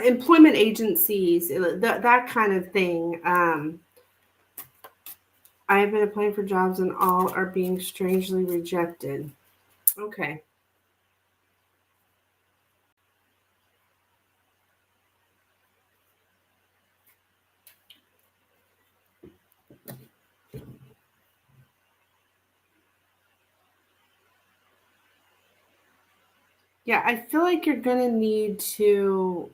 employment agencies, that kind of thing. I have been applying for jobs and all are being strangely rejected. Okay. Yeah, I feel like you're going to need to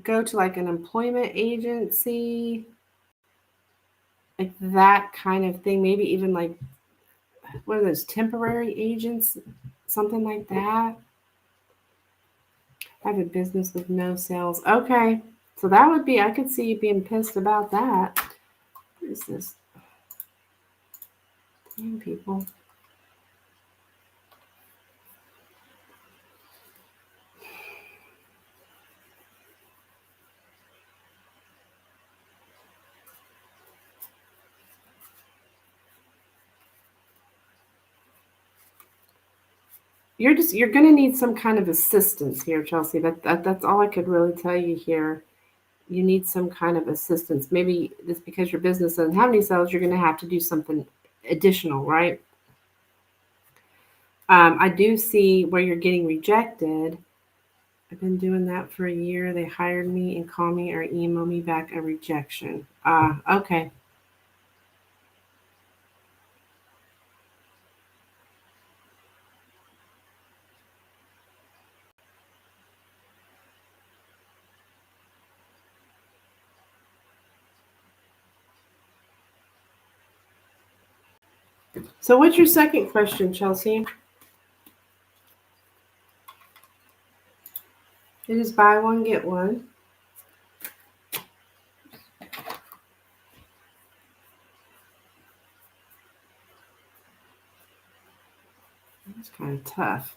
go to like an employment agency, like that kind of thing. Maybe even like what are those temporary agents, something like that. I have a business with no sales. Okay, so that would be, I could see you being pissed about that. What is this? Damn people. You're going to need some kind of assistance here, Chelsea. That's all I could really tell you here. You need some kind of assistance. Maybe it's because your business doesn't have any sales, you're going to have to do something additional, right? I do see where you're getting rejected. I've been doing that for a year. They hired me and call me or email me back a rejection. Okay. So what's your second question, Chelsea? It is buy one, get one. That's kind of tough.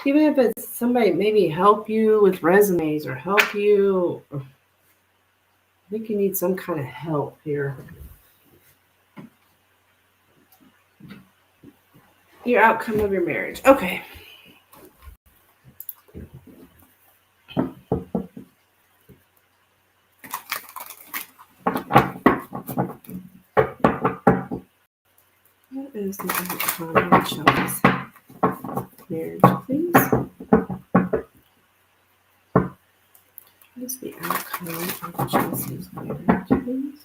Even if it's somebody maybe help you with resumes or help you, I think you need some kind of help here. Your outcome of your marriage. Okay. What is the outcome of Chelsea's marriage, please? What is the outcome of Chelsea's marriage, please?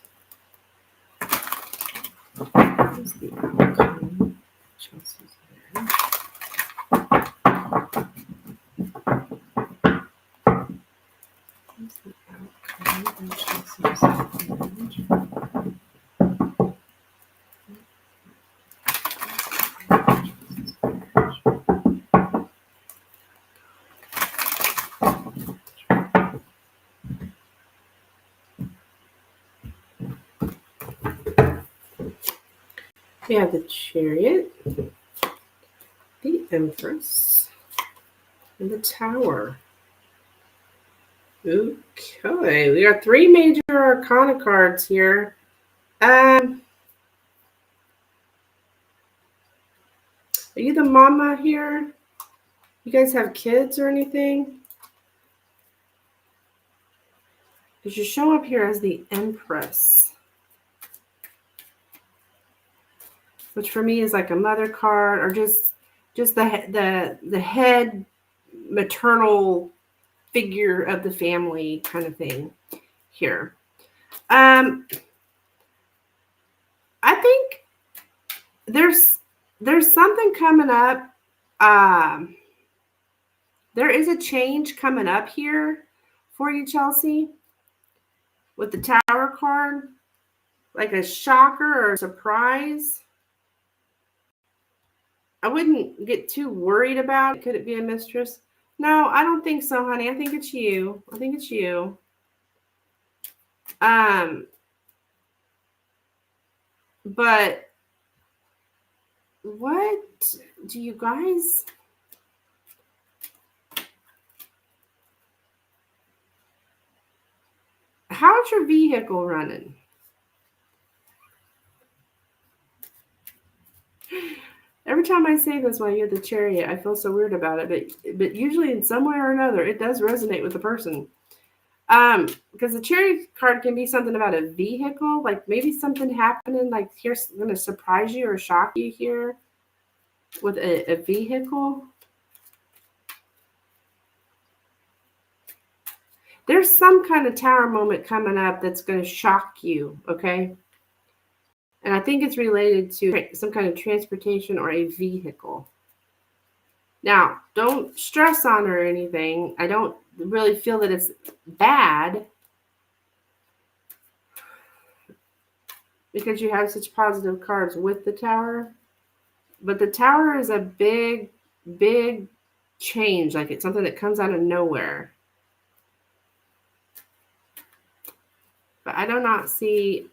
What is the outcome Chelsea's there. Where's the outcome of Chelsea's marriage? We have the Chariot, the Empress, and the Tower. Okay, we got 3 major arcana cards here. Are you the mama here? You guys have kids or anything? Because you show up here as the Empress, which for me is like a mother card, or just the head maternal figure of the family kind of thing here. I think there's something coming up. There is a change coming up here for you, Chelsea, with the Tower card, like a shocker or a surprise. I wouldn't get too worried about it. Could it be a mistress? No, I don't think so, honey. I think it's you. I think it's you. But what do you guys... How's your vehicle running? Every time I say this while you're the Chariot, I feel so weird about it. But usually in some way or another, it does resonate with the person. Because the Chariot card can be something about a vehicle, like maybe something happening, like here's going to surprise you or shock you here with a vehicle. There's some kind of Tower moment coming up that's going to shock you, okay? And I think it's related to some kind of transportation or a vehicle. Now, don't stress on her or anything. I don't really feel that it's bad because you have such positive cards with the Tower. But the Tower is a big, big change. Like it's something that comes out of nowhere. But I do not see...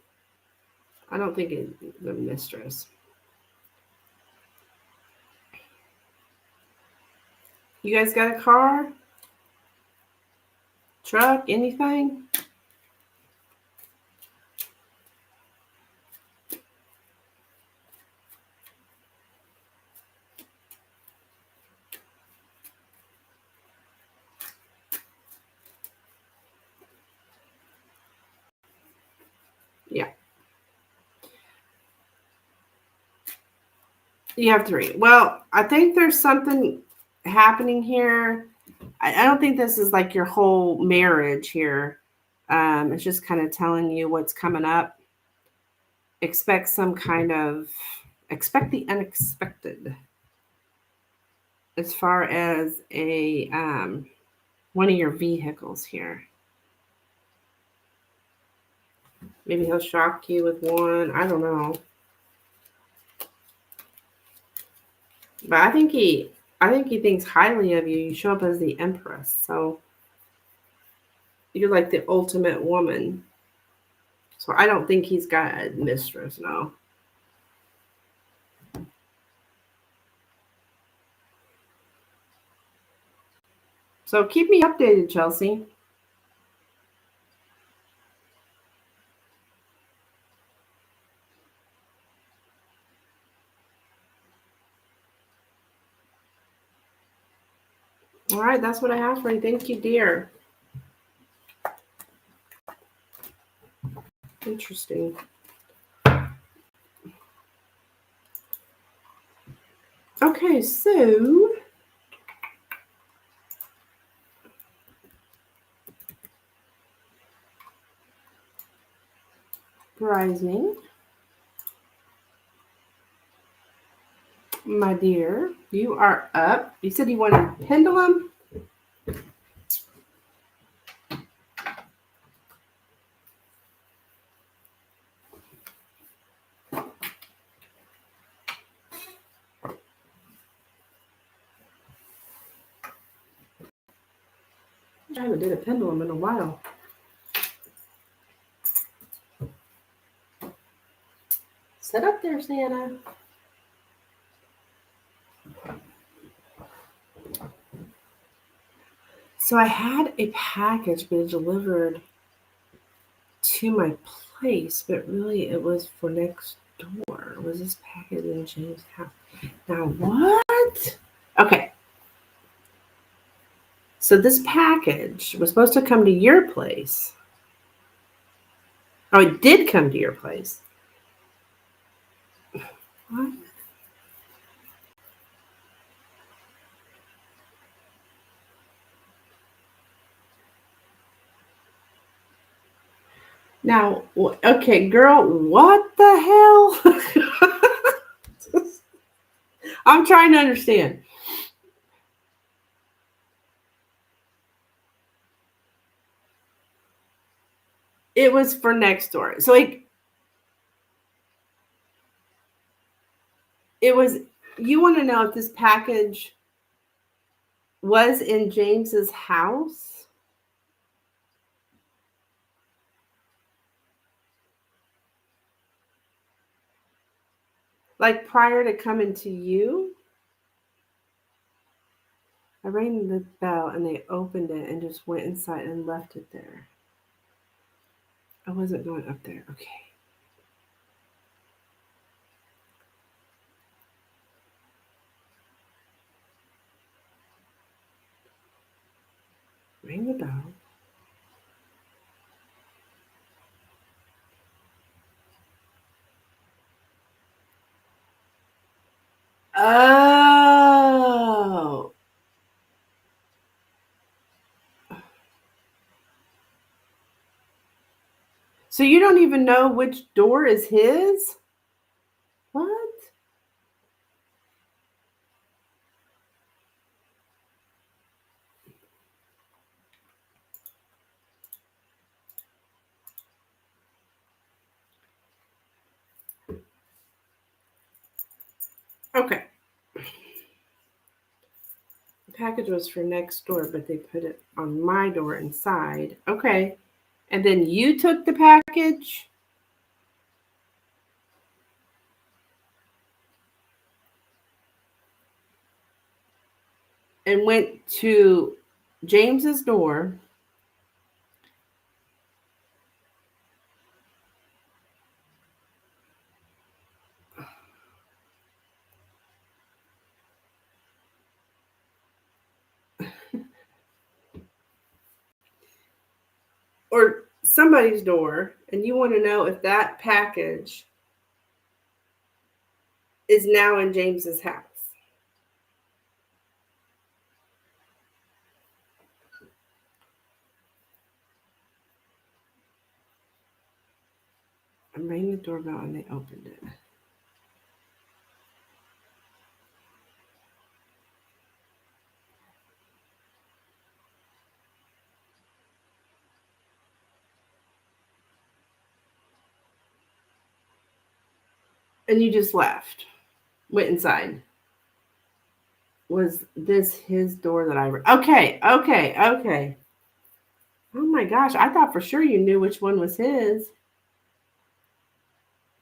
I don't think it's the mistress. You guys got a car? Truck? Anything? Yeah. You have 3. Well, I think there's something happening here. I don't think this is like your whole marriage here. It's just kind of telling you what's coming up. Expect the unexpected as far as a one of your vehicles here. Maybe he'll shock you with one. I don't know. But I think he thinks highly of you. You show up as the Empress, so you're like the ultimate woman. So I don't think he's got a mistress, no. So keep me updated, Chelsea. All right, that's what I have for you. Thank you, dear. Interesting. Okay, so rising. My dear, you are up. You said you wanted pendulum? I haven't did a pendulum in a while. Sit up there, Santa. So I had a package being delivered to my place, but really it was for next door. Was this package in James' house? Now what? Okay. So this package was supposed to come to your place. Oh, it did come to your place. What? Now, okay, girl, what the hell? I'm trying to understand. It was for next door. So it was, you want to know if this package was in James's house? Like prior to coming to you? I rang the bell and they opened it and just went inside and left it there. I wasn't going up there. Okay. Ring the bell. Oh. So you don't even know which door is his? What? Okay. The package was for next door, but they put it on my door inside. Okay. And then you took the package and went to James's door. Or somebody's door, and you want to know if that package is now in James's house. I rang the doorbell and they opened it. And you just left, went inside. Was this his door that okay. Oh my gosh, I thought for sure you knew which one was his.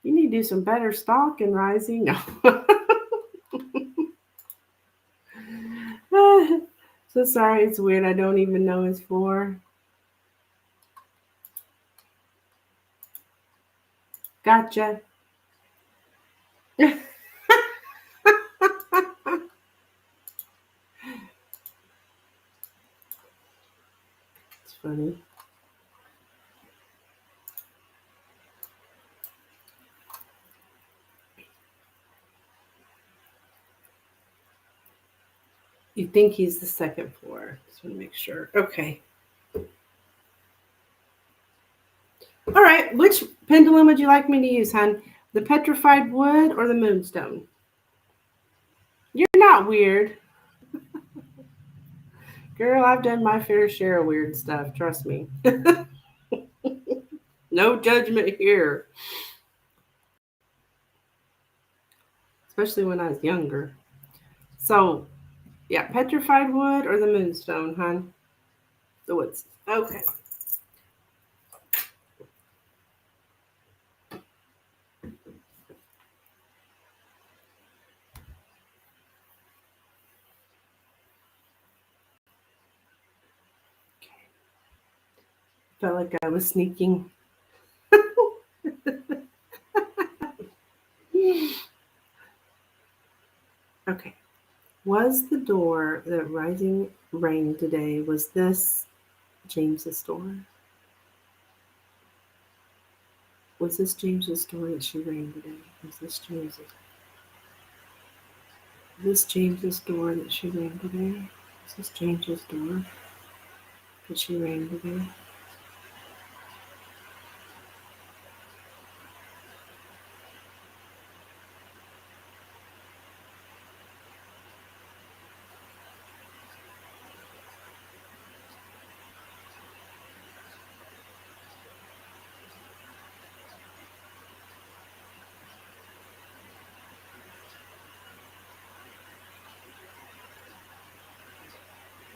You need to do some better stalking, Rising. So sorry, it's weird. I don't even know his floor. Gotcha. It's funny. You think he's the second floor. Just want to make sure. Okay. All right. Which pendulum would you like me to use, hon? The petrified wood or the moonstone? You're not weird. Girl, I've done my fair share of weird stuff, trust me. No judgment here. Especially when I was younger. So, yeah, petrified wood or the moonstone, hon? The woods. Okay. Felt like I was sneaking. Okay. Was the door that rising rang today, was this James's door? Was this James's door that she rang today? Was this James's? This James's door that she rang today? Is this James's door that she rang today?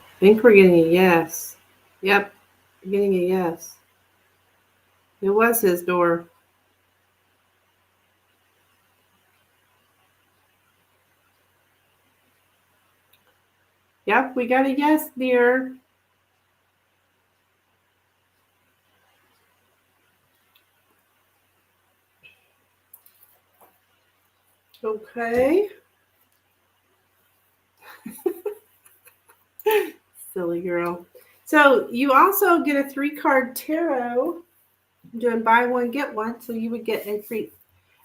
I think we're getting a yes. Yep, we're getting a yes. It was his door. Yep, we got a yes, dear. Okay. Silly girl. So you also get a 3-card tarot. I'm doing buy one, get one. So you would get a free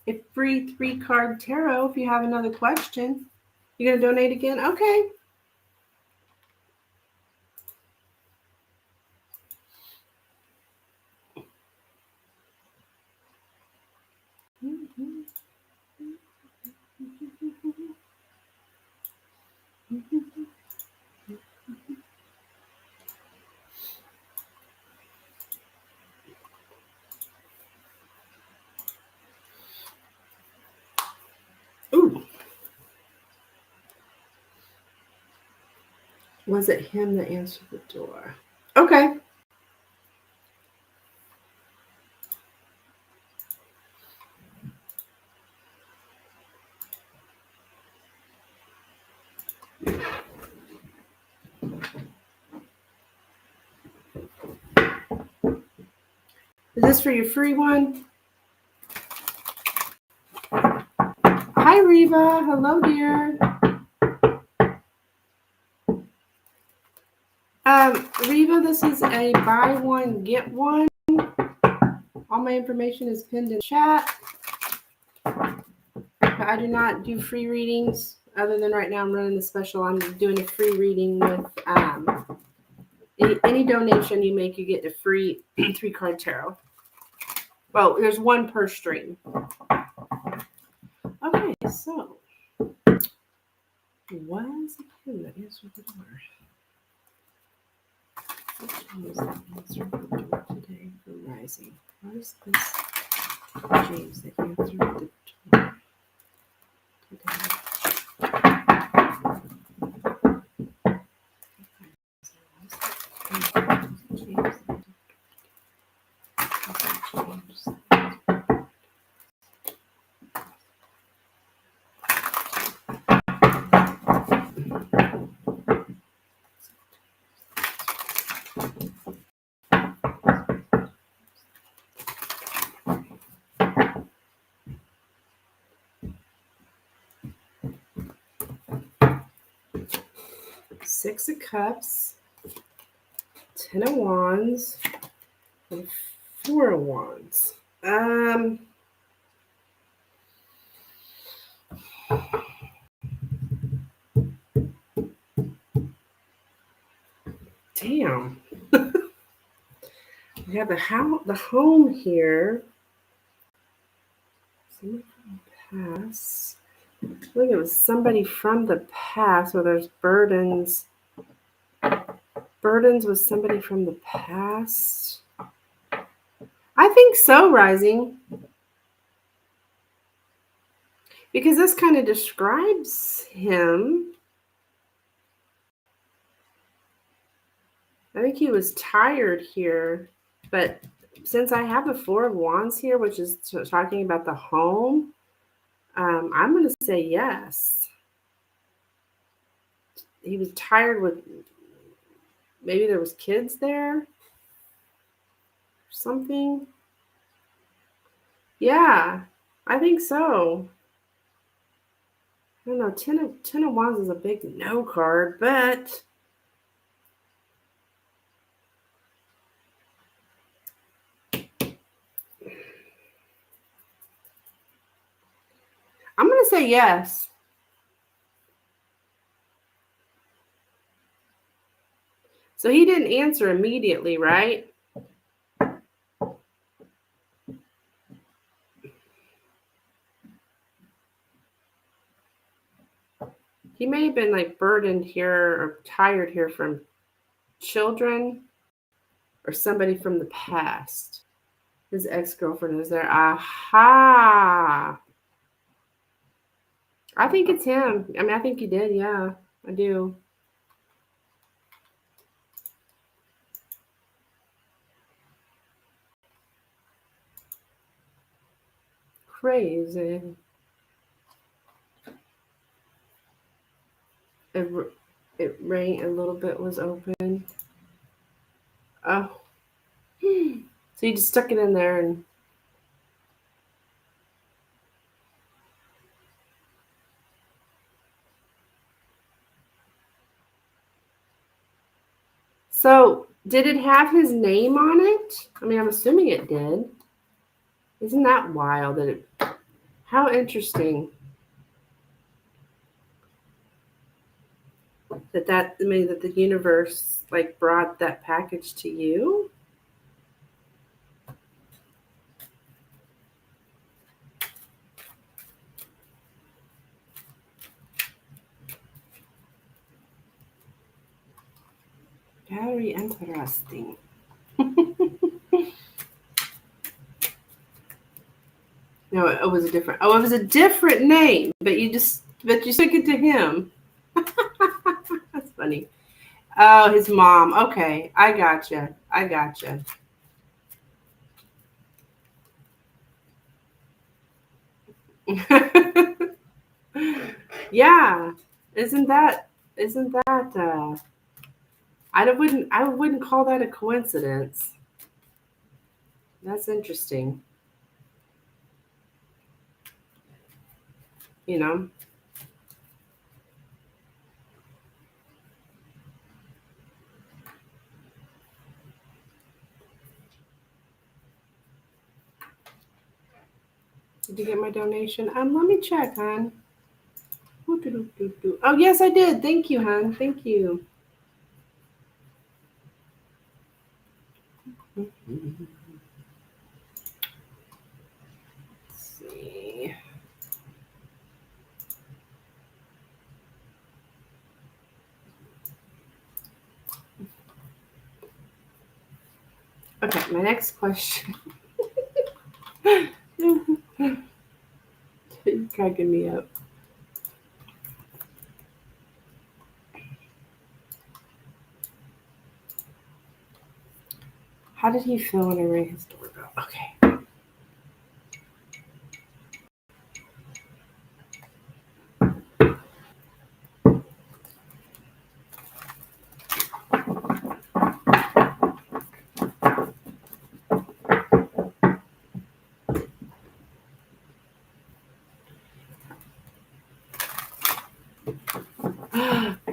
3-card tarot if you have another question. You gonna donate again? Okay. Ooh. Was it him that answered the door? Okay. Is this for your free one? Hi, Reva. Hello, dear. Reva, this is a buy one, get one. All my information is pinned in the chat. I do not do free readings other than right now I'm running the special. I'm doing a free reading with any donation you make, you get a free 3-card tarot. Well, there's one per stream. Okay, so was it him that answered the door? Which one was that answered the door today from Rising? Was this James that answered the door today? James. 6 of Cups, 10 of Wands, and 4 of Wands. Damn. We have the home here. Pass. think it was somebody from the past. So there's burdens. Burdens was somebody from the past. I think so, Rising. Because this kind of describes him. I think he was tired here. But since I have the Four of Wands here, which is talking about the home, I'm going to say yes. He was tired with, maybe there was kids there or something. Yeah, I think so. I don't know. Ten of Wands is a big no card, but I'm going to say yes. So he didn't answer immediately, right? He may have been like burdened here or tired here from children or somebody from the past. His ex-girlfriend is there. Aha. I think it's him. I mean, I think he did. Yeah, I do. Crazy. It rang a little bit, was open. Oh. So you just stuck it in there and. So did it have his name on it? I mean, I'm assuming it did. Isn't that wild? How interesting that the universe like brought that package to you. Very interesting. No, it was a different. Oh, it was a different name, but you took it to him. That's funny. Oh, his mom. Okay, I gotcha. Yeah, isn't that? I wouldn't call that a coincidence. That's interesting. You know. Did you get my donation? Let me check, hon. Oh, yes, I did. Thank you, hon. Thank you. Let's see. Okay, my next question. You're cracking me up. How did he feel when I rang his doorbell? Okay.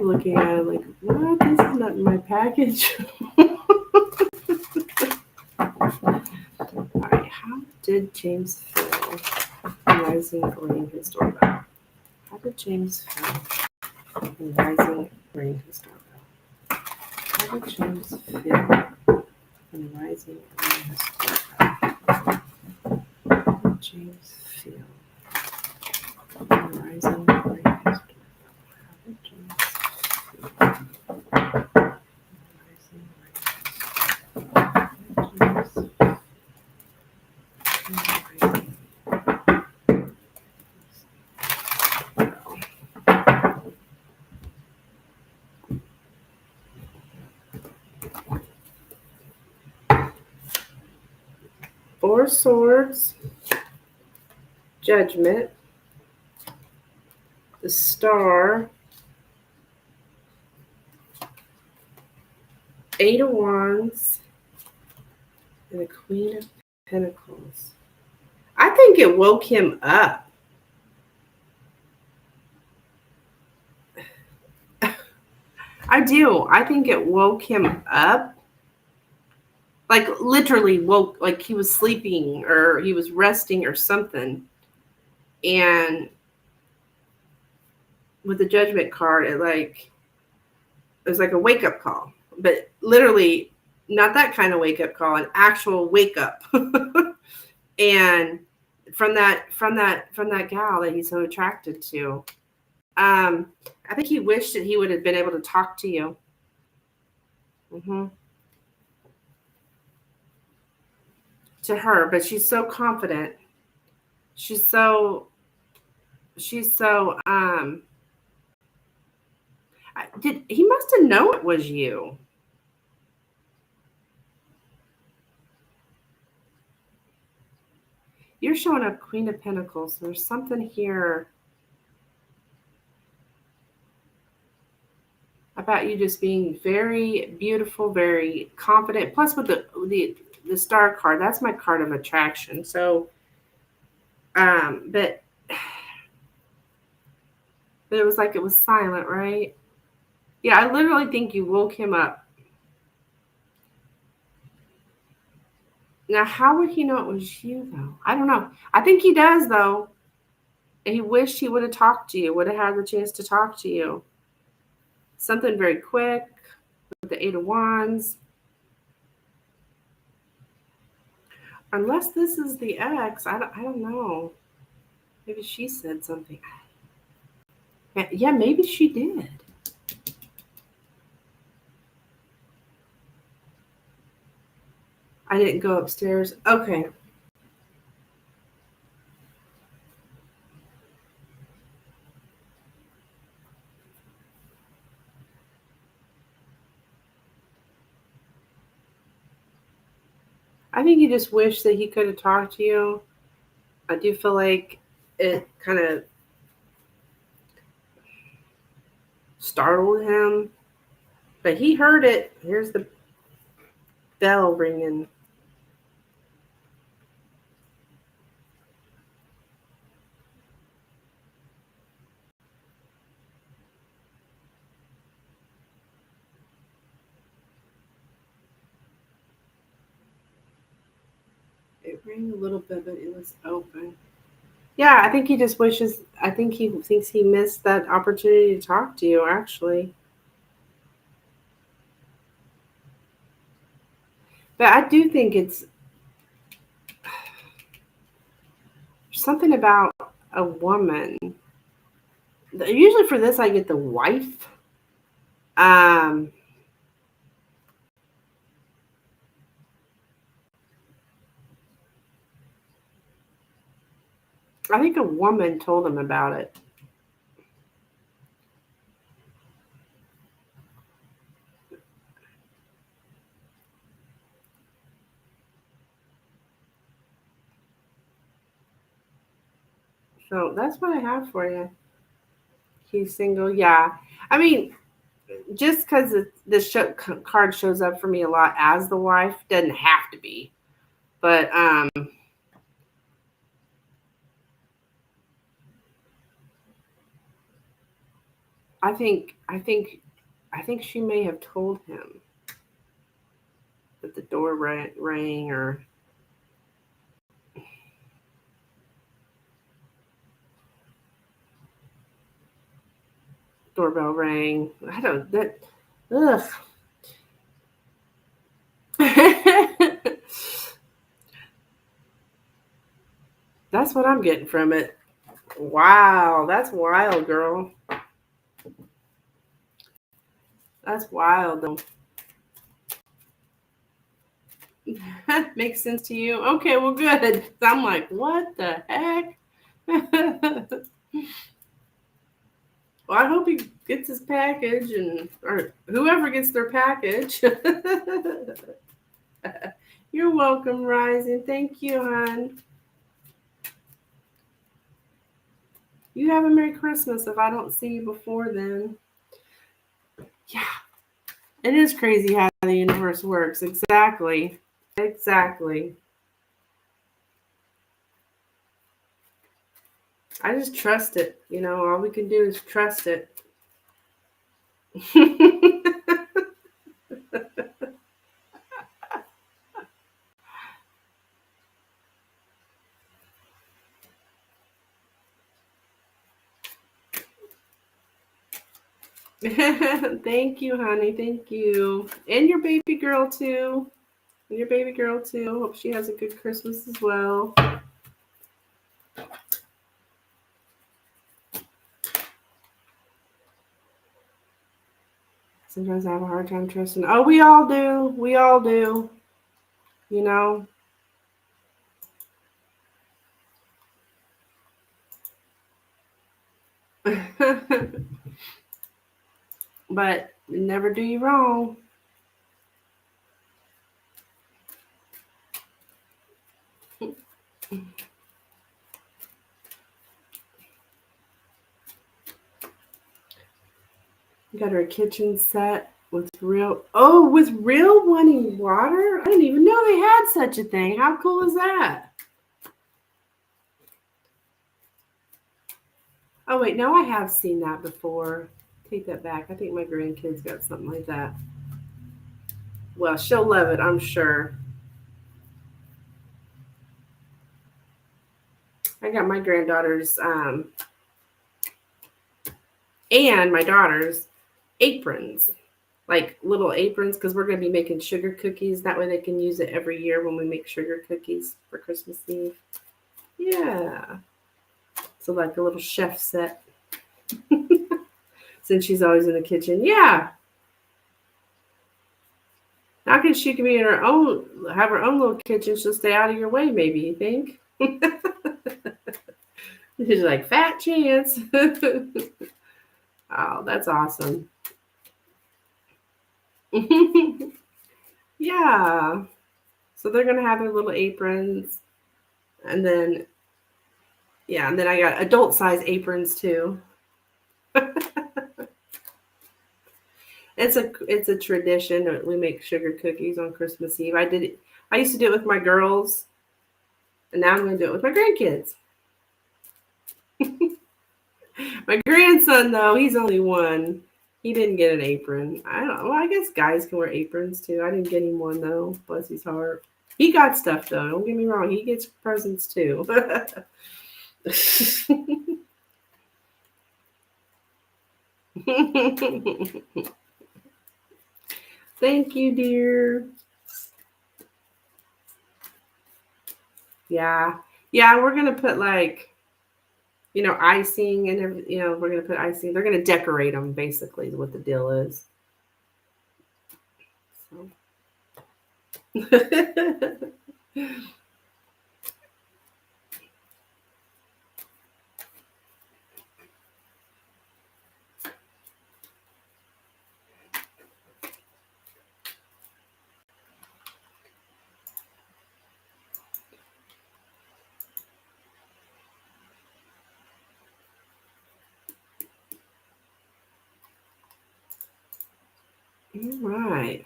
Looking at it like, what? This is not my package. All right, how did James feel when Rising rang his doorbell? How did James feel when Rising rang his doorbell? How did James feel when Rising rang his doorbell? How did James feel when Rising rising, rising, Four Swords, Judgment, the Star, Eight of Wands, and the Queen of Pentacles. I think it woke him up. I do. I think it woke him up. Like literally woke, like he was sleeping or he was resting or something. And with the Judgment card, it was like a wake up call. But literally not that kind of wake up call, an actual wake up. And from that gal that he's so attracted to. I think he wished that he would have been able to talk to you. To her, but she's so confident. She's so he must have known it was you. You're showing up Queen of Pentacles. There's something here about you just being very beautiful, very confident. Plus with the Star card, that's my card of attraction. So, but it was like it was silent, right? Yeah, I literally think you woke him up. Now, how would he know it was you, though? I don't know. I think he does, though. And he wished he would have talked to you, would have had the chance to talk to you. Something very quick with the Eight of Wands. Unless this is the ex, I don't know. Maybe she said something. Yeah, maybe she did. I didn't go upstairs. Okay. I think he just wished that he could have talked to you. I do feel like it kind of startled him. But he heard it. Here's the bell ringing. It rang a little bit, but it was open. Yeah, I think he just wishes, I think he thinks he missed that opportunity to talk to you, actually. But I do think it's something about a woman. Usually for this, I get the wife. I think a woman told him about it. So that's what I have for you. He's single. Yeah. I mean, just because this card shows up for me a lot as the wife doesn't have to be. But I think she may have told him that the door rang or doorbell rang. I don't that. Ugh. That's what I'm getting from it. Wow, that's wild, girl. That's wild, though. Makes sense to you? Okay, well, good. I'm like, what the heck? Well, I hope he gets his package or whoever gets their package. You're welcome, Rising. Thank you, hon. You have a Merry Christmas if I don't see you before then. Yeah, it is crazy how the universe works. Exactly. Exactly. I just trust it. All we can do is trust it. Thank you, honey. Thank you. And your baby girl, too. And your baby girl, too. Hope she has a good Christmas as well. Sometimes I have a hard time trusting. Oh, we all do. We all do. You know? But never do you wrong. We got our kitchen set with real running water? I didn't even know they had such a thing. How cool is that? Oh, wait, no, I have seen that before. Take that back. I think my grandkids got something like that. Well, she'll love it, I'm sure. I got my granddaughter's and my daughter's aprons, like little aprons, because we're going to be making sugar cookies. That way they can use it every year when we make sugar cookies for Christmas Eve. Yeah. So, like a little chef set. Since she's always in the kitchen. Yeah. Now she can be in her own, have her own little kitchen. She'll stay out of your way, maybe, you think? She's like, fat chance. Oh, that's awesome. Yeah. So they're gonna have their little aprons, and then I got adult size aprons too. It's a tradition that we make sugar cookies on Christmas Eve. I used to do it with my girls, and now I'm gonna do it with my grandkids. My grandson, though, he's only one. He didn't get an apron. I don't know. Well, I guess guys can wear aprons too. I didn't get him one though. Bless his heart. He got stuff though. Don't get me wrong. He gets presents too. Thank you, dear. Yeah. Yeah, we're gonna put icing and we're gonna put icing. They're gonna decorate them basically is what the deal is. So. All right.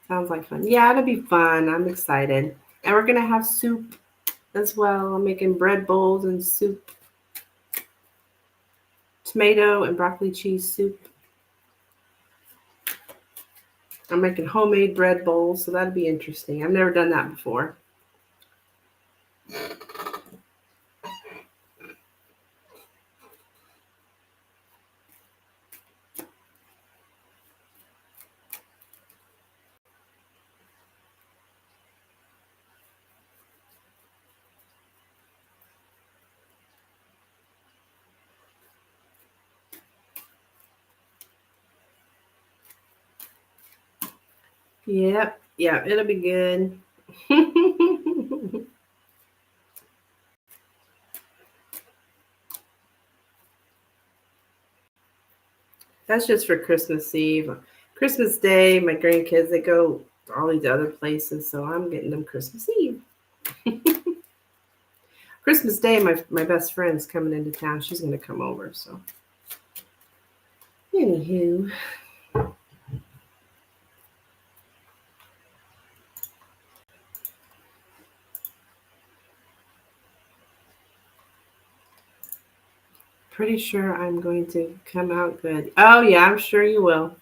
Sounds like fun. Yeah, it'll be fun. I'm excited. And we're gonna have soup as well. I'm making bread bowls and soup. Tomato and broccoli cheese soup. I'm making homemade bread bowls, so that'll be interesting. I've never done that before. Yep. Yeah, it'll be good. That's just for Christmas Eve. Christmas Day, my grandkids, they go to all these other places, so I'm getting them Christmas Eve. Christmas Day, my best friend's coming into town. She's going to come over, so. Anywho. Pretty sure I'm going to come out good. Oh, yeah, I'm sure you will.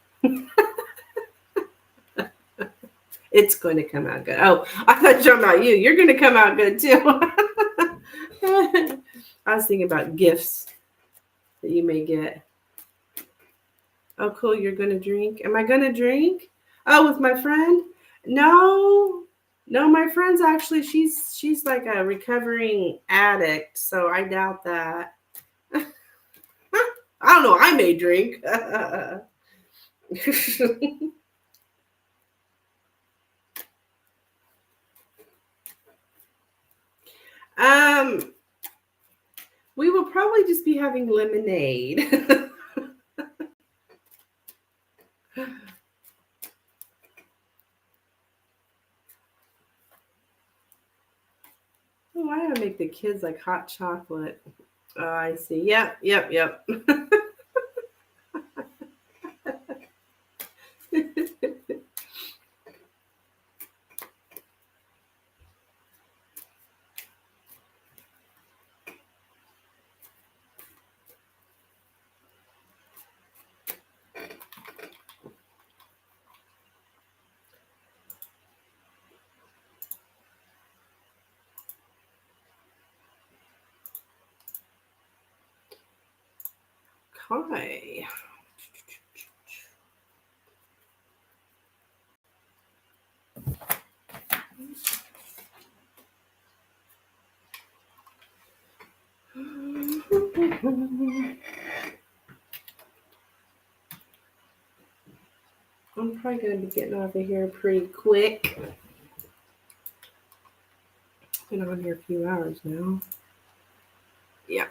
It's going to come out good. Oh, I thought you were talking about you. You're going to come out good, too. I was thinking about gifts that you may get. Oh, cool. You're going to drink. Am I going to drink? Oh, with my friend? No. No, my friend's actually, she's like a recovering addict, so I doubt that. I don't know. I may drink. um, we will probably just be having lemonade. Oh, I gotta make the kids like hot chocolate. Oh, I see. Yep, yep, yep. Okay. I'm probably going to be getting out of here pretty quick. Been on here a few hours now. Yeah.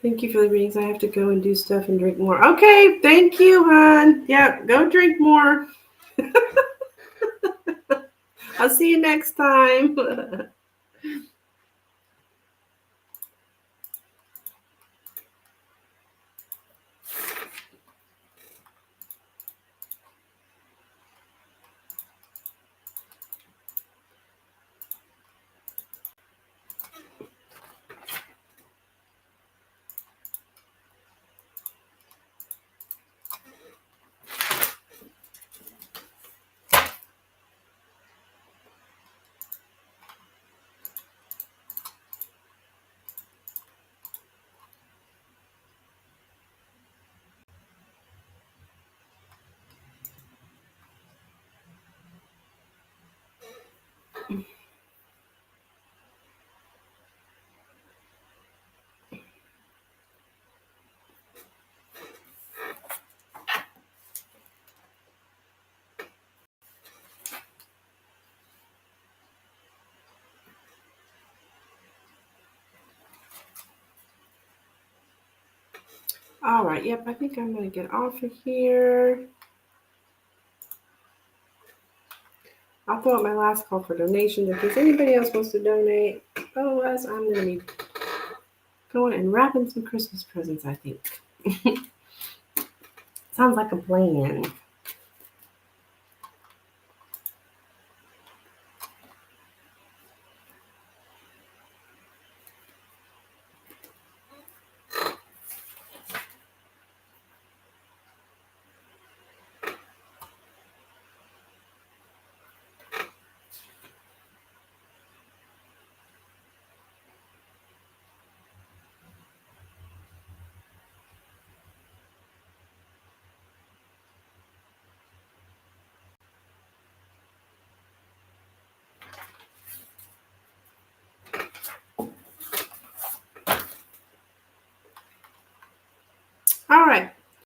Thank you for the readings. I have to go and do stuff and drink more. Okay, thank you, hon. Yeah, go drink more. I'll see you next time. All right. Yep. I think I'm going to get off of here. I'll throw out my last call for donations in case anybody else wants to donate. Otherwise, I'm going to be going and wrapping some Christmas presents, I think. Sounds like a plan.